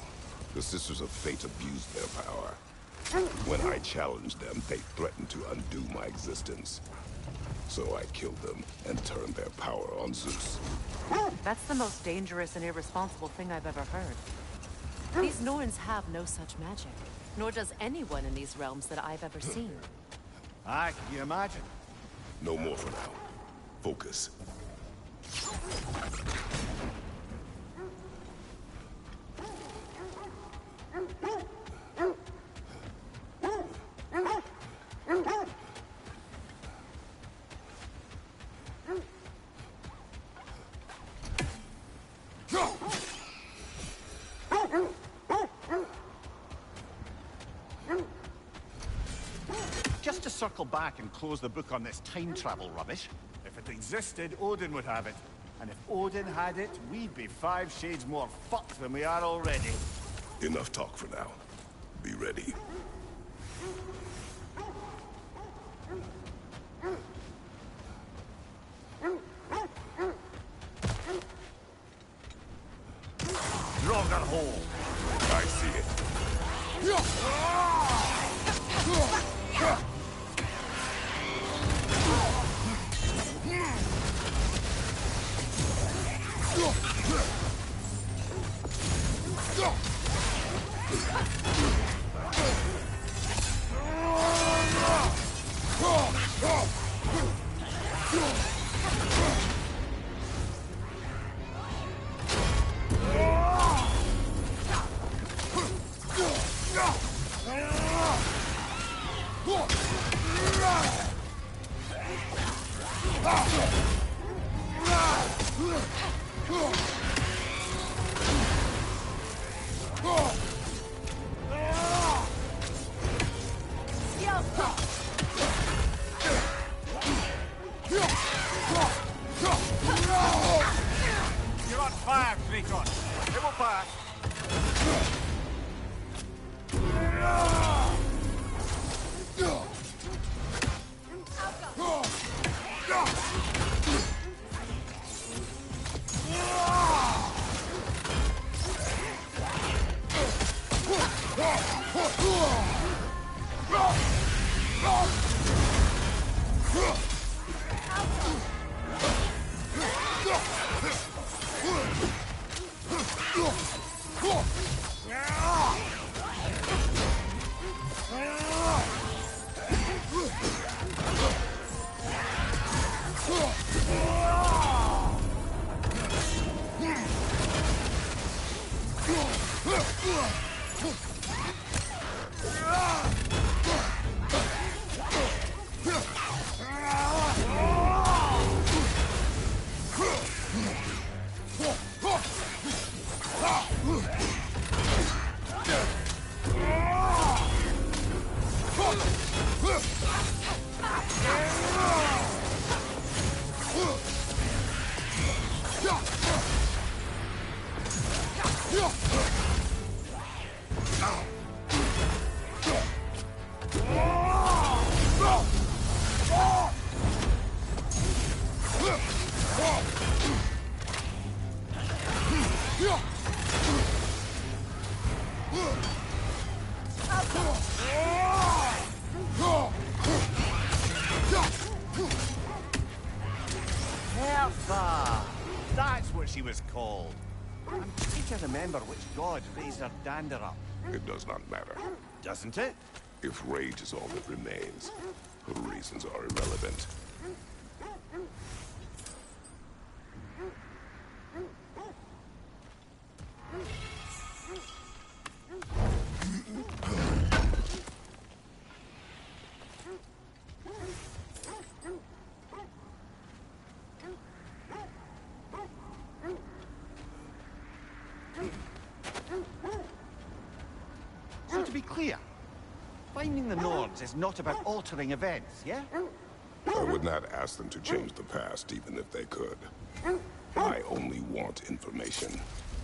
The Sisters of Fate abused their power. When I challenged them, they threatened to undo my existence. So I killed them and turned their power on Zeus. That's the most dangerous and irresponsible thing I've ever heard. These Norns have no such magic, nor does anyone in these realms that I've ever seen. Aye, can you imagine? No more for now. Focus. Just to circle back and close the book on this time travel rubbish. If it existed, Odin would have it. And if Odin had it, we'd be 5 shades more fucked than we are already. Enough talk for now. Be ready. Draugr hole. I see it. fire, Kratos. It will pass. That's what she was called. I'm trying to remember which god raised her dander up. It does not matter. Doesn't it? If rage is all that remains, her reasons are irrelevant. So to be clear, finding the Nords is not about altering events, yeah? I would not ask them to change the past, even if they could. I only want information.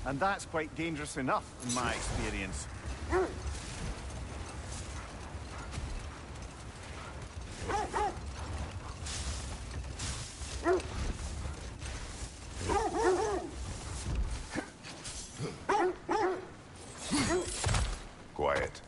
And that's quite dangerous enough, in my experience. Quiet.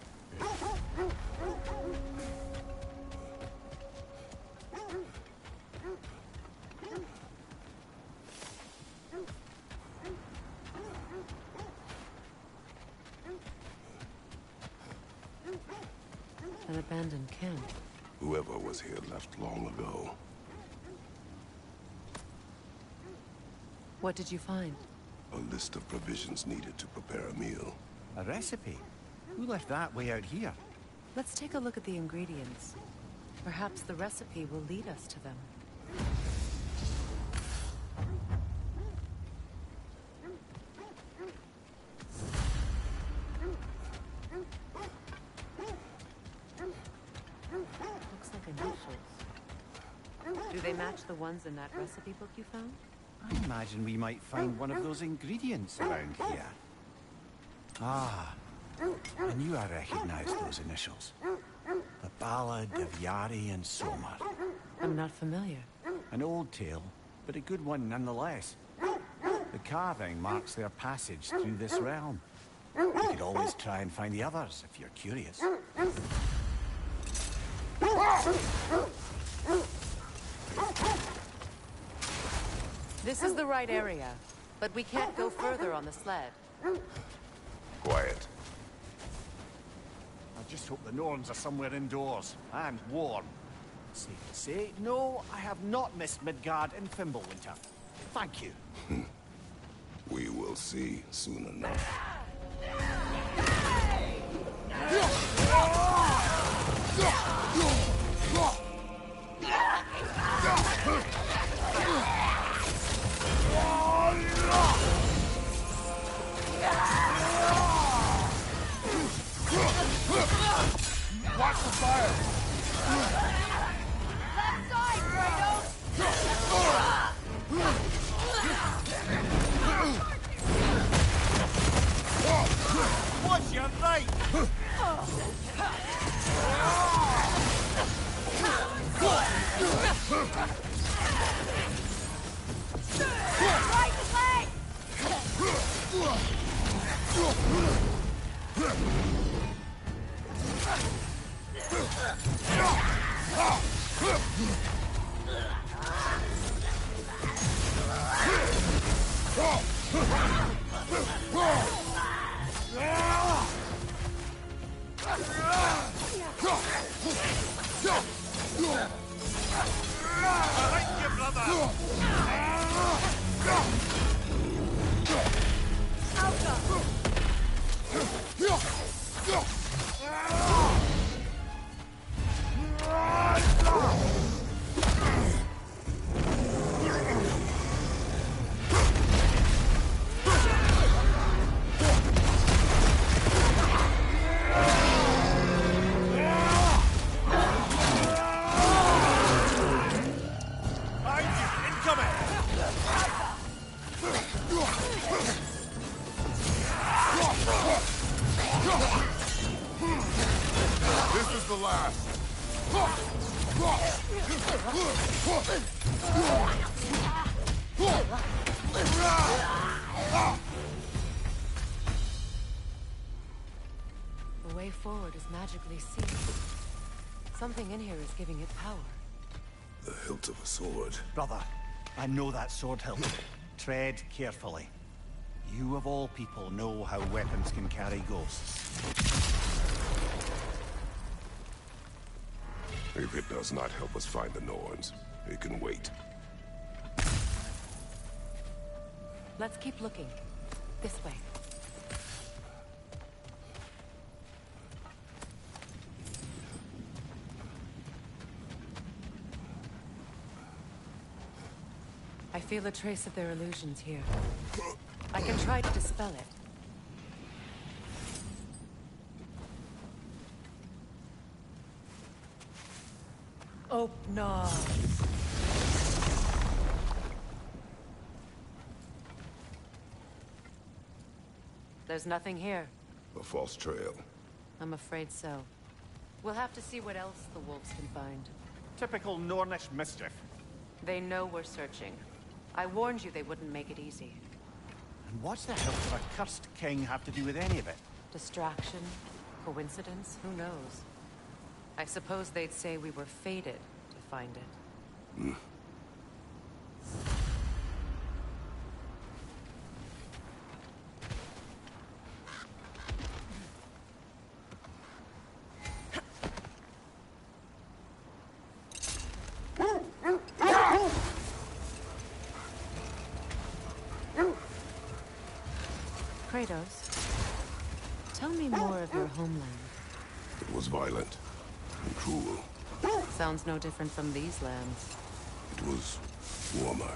An abandoned camp. Whoever was here left long ago. What did you find? A list of provisions needed to prepare a meal. A recipe? Who left that way out here? Let's take a look at the ingredients. Perhaps the recipe will lead us to them. Looks like initials. Do they match the ones in that recipe book you found? I imagine we might find one of those ingredients around here. Ah, I knew I recognized those initials. The Ballad of Yari and Somar. I'm not familiar. An old tale, but a good one nonetheless. The carving marks their passage through this realm. You could always try and find the others if you're curious. This is the right area, but we can't go further on the sled. Quiet. I just hope the Norns are somewhere indoors and warm. Safe to say, no, I have not missed Midgard in Fimbulwinter. Thank you. We will see soon enough. Watch the fire! Left side, Kratos! right! Right leg! This is the last. The way forward is magically sealed. Something in here is giving it power. The hilt of a sword. Brother, I know that sword hilt. Tread carefully. You of all people know how weapons can carry ghosts. If it does not help us find the Norns, it can wait. Let's keep looking. This way. I feel a trace of their illusions here. I can try to dispel it. Oh, no. There's nothing here. A false trail. I'm afraid so. We'll have to see what else the wolves can find. Typical Nornish mischief. They know we're searching. I warned you they wouldn't make it easy. And what's the hell does a cursed king have to do with any of it? Distraction? Coincidence? Who knows? I suppose they'd say we were fated to find it. Kratos, tell me more of your homeland. It was violent and cruel. Sounds no different from these lands. It was warmer.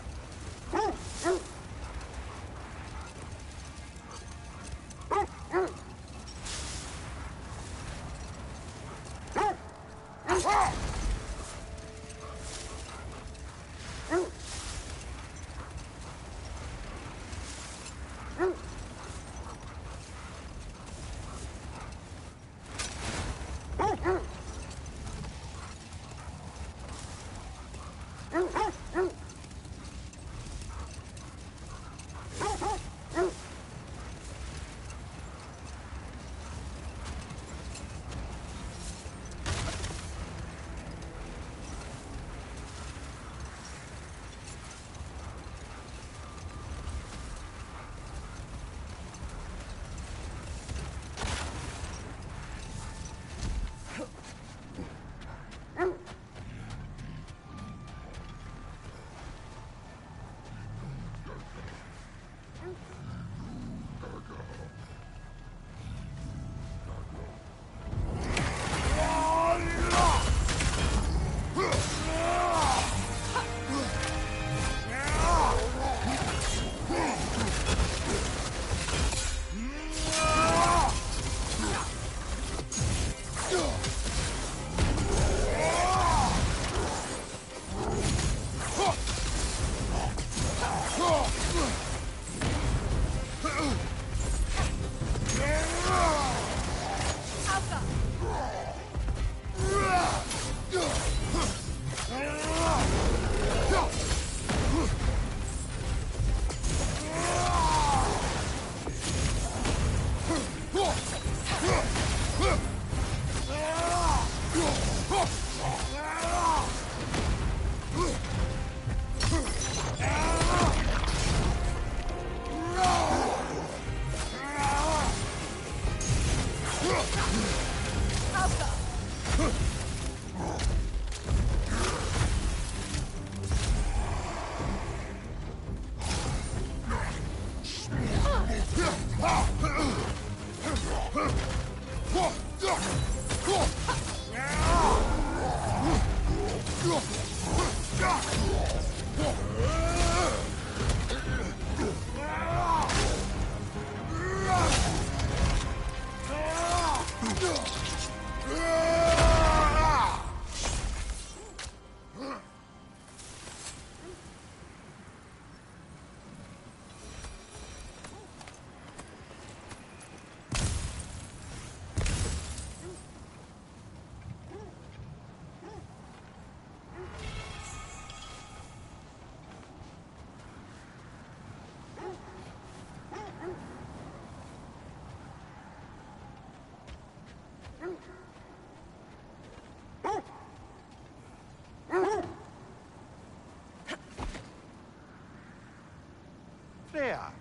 Freya,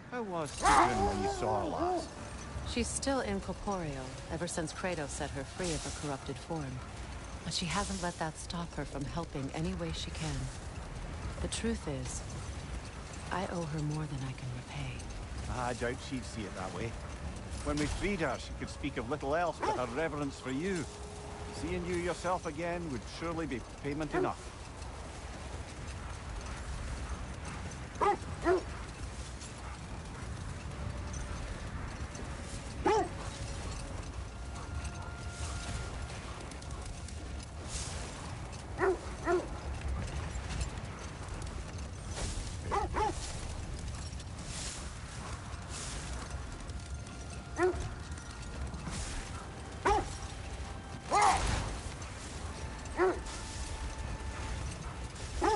how was she doing when you saw her last? She's still incorporeal, ever since Kratos set her free of her corrupted form. But she hasn't let that stop her from helping any way she can. The truth is, I owe her more than I can repay. I doubt she'd see it that way. When we freed her, she could speak of little else but her reverence for you. Seeing you yourself again would surely be payment enough.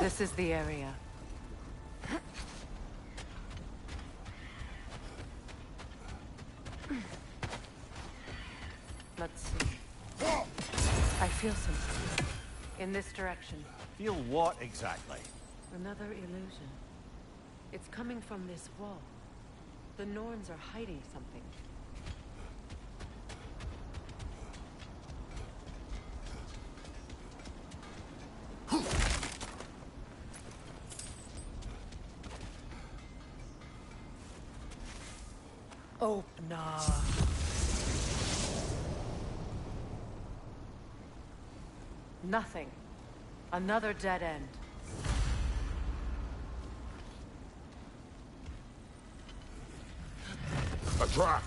This is the area. Let's see. I feel something. In this direction. Feel what exactly? Another illusion. It's coming from this wall. The Norns are hiding something. Open up. Nothing. Another dead end. A trap!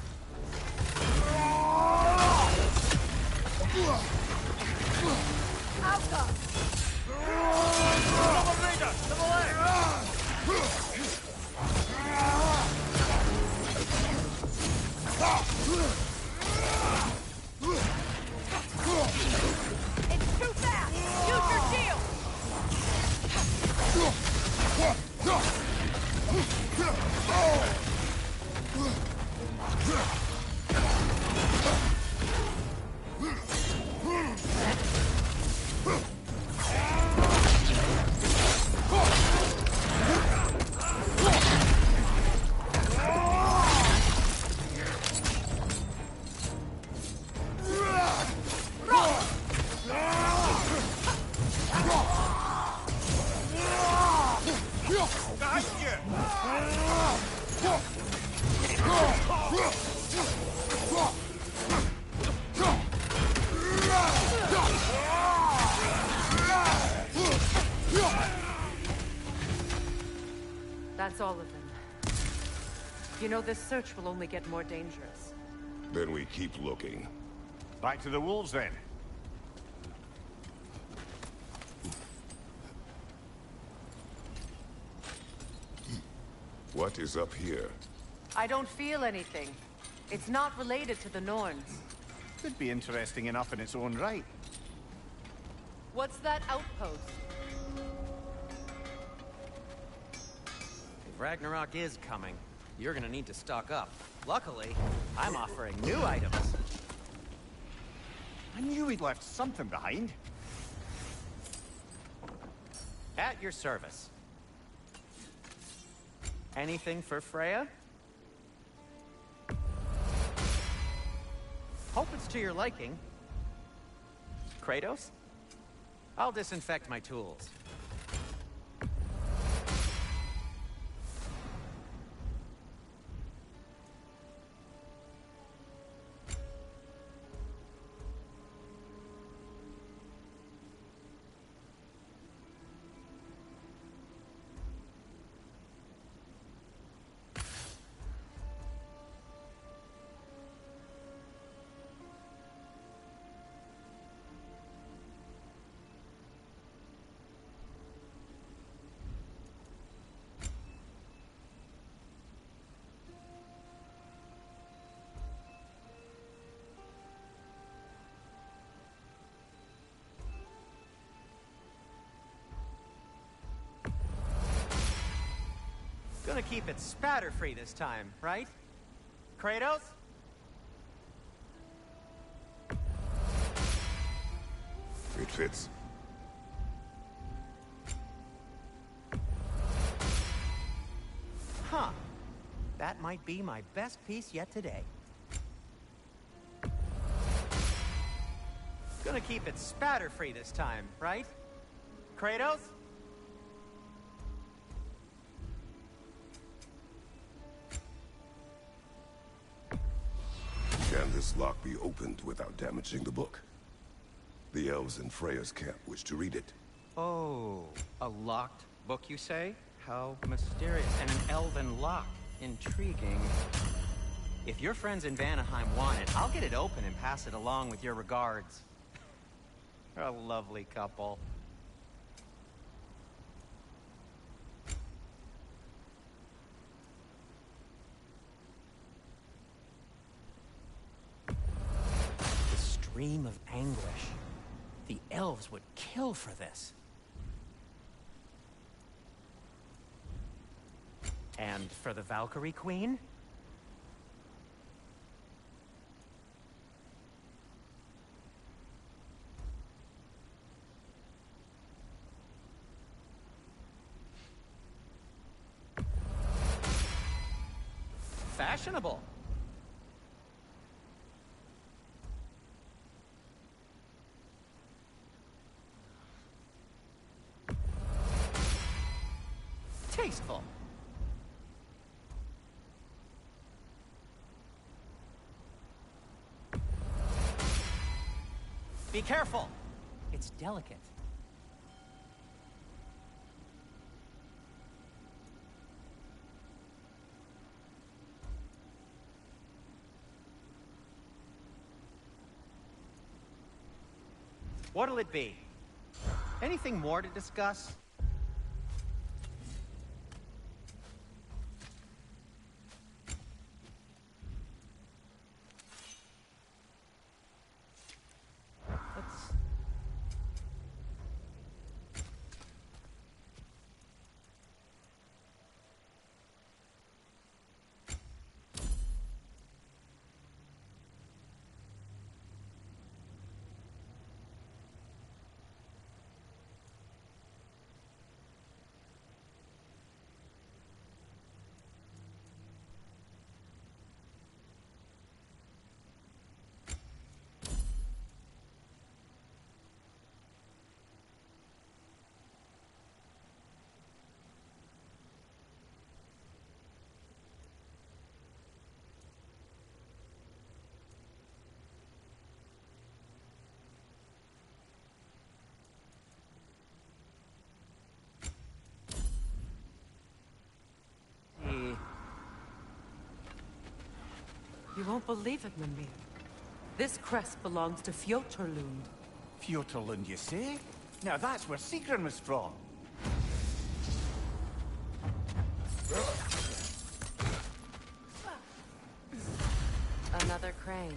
Alka! Moderator, to the left! It's too fast! Use your shield! That's all of them. You know, this search will only get more dangerous. Then we keep looking. Back to the wolves then. What is up here? I don't feel anything. It's not related to the Norns. Could be interesting enough in its own right. What's that outpost? If Ragnarok is coming, you're gonna need to stock up. Luckily, I'm offering new items. I knew we'd left something behind. At your service. Anything for Freya? Hope it's to your liking. Kratos? I'll disinfect my tools. Gonna keep it spatter-free this time, right? Kratos? It fits. Huh. That might be my best piece yet today. Gonna keep it spatter-free this time, right? Kratos? Can this lock be opened without damaging the book? The elves in Freya's camp wish to read it. Oh, a locked book, you say? How mysterious. And an elven lock. Intriguing. If your friends in Vanaheim want it, I'll get it open and pass it along with your regards. They're a lovely couple. The stream of anguish. The elves would kill for this. And for the Valkyrie Queen? Fashionable. Tasteful. Be careful. It's delicate. What'll it be? Anything more to discuss? You won't believe it, Mimir. This crest belongs to Fjoturlund. Fjoturlund, you say? Now that's where Sigrun was from. Another crane.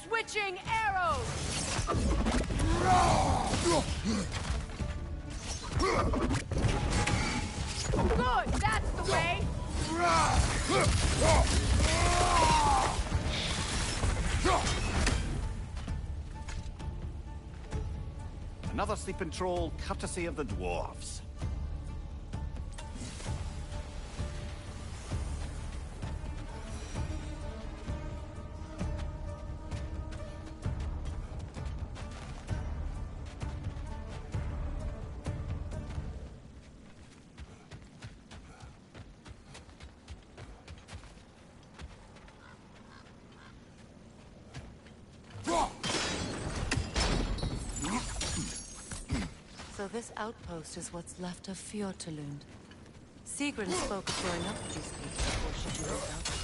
Switching arrows! Good, that's the way! Another sleeping troll, courtesy of the dwarves. So this outpost is what's left of Fjoturlund. Sigrun spoke of going up to these people before she moved out.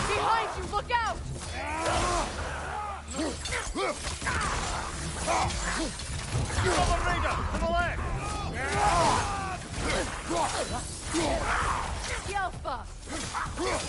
Behind you, look out! Moderator, to the left! Yelpa! Good!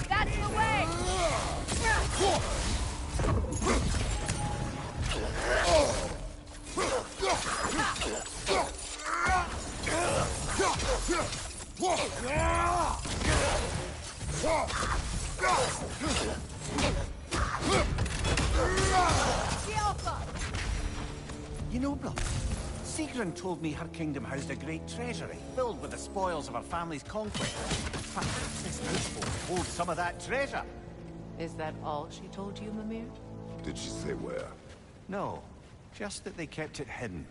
That's the way! You know, brother, Sigrun told me her kingdom housed a great treasury filled with the spoils of her family's conquest. Perhaps this outpost holds some of that treasure. Is that all she told you, Mimir? Did she say where? No, just that they kept it hidden.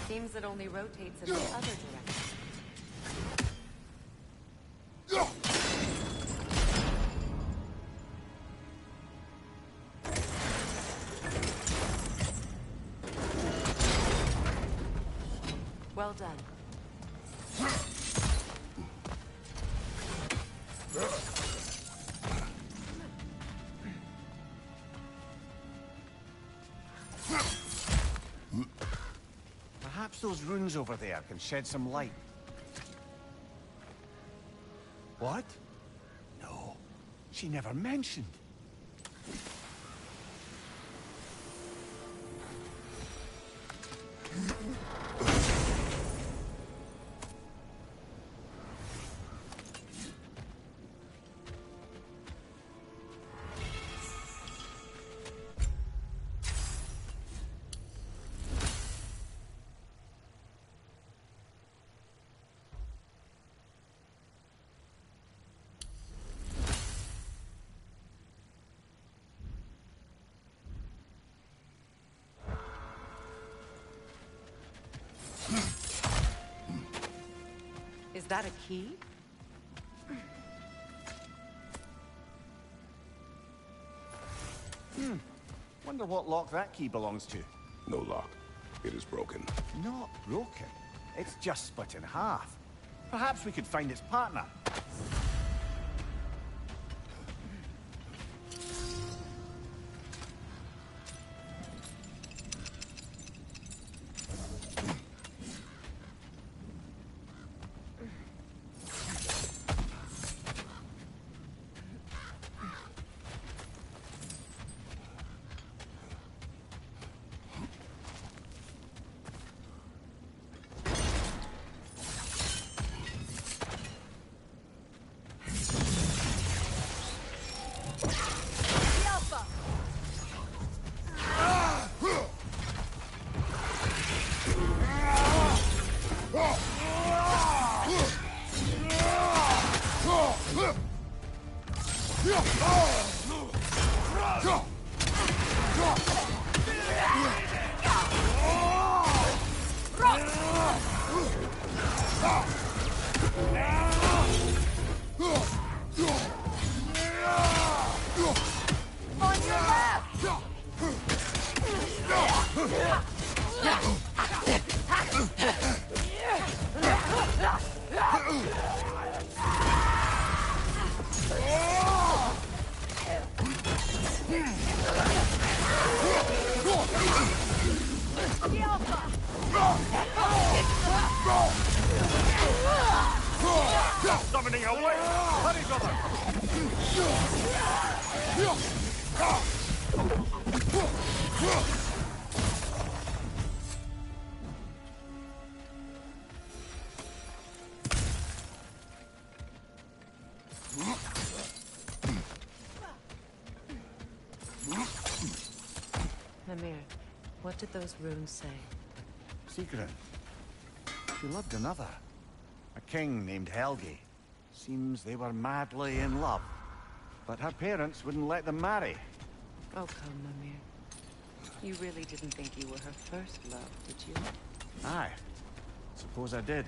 Seems it only rotates in the other direction. Well done. Perhaps those runes over there can shed some light. What? No, she never mentioned. Is that a key? Wonder what lock that key belongs to. No lock. It is broken. Not broken. It's just split in half. Perhaps we could find its partner. On your left! Summoning away! Hurry, brother! Mimir, what did those runes say? Sigrun. She loved another. A king named Helgi. Seems they were madly in love. But her parents wouldn't let them marry. Oh, come, Mimir. You really didn't think you were her first love, did you? Aye. Suppose I did.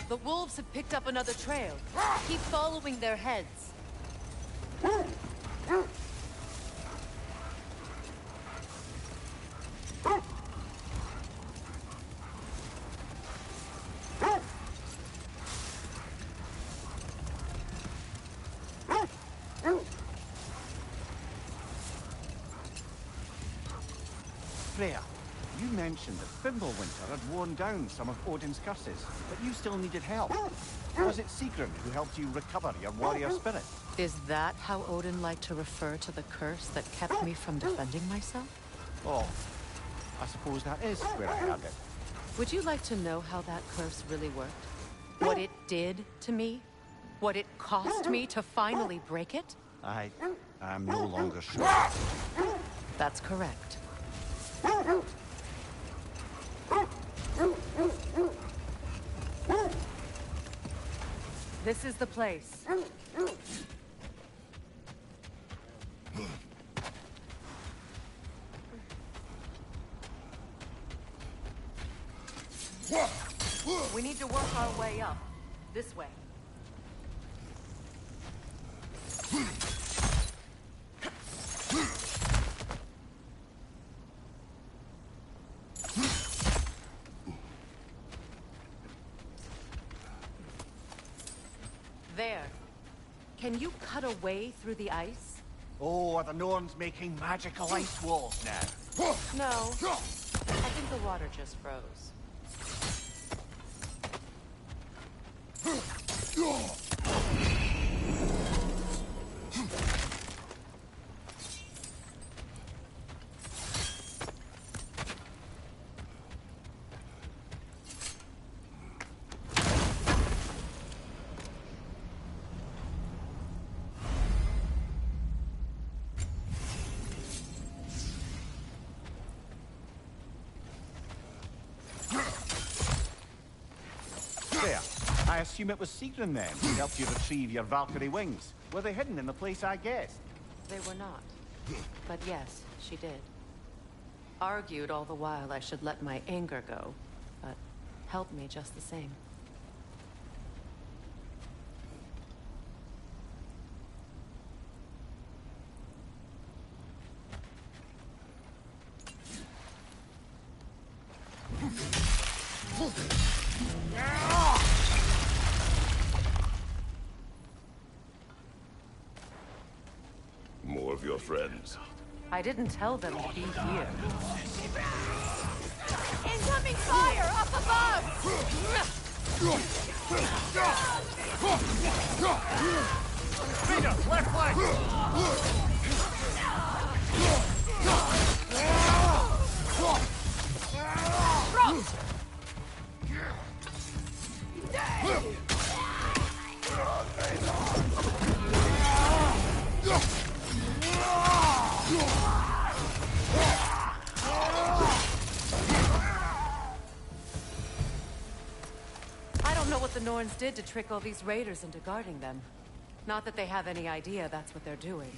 The wolves have picked up another trail. Keep following their heads. Freya, you mentioned that Fimbulwinter had worn down some of Odin's curses, but you still needed help. Was it Sigrun who helped you recover your warrior spirit? Is that how Odin liked to refer to the curse that kept me from defending myself? Oh, I suppose that is where I had it. Would you like to know how that curse really worked? What it did to me? What it cost me to finally break it? I'm no longer sure. That's correct. This is the place. We need to work our way up. This way. There. Can you cut a way through the ice? Oh, are the Norns making magical ice walls now? No. I think the water just froze. There. I assume it was Sigrun then who helped you retrieve your Valkyrie wings. Were they hidden in the place I guessed? They were not. But yes, she did. Argued all the while I should let my anger go, but helped me just the same. More of your friends. I didn't tell them to be here. Incoming fire up above! Peter, left flank! Front! I don't know what the Norns did to trick all these raiders into guarding them. Not that they have any idea that's what they're doing.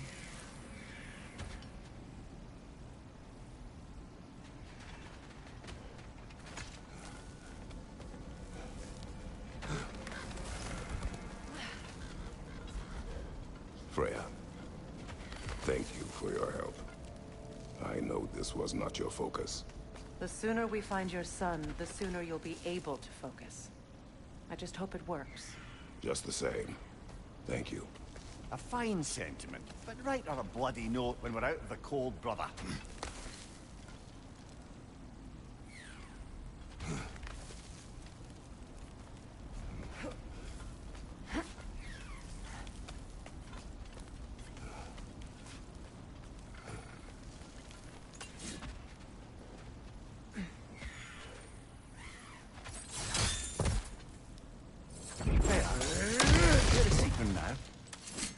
Freya, thank you for your help. I know this was not your focus. The sooner we find your son, the sooner you'll be able to focus. I just hope it works. Just the same, thank you. A fine sentiment, but write her a bloody note when we're out of the cold, brother.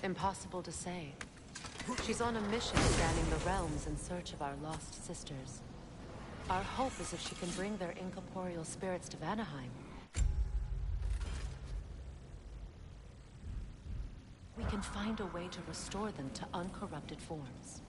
Impossible to say. She's on a mission scanning the realms in search of our lost sisters. Our hope is if she can bring their incorporeal spirits to Vanaheim. We can find a way to restore them to uncorrupted forms.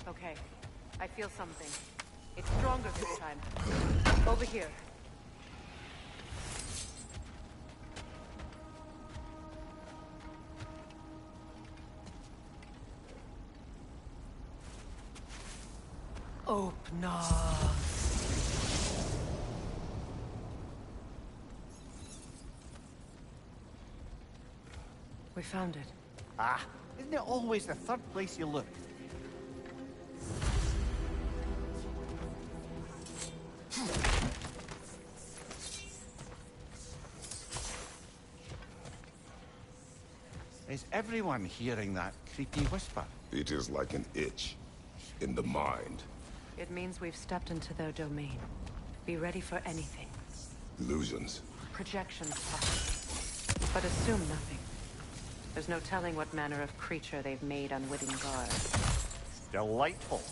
Okay, I feel something. It's stronger this time. Over here. Open up. We found it. Ah, isn't it always the third place you look? Is everyone hearing that creepy whisper? It is like an itch in the mind. It means we've stepped into their domain. Be ready for anything. Illusions. Projections, possibly. But assume nothing. There's no telling what manner of creature they've made unwitting guards. Delightful.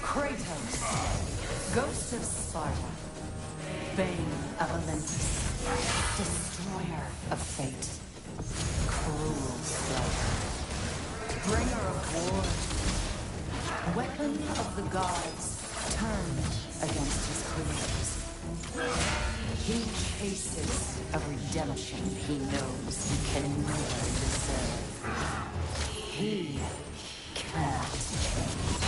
Kratos, Ghost of Sparta, Bane of Olympus, Destroyer of Fate, Cruel Slayer, Bringer of War, Weapon of the Gods, turned against his creators. He chases a redemption he knows he can never deserve. He cannot change.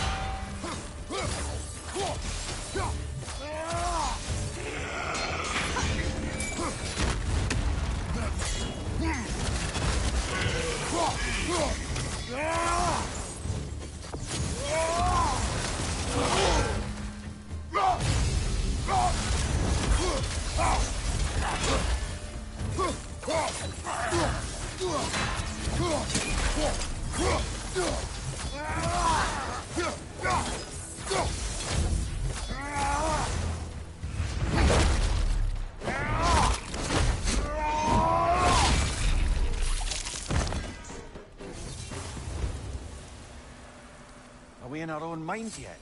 Are we in our own minds yet?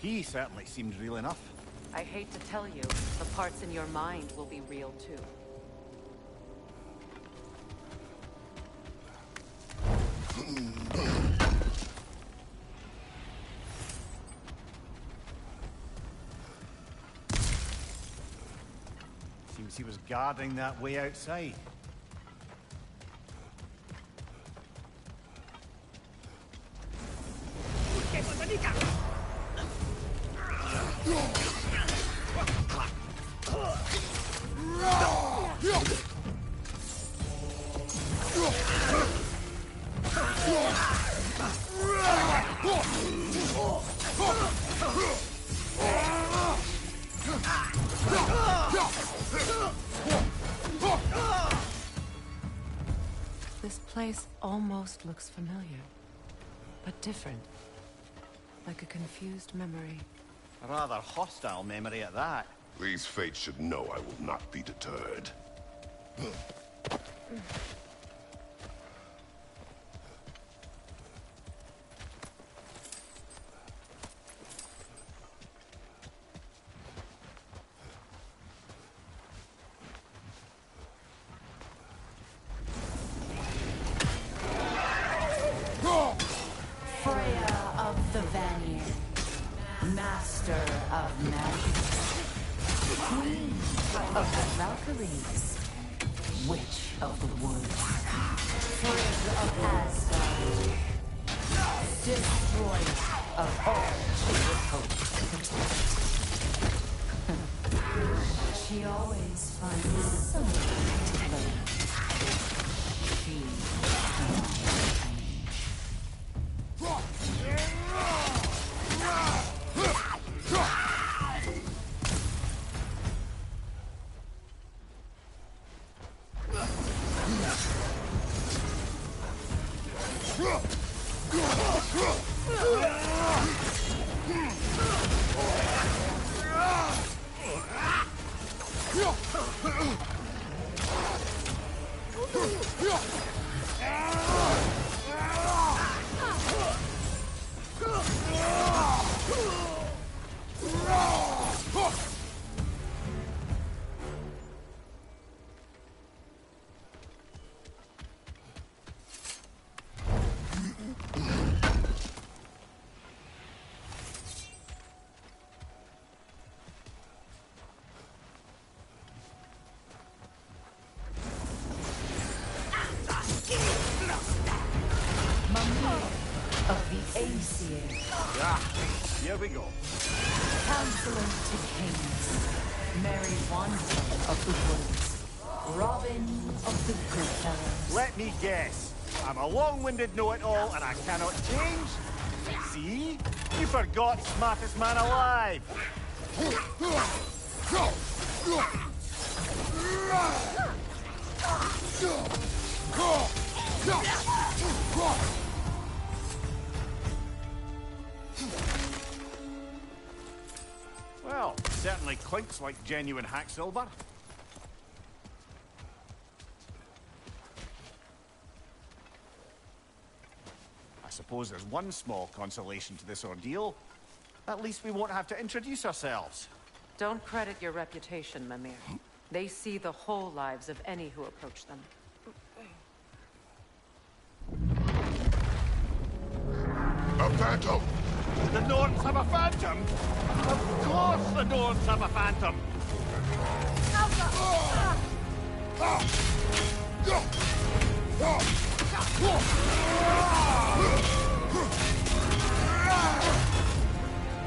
He certainly seemed real enough. I hate to tell you, the parts in your mind will be real too. Seems he was guarding that way outside. This place almost looks familiar, but different. Like a confused memory. A rather hostile memory at that. These fates should know I will not be deterred. Freya of the Vanir, master of magic, queen of the Valkyries, witch of the woods, friend of Asgard, destroyer of all she would hope to protect. She always finds something to blame. She of the Aesir. Here we go. Counselor to kings, Mary Wanton of the woods, Robin of the Goodfellows. Let me guess. I'm a long-winded know-it-all and I cannot change? See? You forgot smartest man alive. Well, certainly clinks like genuine hack silver. I suppose there's one small consolation to this ordeal. At least we won't have to introduce ourselves. Don't credit your reputation, Mimir. They see the whole lives of any who approach them. A phantom! The Norns have a phantom? Of course the Norns have a phantom!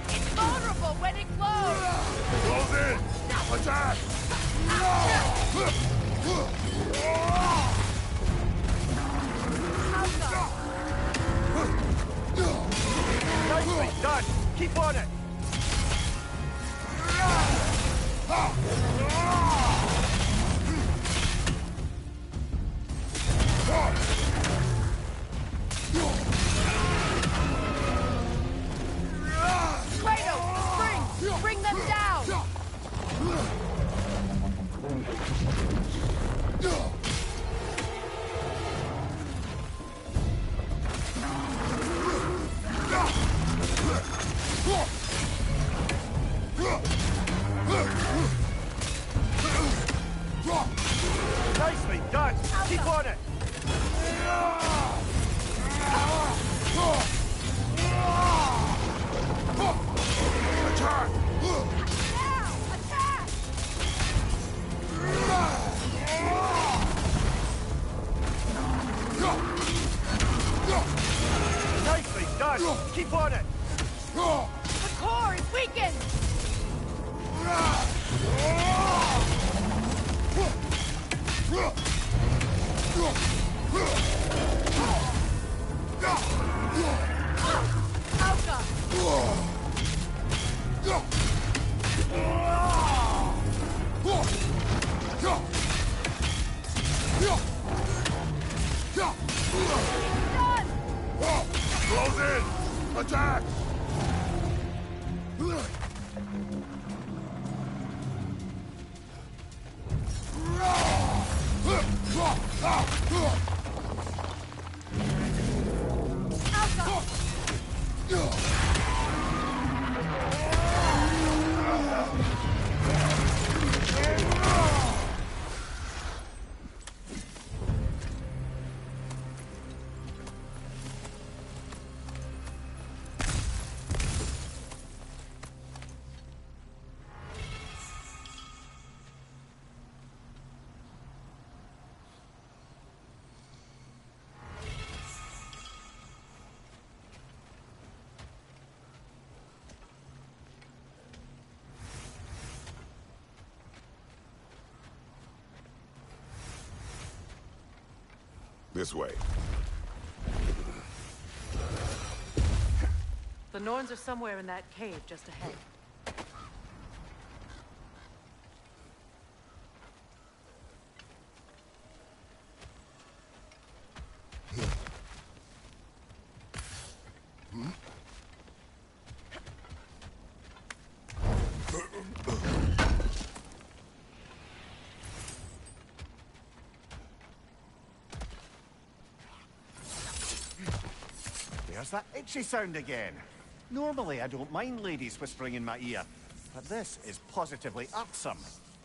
It's vulnerable when it glows! Close in! Attack! Keep on it! Kratos, spring! Bring them down! Nicely done! Keep on it! Attack! Nicely done! Keep on it! The core is weakened! Close in! Attack! This way. The Norns are somewhere in that cave just ahead. There's that itchy sound again. Normally I don't mind ladies whispering in my ear, but this is positively irksome.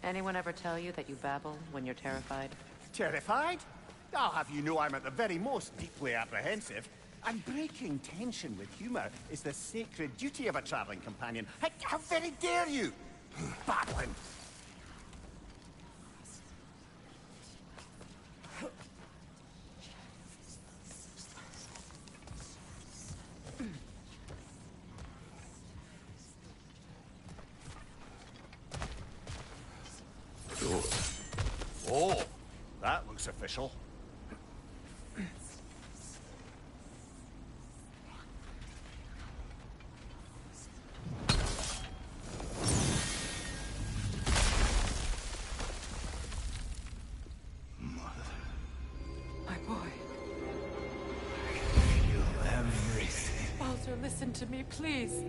Anyone ever tell you that you babble when you're terrified? Terrified? I'll have you know I'm at the very most deeply apprehensive. And breaking tension with humor is the sacred duty of a traveling companion. How very dare you! Babbling! Oh, that looks official. My boy. Feel everything. Baldur, listen to me, please.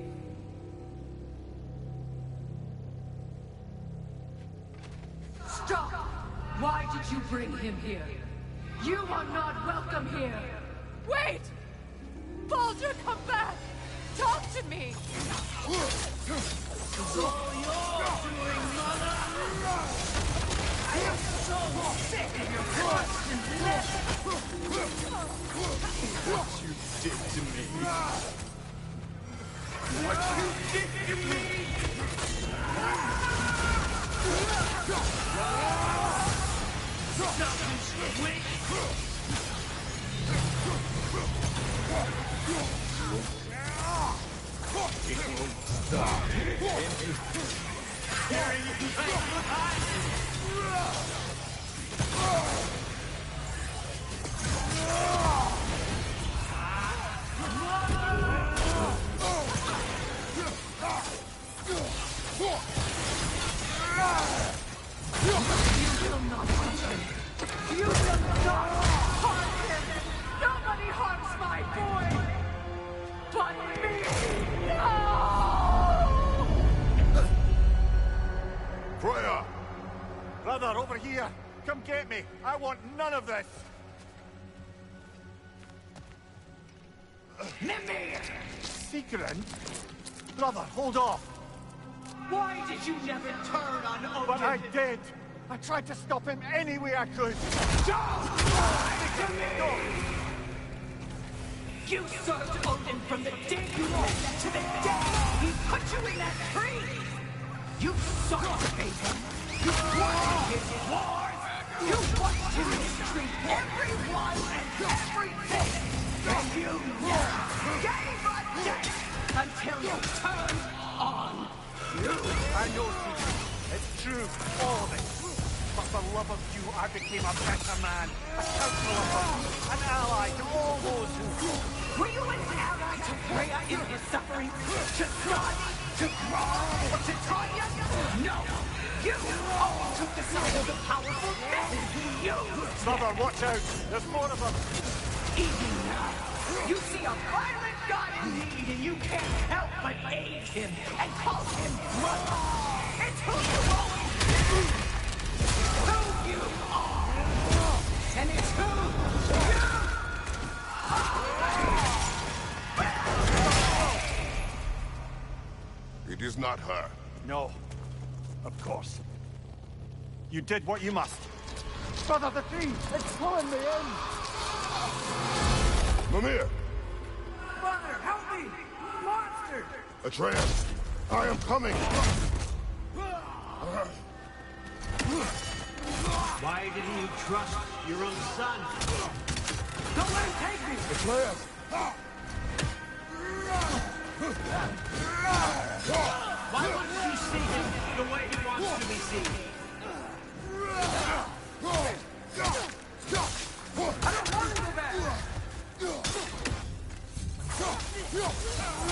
Stop! Why did you bring him here? You are not welcome here! Wait! Baldur, come back! Talk to me! It's all you're doing, mother! I am so sick of your constant lips! What you did to me. What you did to me! Nothing's weak! It won't stop. Carrying you back behind this! Mimir! Secret? Brother, hold off! Why did you never turn on Odin? But I did! I tried to stop him any way I could! Don't lie to me! You served Odin from the day you met to the day he put you in that tree! You sought to hate him! You wanted his wars! You watched him mistreat everyone and everything! And you never gave a damn until you turned on you! I know, Secret. It's true, all of it. But for love of you, I became a better man, a counselor, an ally to all those who... Were you an ally to Freya in his suffering? To Thrud? To Thrall? Or to Tanya? No! You all took the side of the powerful. That is who you! Brother, watch out! There's more of them! Even now, you see a violent god in need and you can't help but aid him and call him brother! It's who you always been! Who you are! And it's who you It is not her. No. Of course. You did what you must. Brother, the tree! It's pulling me in! Mimir! Mother, help me! Monster! Atreus! I am coming! Why didn't you trust your own son? Don't let him take me! Atreus! Why wouldn't you see him the way he wants to be seen? I don't want to go back!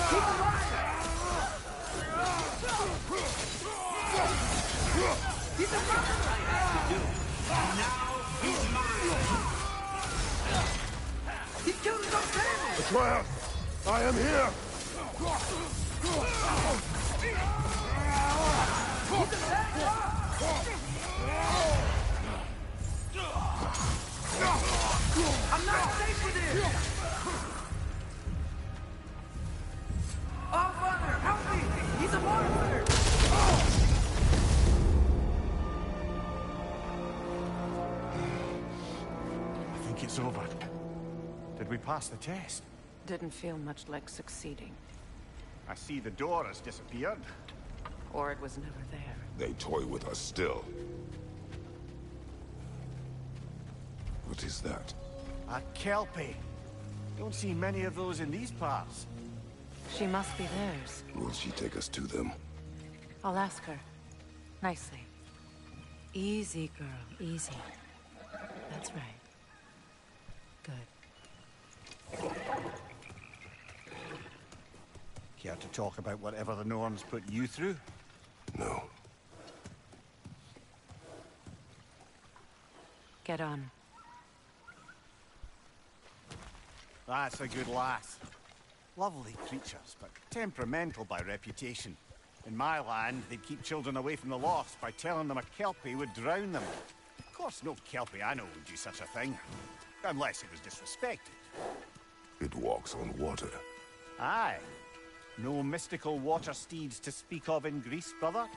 Keep alive! He's a murderer! I had to do. Now he's mine. He killed his own family! Atreus! I am here! I'm not safe with him! Oh, Father, help me! He's a monster! I think it's over. Did we pass the test? Didn't feel much like succeeding. I see the door has disappeared. Or it was never there. They toy with us still. What is that? A Kelpie. Don't see many of those in these parts. She must be theirs. Will she take us to them? I'll ask her. Nicely. Easy, girl. Easy. That's right. Good. Care to talk about whatever the Norns put you through? No. Get on. That's a good lass. Lovely creatures, but temperamental by reputation. In my land, they'd keep children away from the lost by telling them a Kelpie would drown them. Of course, no Kelpie I know would do such a thing. Unless it was disrespected. It walks on water. Aye. No mystical water steeds to speak of in Greece, brother?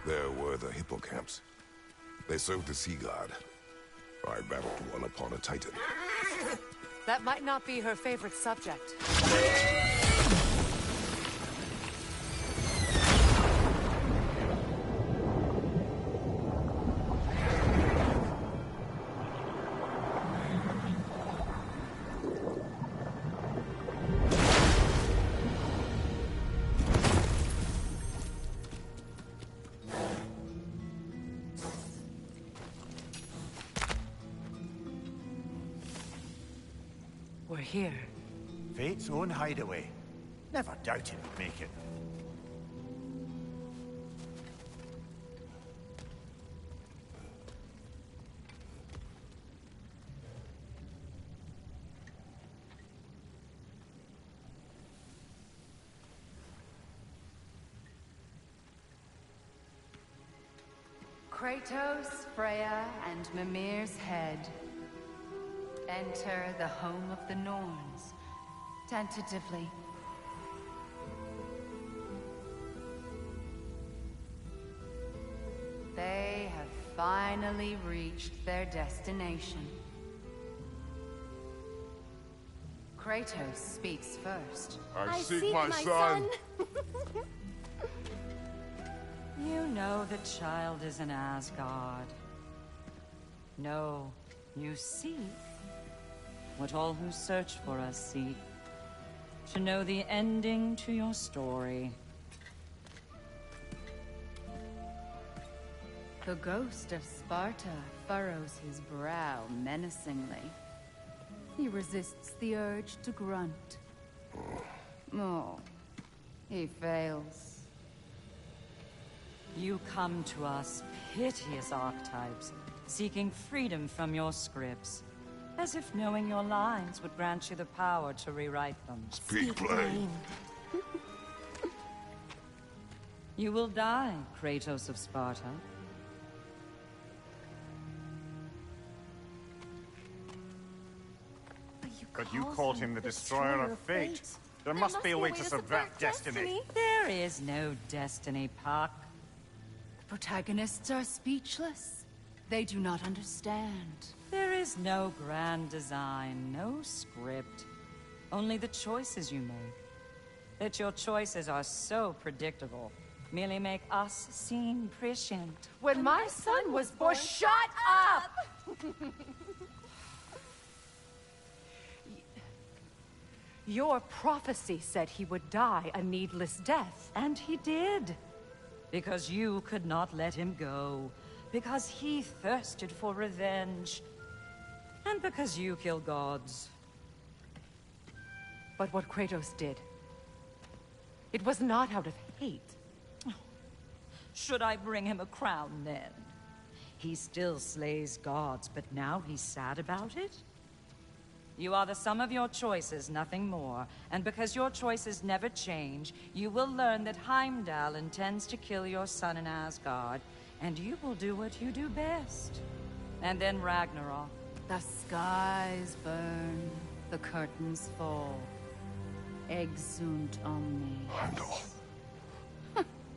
There were the hippocamps. They served the sea god. I battled one upon a titan. That might not be her favorite subject. We're here. Fate's own hideaway. Never doubted we'd make it. Kratos, Freya, and Mimir's head. Enter the home of the Norns, tentatively. They have finally reached their destination. Kratos speaks first. I seek my son. You know the child is an Asgard. No, you seek what all who search for us seek. To know the ending to your story. The ghost of Sparta furrows his brow menacingly. He resists the urge to grunt. Oh, he fails. You come to us, piteous archetypes, seeking freedom from your scripts. As if knowing your lines would grant you the power to rewrite them. Speak plain. You will die, Kratos of Sparta. But you called him the Destroyer of Fate. There must be a way to subvert destiny. There is no destiny, Puck. Protagonists are speechless. They do not understand. There is no grand design, no script. Only the choices you make. That your choices are so predictable merely make us seem prescient. When my son was born, shut up! Your prophecy said he would die a needless death. And he did. Because you could not let him go. Because he thirsted for revenge. And because you kill gods. But what Kratos did, it was not out of hate. Should I bring him a crown then? He still slays gods, but now he's sad about it? You are the sum of your choices, nothing more. And because your choices never change, you will learn that Heimdall intends to kill your son in Asgard, and you will do what you do best. And then Ragnarok. The skies burn, the curtains fall. Exunt omnes. Heimdall.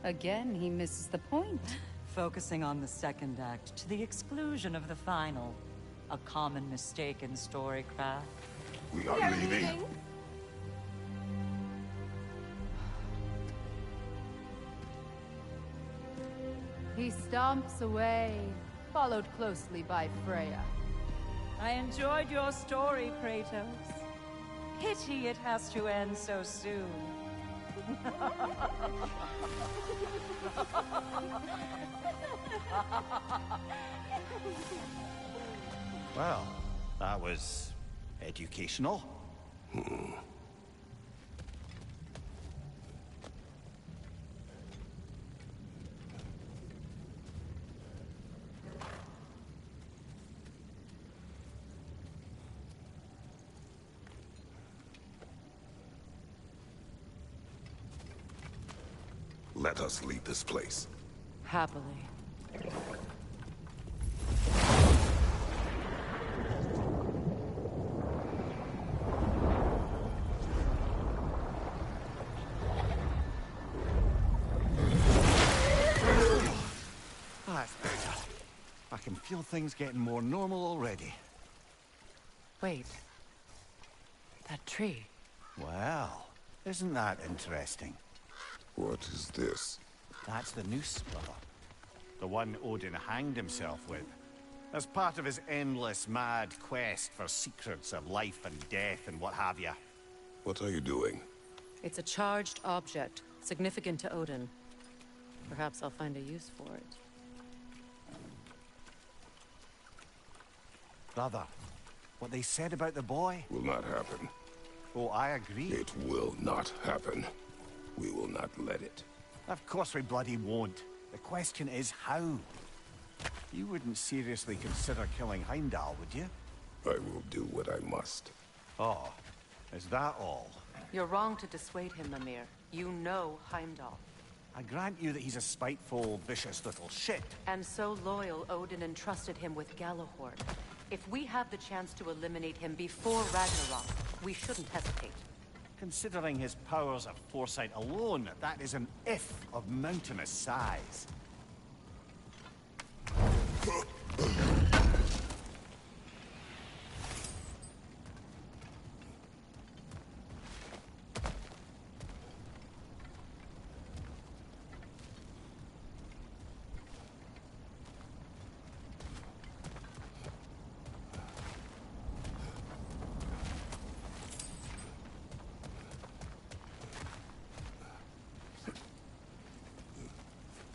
Again, he misses the point. Focusing on the second act to the exclusion of the final. A common mistake in storycraft. We are leaving. He stomps away, followed closely by Freya. I enjoyed your story, Kratos. Pity it has to end so soon. Well, that was educational. Let us leave this place. Happily. I can feel things getting more normal already. Wait. That tree. Well, isn't that interesting? What is this? That's the noose, brother. The one Odin hanged himself with. As part of his endless, mad quest for secrets of life and death and what have you. What are you doing? It's a charged object, significant to Odin. Perhaps I'll find a use for it. Brother, what they said about the boy? Will not happen. Oh, I agree. It will not happen. We will not let it. Of course we bloody won't. The question is how. You wouldn't seriously consider killing Heimdall, would you? I will do what I must. Oh, is that all? You're wrong to dissuade him, Mimir. You know Heimdall. I grant you that he's a spiteful, vicious little shit. And so loyal, Odin entrusted him with Galahorn. If we have the chance to eliminate him before Ragnarok, we shouldn't hesitate. Considering his powers of foresight alone, that is an if of mountainous size.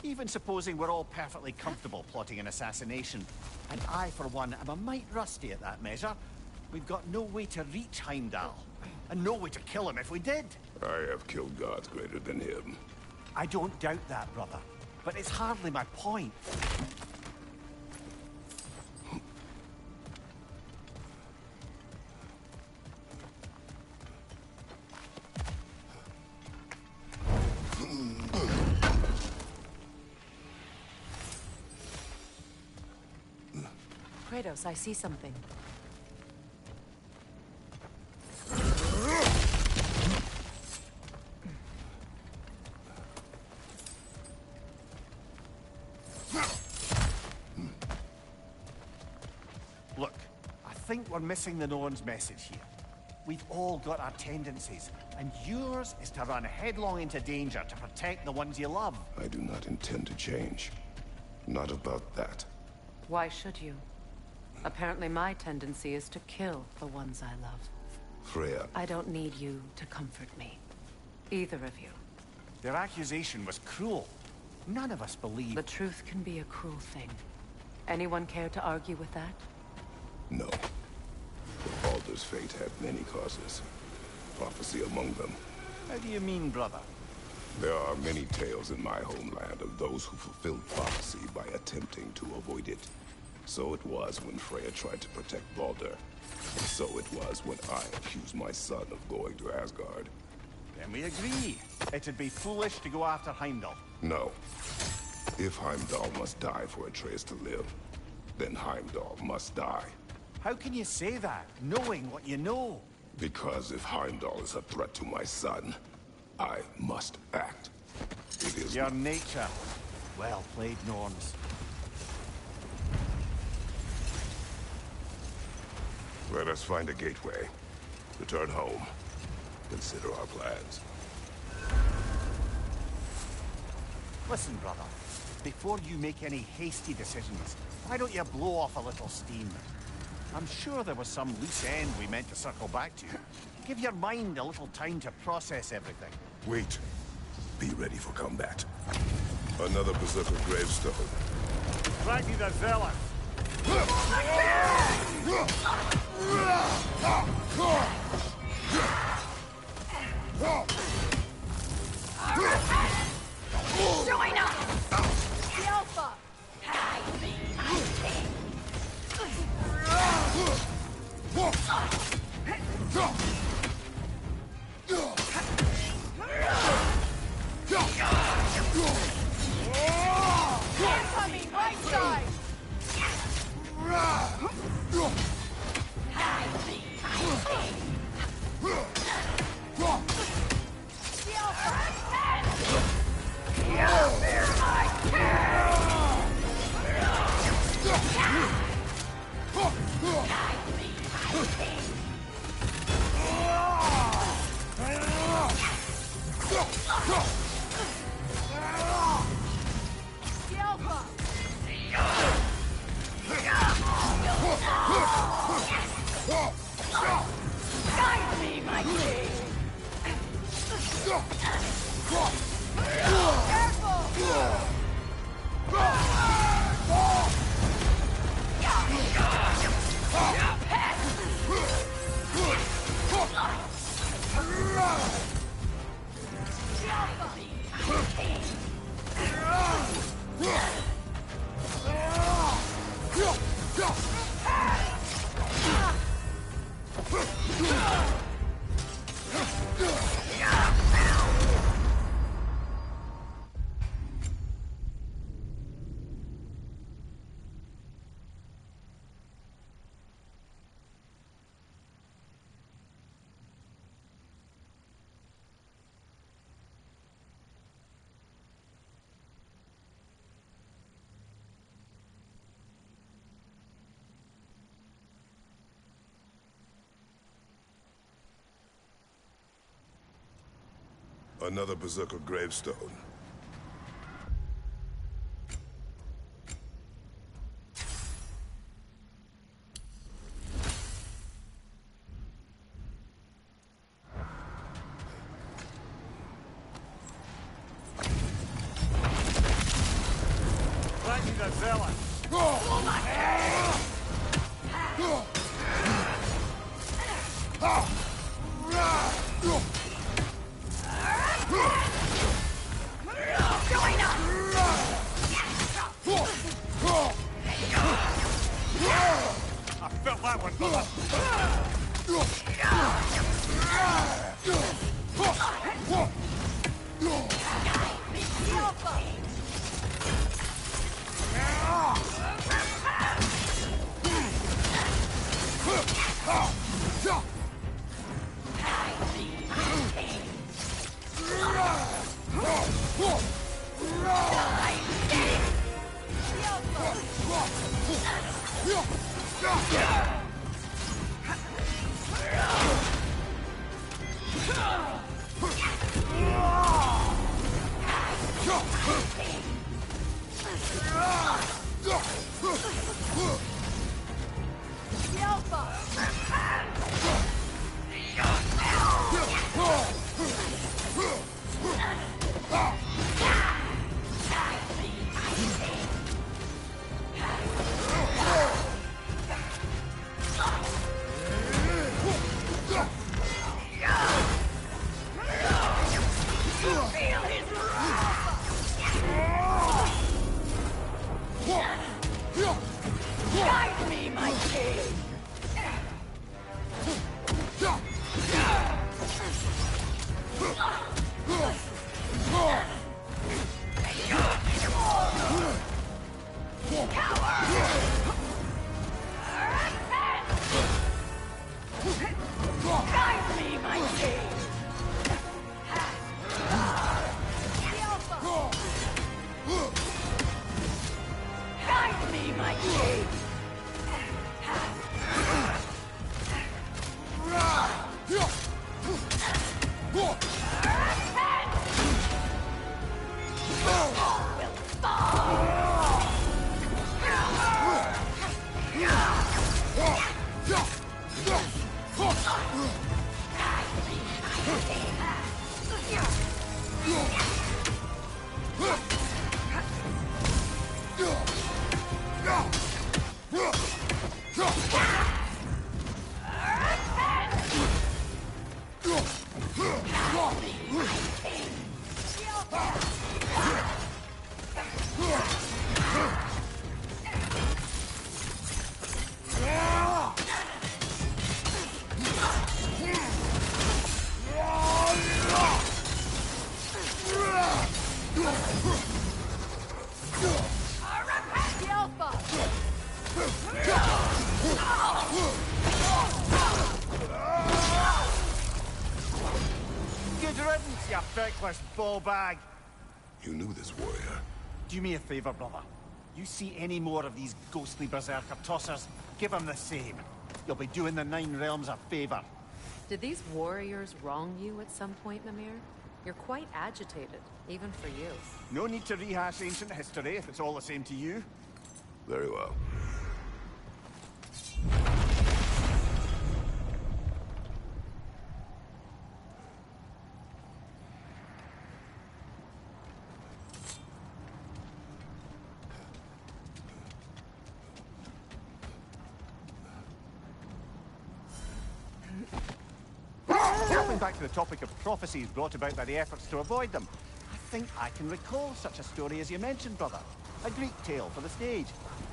Even supposing we're all perfectly comfortable plotting an assassination, and I, for one, am a mite rusty at that measure, we've got no way to reach Heimdall, and no way to kill him if we did. I have killed gods greater than him. I don't doubt that, brother, but it's hardly my point. Kratos, I see something. Look, I think we're missing the Norn's message here. We've all got our tendencies, and yours is to run headlong into danger to protect the ones you love. I do not intend to change. Not about that. Why should you? Apparently my tendency is to kill the ones I love. Freya. I don't need you to comfort me. Either of you. Their accusation was cruel. None of us believe... The truth can be a cruel thing. Anyone care to argue with that? No. But Baldur's fate had many causes. Prophecy among them. How do you mean, brother? There are many tales in my homeland of those who fulfilled prophecy by attempting to avoid it. So it was when Freya tried to protect Baldur. And so it was when I accused my son of going to Asgard. Then we agree. It'd be foolish to go after Heimdall. No. If Heimdall must die for Atreus to live, then Heimdall must die. How can you say that, knowing what you know? Because if Heimdall is a threat to my son, I must act. It is your nature. Well played, Norns. Let us find a gateway. Return home. Consider our plans. Listen, brother. Before you make any hasty decisions, why don't you blow off a little steam? I'm sure there was some loose end we meant to circle back to. Give your mind a little time to process everything. Wait. Be ready for combat. Another Berserker gravestone. Ragni the Zealot! Join us! The Alpha! Incoming right side! You'll fear my kill! Another Berserker gravestone. Ball bag. You knew this warrior. Do me a favor, brother. You see any more of these ghostly berserker tossers, give them the same. You'll be doing the Nine Realms a favor. Did these warriors wrong you at some point, Mimir? You're quite agitated, even for you. No need to rehash ancient history if it's all the same to you. Very well. Circling back to the topic of prophecies brought about by the efforts to avoid them, I think I can recall such a story as you mentioned, brother. A Greek tale for the stage.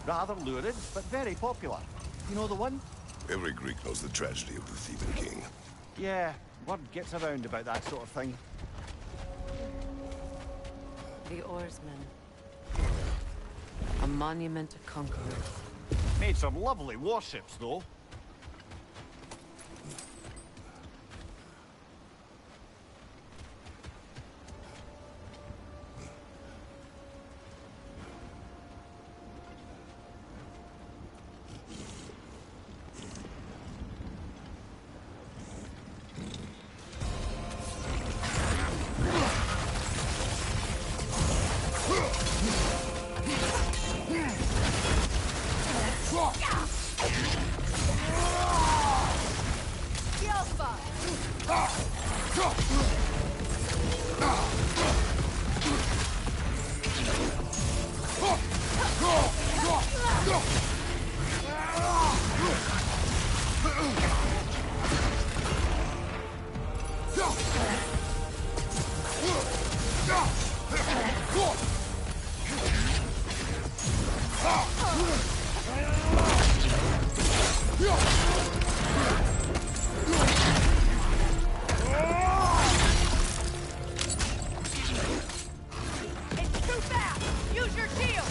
Rather lurid, but very popular. You know the one? Every Greek knows the tragedy of the Theban king. Yeah, word gets around about that sort of thing. The Oarsmen. A monument to conquerors. Made some lovely warships, though. It's too fast! Use your shield!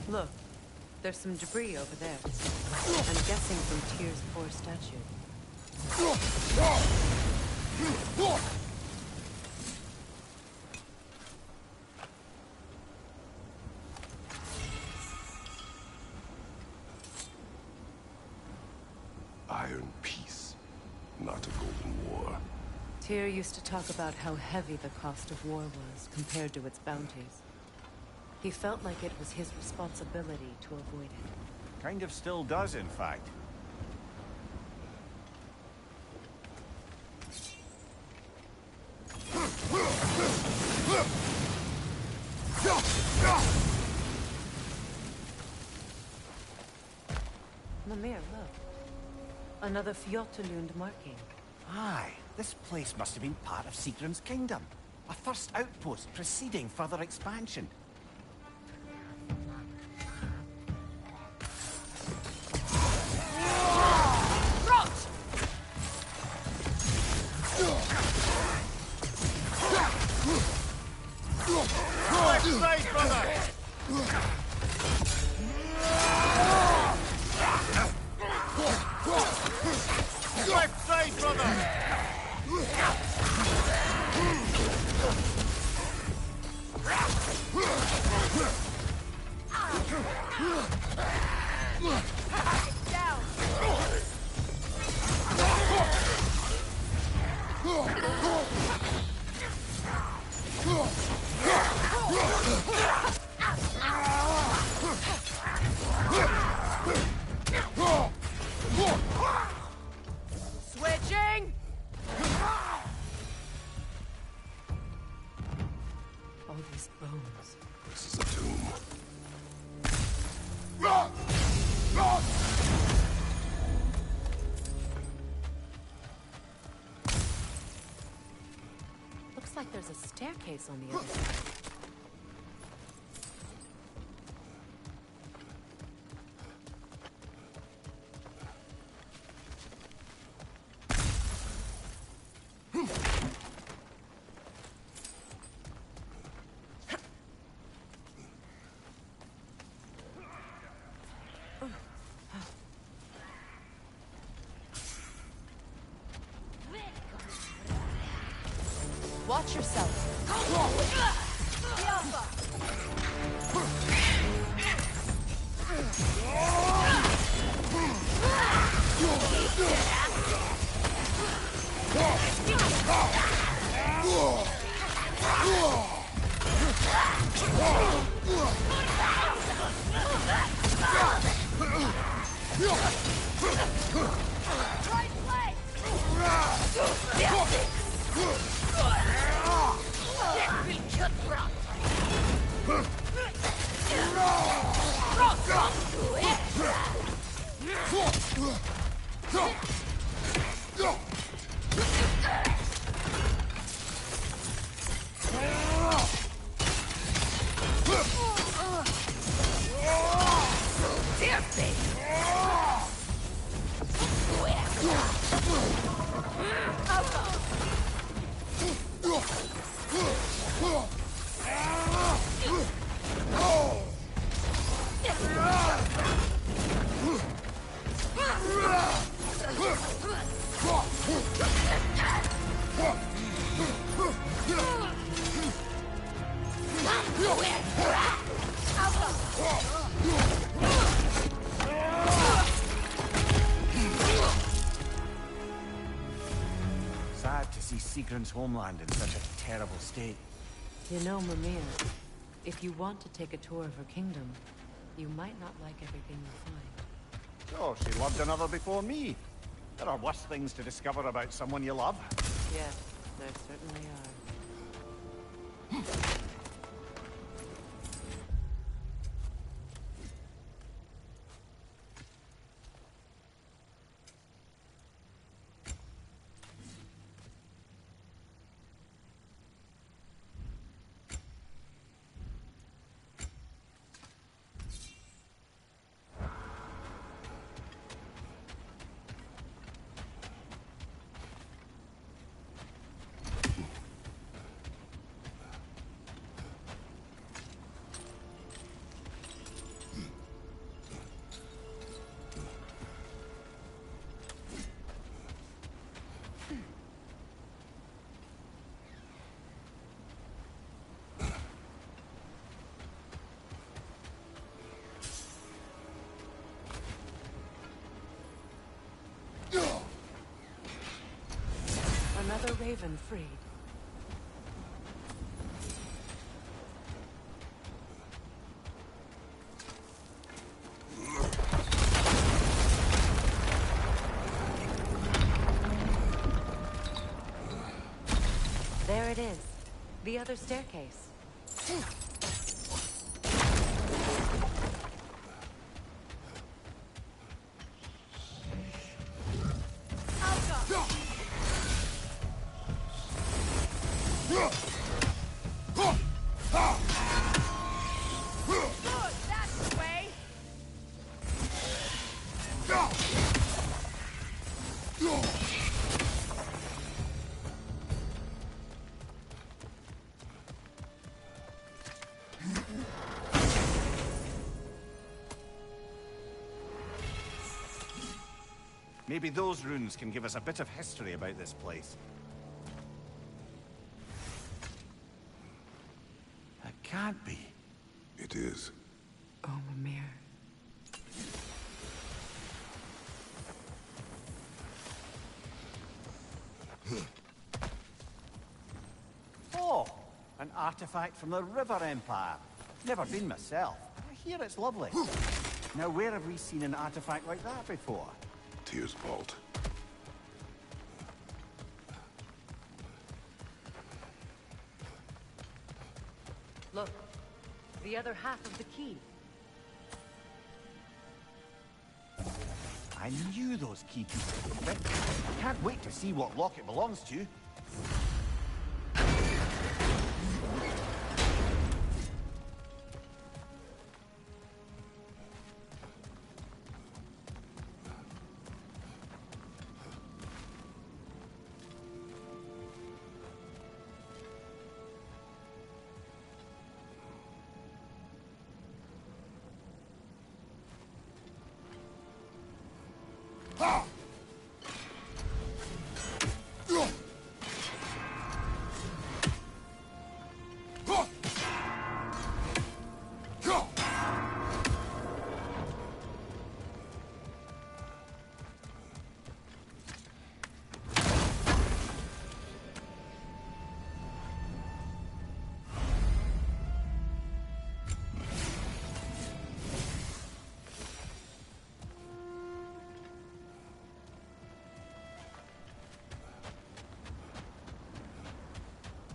Look, there's some debris over there. I'm guessing from Tyr's poor statue. Iron peace, not a golden war. Tyr used to talk about how heavy the cost of war was compared to its bounties. He felt like it was his responsibility to avoid it. Kind of still does, in fact. Mimir, look. Another Fjotalund marking. Aye, this place must have been part of Sigrun's kingdom. A first outpost preceding further expansion. Switching! All these bones. This is a tomb. Looks like there's a staircase on the other side. Watch yourself. Right place. Sad to see Sigrun's homeland in such a terrible state. You know, Mimir, if you want to take a tour of her kingdom, you might not like everything you find. Oh, she loved another before me. There are worse things to discover about someone you love. Yes, there certainly are. Another raven freed. There it is. The other staircase. Maybe those runes can give us a bit of history about this place. That can't be. It is. Oh, Mimir. Oh, an artifact from the River Empire. Never been myself. I hear it's lovely. Now, where have we seen an artifact like that before? Tyr's vault. Look, the other half of the key. I knew those key pieces would fit. I can't wait to see what lock it belongs to.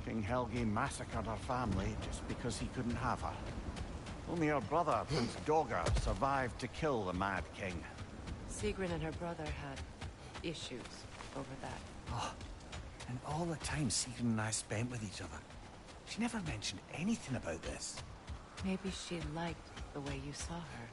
King Helgi massacred her family just because he couldn't have her. Only her brother, Prince Dogger, survived to kill the Mad King. Sigrun and her brother had issues over that. Oh, and all the time Sigrun and I spent with each other. She never mentioned anything about this. Maybe she liked the way you saw her.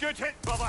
Good hit, brother!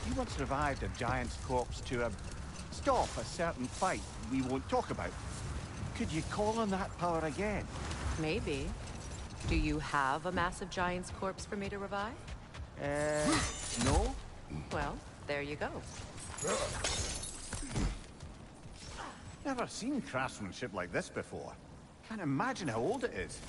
You once revived a giant's corpse to stop a certain fight we won't talk about. Could you call on that power again? Maybe. Do you have a massive giant's corpse for me to revive? No? Well, there you go. Never seen craftsmanship like this before. Can't imagine how old it is.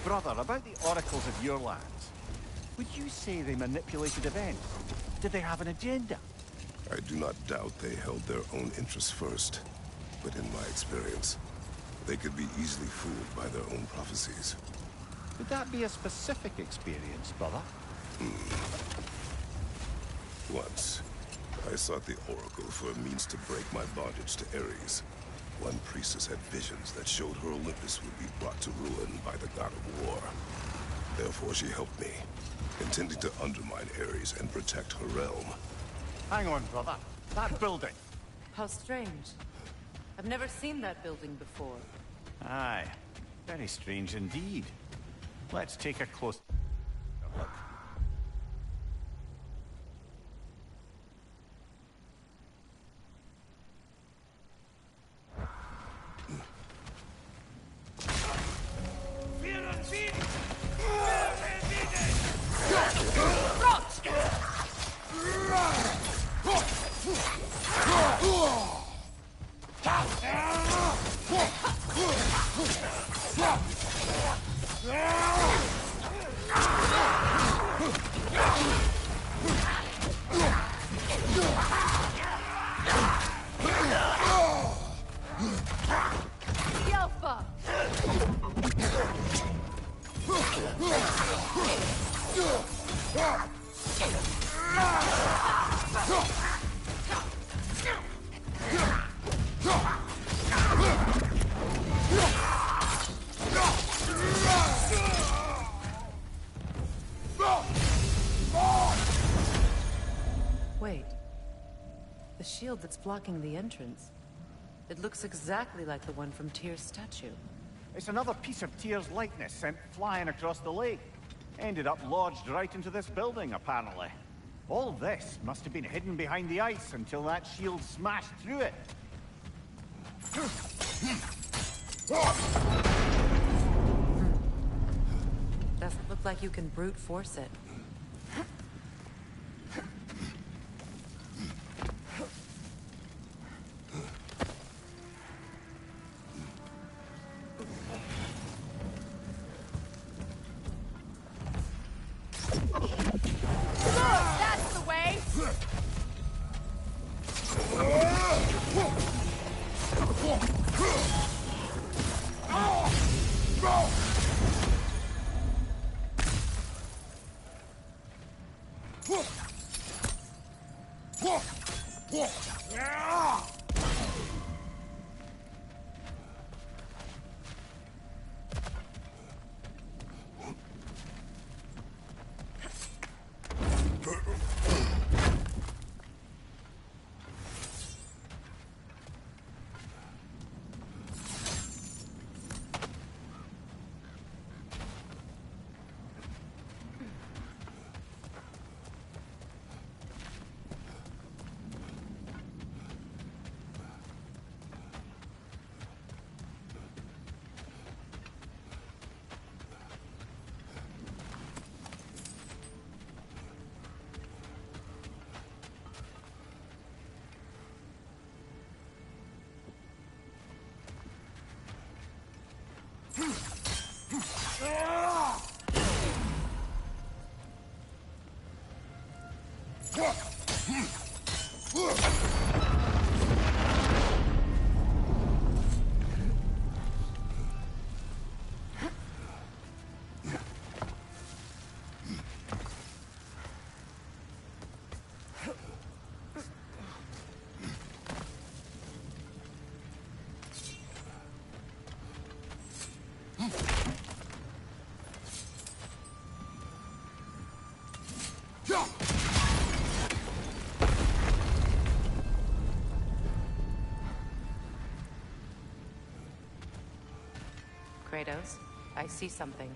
Brother, about the oracles of your lands, would you say they manipulated events? Did they have an agenda? I do not doubt they held their own interests first, but in my experience, they could be easily fooled by their own prophecies. Would that be a specific experience, brother? Once, I sought the Oracle for a means to break my bondage to Ares. One priestess had visions that showed her Olympus would be brought to ruin by the god of war. Therefore, she helped me, intending to undermine Ares and protect her realm. Hang on, brother. That building. How strange. I've never seen that building before. Aye. Very strange indeed. Let's take a close look. Wait. The shield that's blocking the entrance. It looks exactly like the one from Tyr's statue. It's another piece of Tyr's likeness sent flying across the lake. Ended up lodged right into this building, apparently. All this must have been hidden behind the ice until that shield smashed through it. Doesn't look like you can brute force it. Kratos, I see something.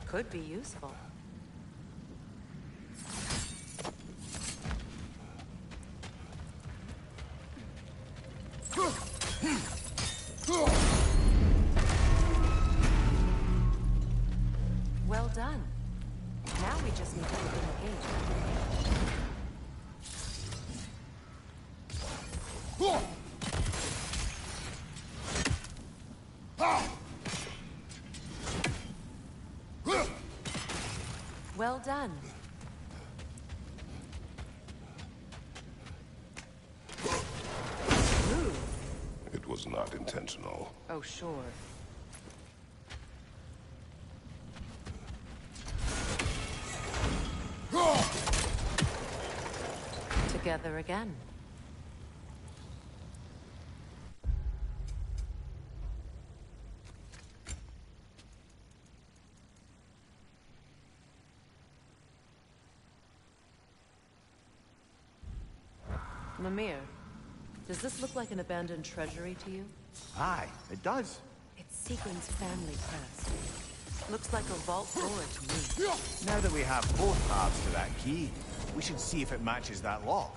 Could be useful. Well done. Now we just need to open the gate. Well done. It was not intentional. Oh, sure. Together again. Mimir, does this look like an abandoned treasury to you? Aye, it does. It's Sequin's family crest. Looks like a vault door to me. Now that we have both halves to that key, we should see if it matches that lock.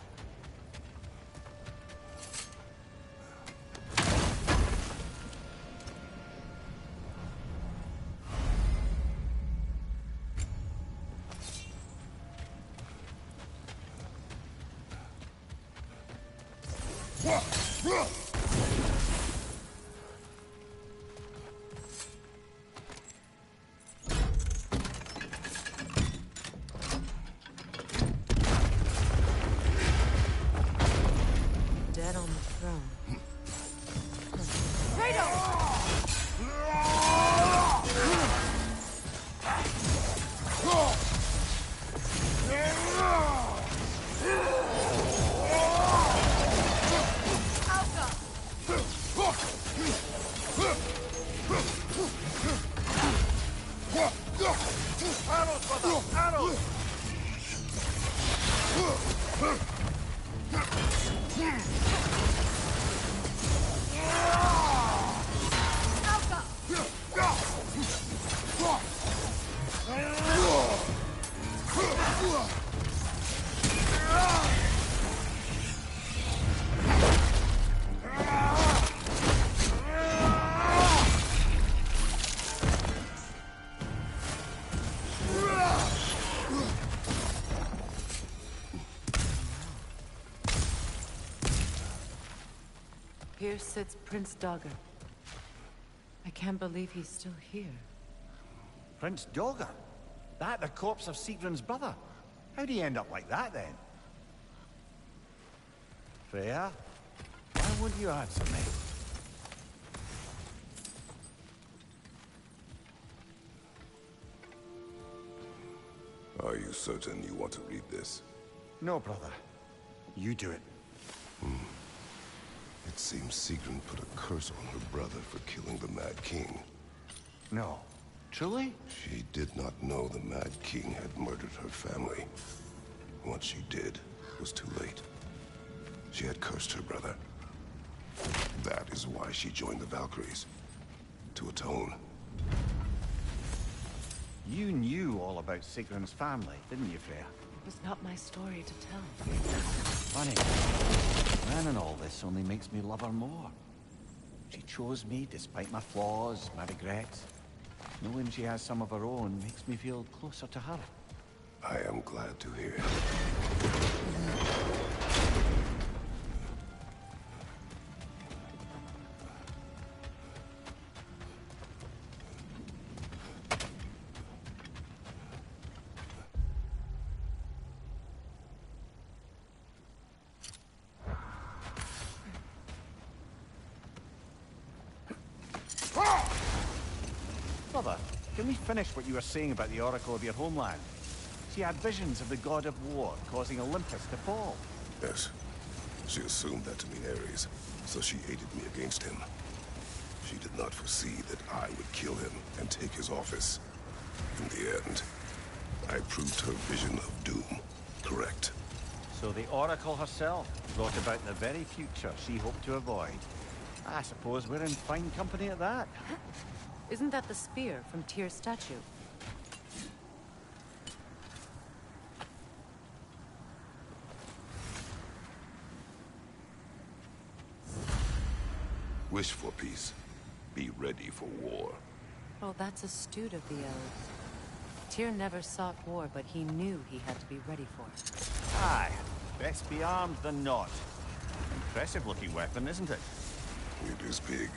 Dead on the throne. Here sits Prince Dogger. I can't believe he's still here. Prince Dogger? That the corpse of Sigrun's brother? How'd he end up like that, then? Freya? Why won't you answer me? Are you certain you want to read this? No, brother. You do it. It seems Sigrun put a curse on her brother for killing the Mad King. No. Truly? She did not know the Mad King had murdered her family. What she did was too late. She had cursed her brother. That is why she joined the Valkyries. To atone. You knew all about Sigrun's family, didn't you, Freya? It was not my story to tell. Funny. Learning all this only makes me love her more. She chose me despite my flaws, my regrets. Knowing she has some of her own makes me feel closer to her. I am glad to hear. Brother, can we finish what you were saying about the Oracle of your homeland? She had visions of the god of war causing Olympus to fall. Yes. She assumed that to mean Ares, so she aided me against him. She did not foresee that I would kill him and take his office. In the end, I proved her vision of doom correct. So the Oracle herself brought about the very future she hoped to avoid. I suppose we're in fine company at that. Isn't that the spear from Tyr's statue? Wish for peace. Be ready for war. Oh, that's astute of the elves. Tyr never sought war, but he knew he had to be ready for it. Aye, best be armed than not. Impressive looking weapon, isn't it? It is big.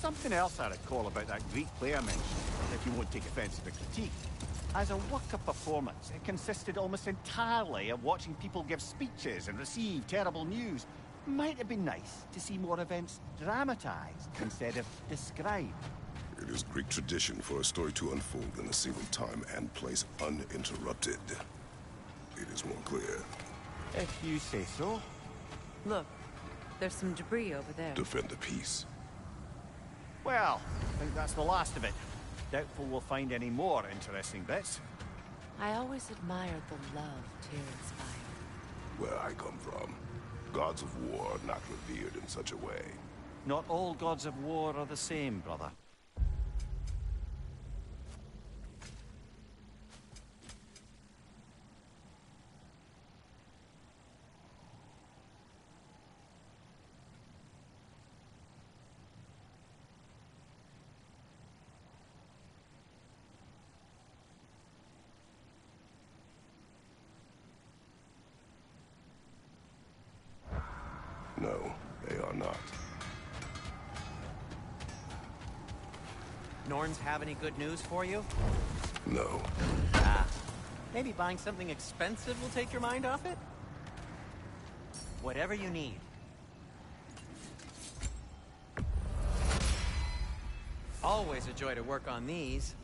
Something else I recall about that Greek player mentioned, if you won't take offense to the critique. As a work of performance, it consisted almost entirely of watching people give speeches and receive terrible news. Might have been nice to see more events dramatized instead of described. It is Greek tradition for a story to unfold in a single time and place uninterrupted. It is more clear. If you say so. Look, there's some debris over there. Defend the peace. Well, I think that's the last of it. Doubtful we'll find any more interesting bits. I always admired the love Tyr inspired. Where I come from, gods of war are not revered in such a way. Not all gods of war are the same, brother. No, they are not. Norns have any good news for you? No. Ah, maybe buying something expensive will take your mind off it? Whatever you need. Always a joy to work on these.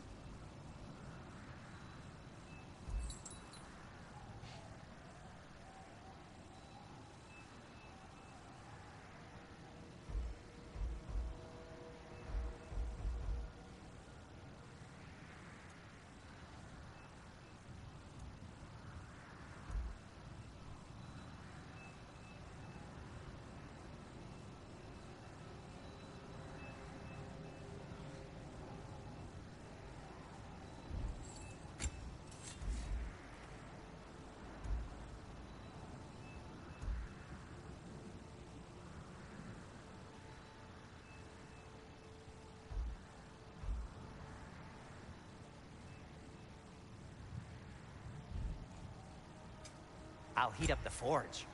I'll heat up the forge.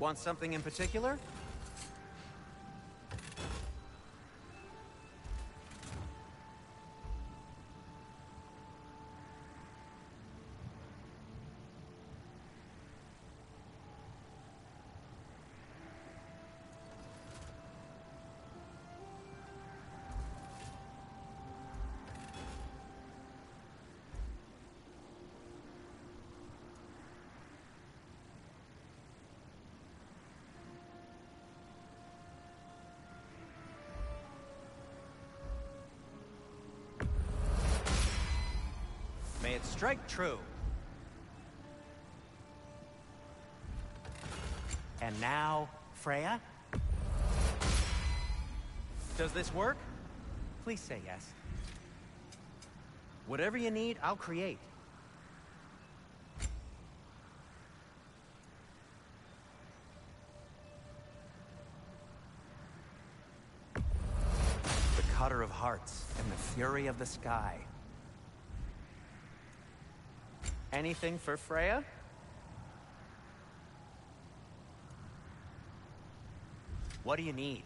Want something in particular? May it strike true. And now, Freya? Does this work? Please say yes. Whatever you need, I'll create. The Cutter of Hearts and the Fury of the Sky. Anything for Freya? What do you need?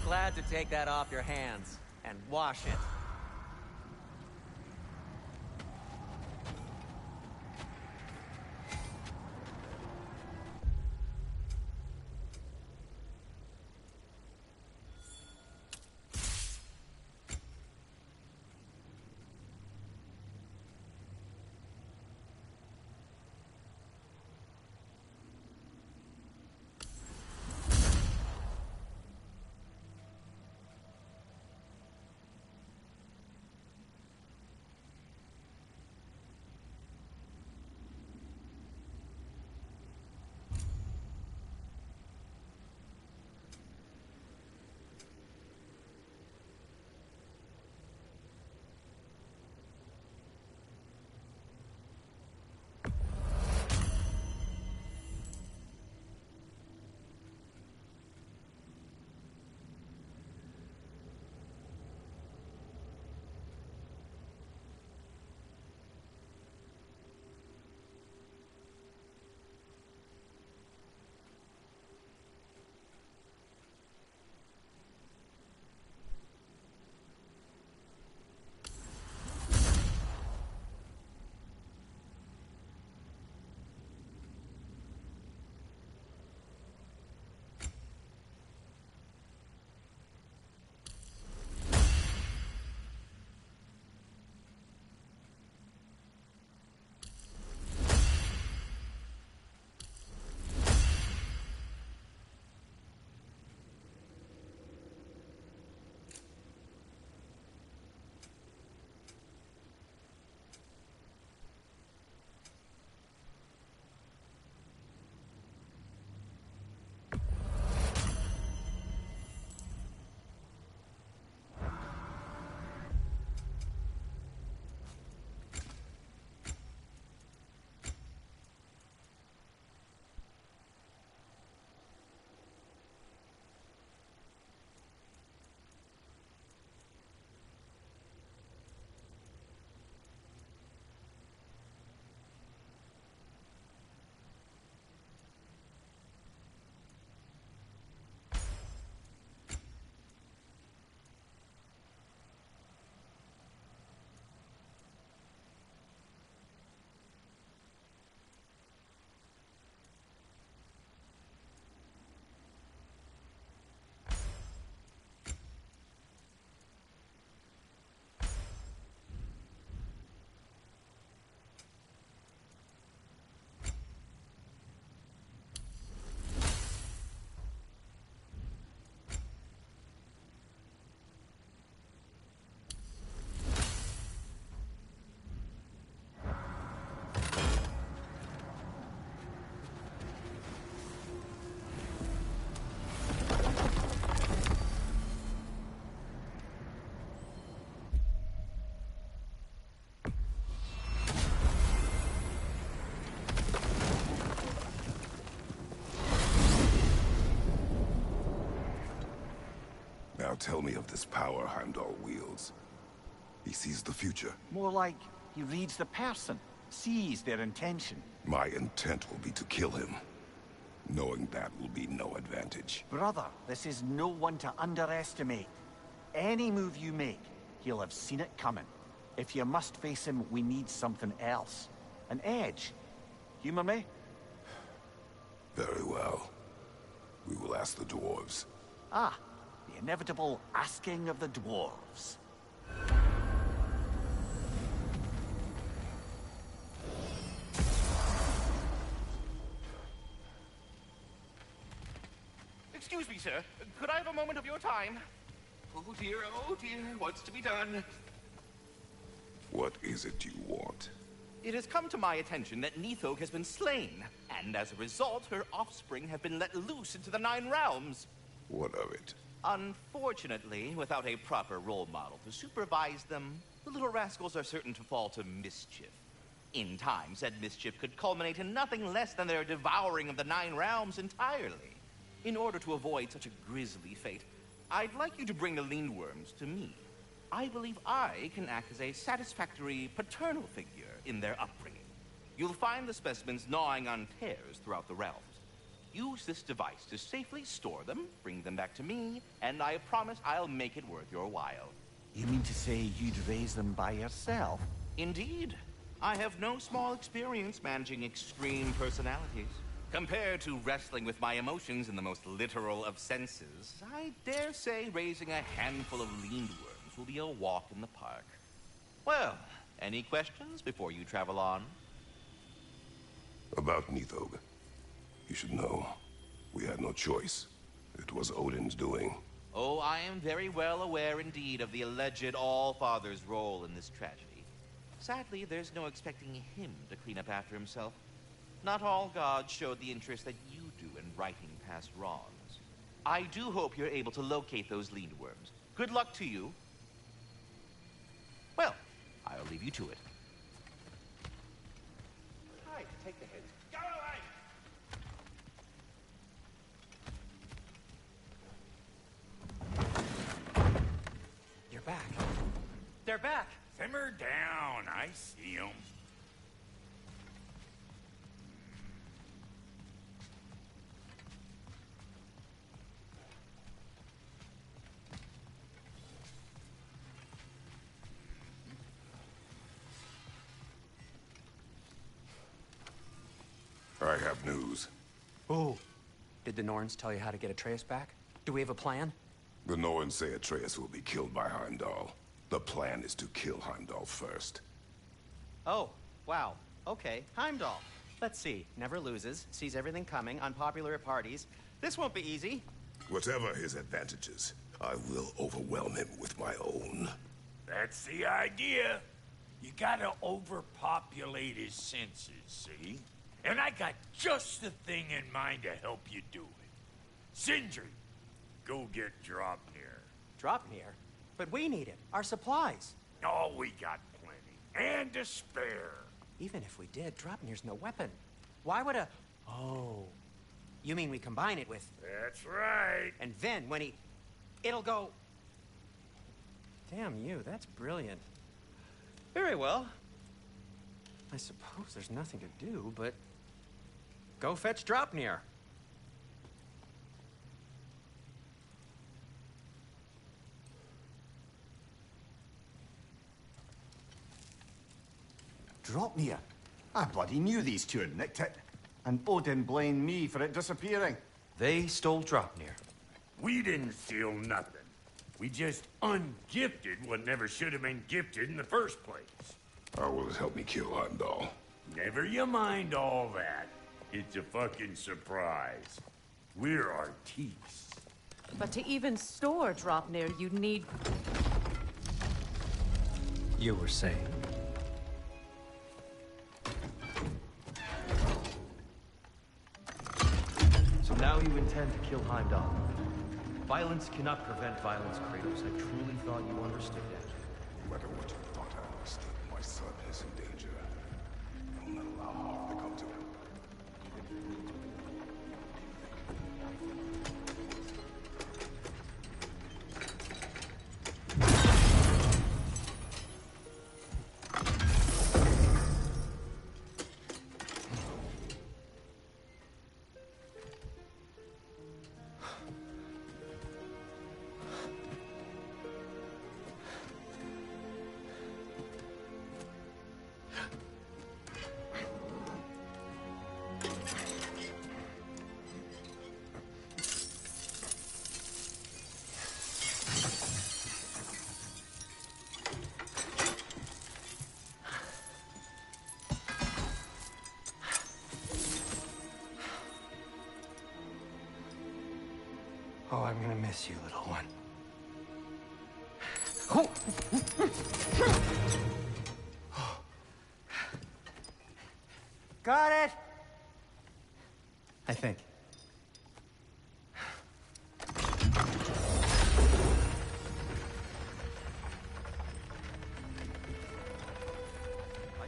Glad to take that off your hands and wash it. Now tell me of this power Heimdall wields. He sees the future. More like he reads the person, sees their intention. My intent will be to kill him. Knowing that will be no advantage. Brother, this is no one to underestimate. Any move you make, he'll have seen it coming. If you must face him, we need something else. An edge. Humor me? Very well. We will ask the dwarves. Ah, the inevitable asking of the dwarves. Excuse me, sir. Could I have a moment of your time? Oh dear, what's to be done? What is it you want? It has come to my attention that Nithog has been slain, and as a result, her offspring have been let loose into the Nine Realms. What of it? Unfortunately, without a proper role model to supervise them, the little rascals are certain to fall to mischief. In time, said mischief could culminate in nothing less than their devouring of the Nine Realms entirely. In order to avoid such a grisly fate, I'd like you to bring the Lindworms to me. I believe I can act as a satisfactory paternal figure in their upbringing. You'll find the specimens gnawing on tears throughout the realms. Use this device to safely store them, bring them back to me, and I promise I'll make it worth your while. You mean to say you'd raise them by yourself? Indeed. I have no small experience managing extreme personalities. Compared to wrestling with my emotions in the most literal of senses, I dare say raising a handful of Lindworms will be a walk in the park. Well, any questions before you travel on? About Nithog. You should know, we had no choice. It was Odin's doing. Oh, I am very well aware indeed of the alleged All-Father's role in this tragedy. Sadly, there's no expecting him to clean up after himself. Not all gods showed the interest that you do in righting past wrongs. I do hope you're able to locate those Lindworms. Good luck to you. Well, I'll leave you to it. Hi, take the hit. Go away! You're back. They're back. Simmer down. I see them. I have news. Oh. Did the Norns tell you how to get Atreus back? Do we have a plan? The Norns say Atreus will be killed by Heimdall. The plan is to kill Heimdall first. Oh, wow. Okay, Heimdall. Let's see. Never loses, sees everything coming, unpopular at parties. This won't be easy. Whatever his advantages, I will overwhelm him with my own. That's the idea. You gotta overpopulate his senses, see? And I got just the thing in mind to help you do it. Sindri, go get Draupnir. Draupnir? But we need it. Our supplies. Oh, we got plenty. And to spare. Even if we did, Draupnir's no weapon. Why would a... Oh. You mean we combine it with... That's right. And then when he... It'll go... Damn you, that's brilliant. Very well. I suppose there's nothing to do, but... Go fetch Draupnir. Draupnir? I bloody knew these two had nicked it. And Odin blamed me for it disappearing. They stole Draupnir. We didn't steal nothing. We just ungifted what never should have been gifted in the first place. How will it help me kill Heimdall? Never you mind all that. It's a fucking surprise. We're artistes. But to even store Draupnir, you'd need... You were saying? So now you intend to kill Heimdall. Violence cannot prevent violence, Kratos. I truly thought you understood that. No matter what you thought I understood, my son is in danger. I will not allow harm to come to him. miss you, little one. Got it! I think. I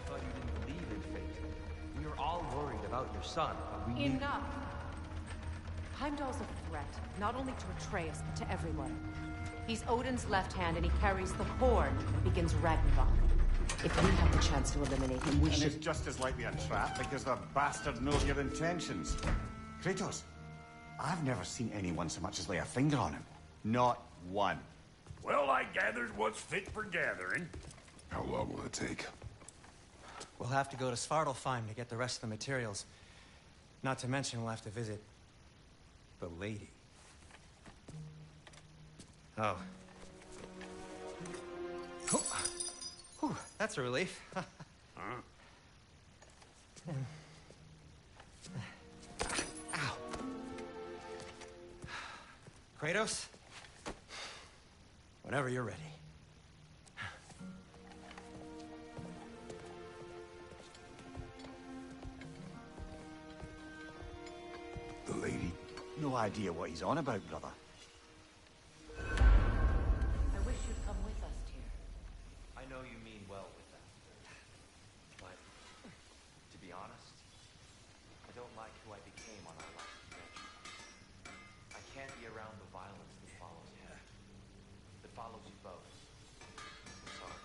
thought you didn't believe in fate. We were all worried about your son, but we knew... Enough! Heimdall's a threat, not only to Atreus, but to everyone. He's Odin's left hand, and he carries the horn that begins Ragnarok. If we have the chance to eliminate him, we should... it's just as likely a trap because the bastard knows your intentions. Kratos, I've never seen anyone so much as lay a finger on him. Not one. Well, I gathered what's fit for gathering. How long will it take? We'll have to go to Svartalfheim to get the rest of the materials. Not to mention we'll have to visit the lady. Oh. Whew, that's a relief. Ow. Kratos? Whenever you're ready. The lady? No idea what he's on about, brother. I wish you'd come with us, Tyr. I know you mean well with that. But, to be honest, I don't like who I became on our last adventure. I can't be around the violence that follows him. That follows you both. I'm sorry.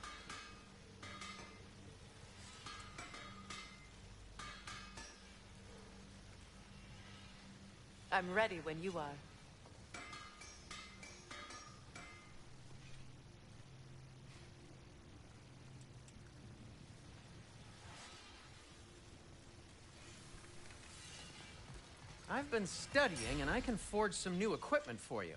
I'm ready when you are. I've been studying, and I can forge some new equipment for you.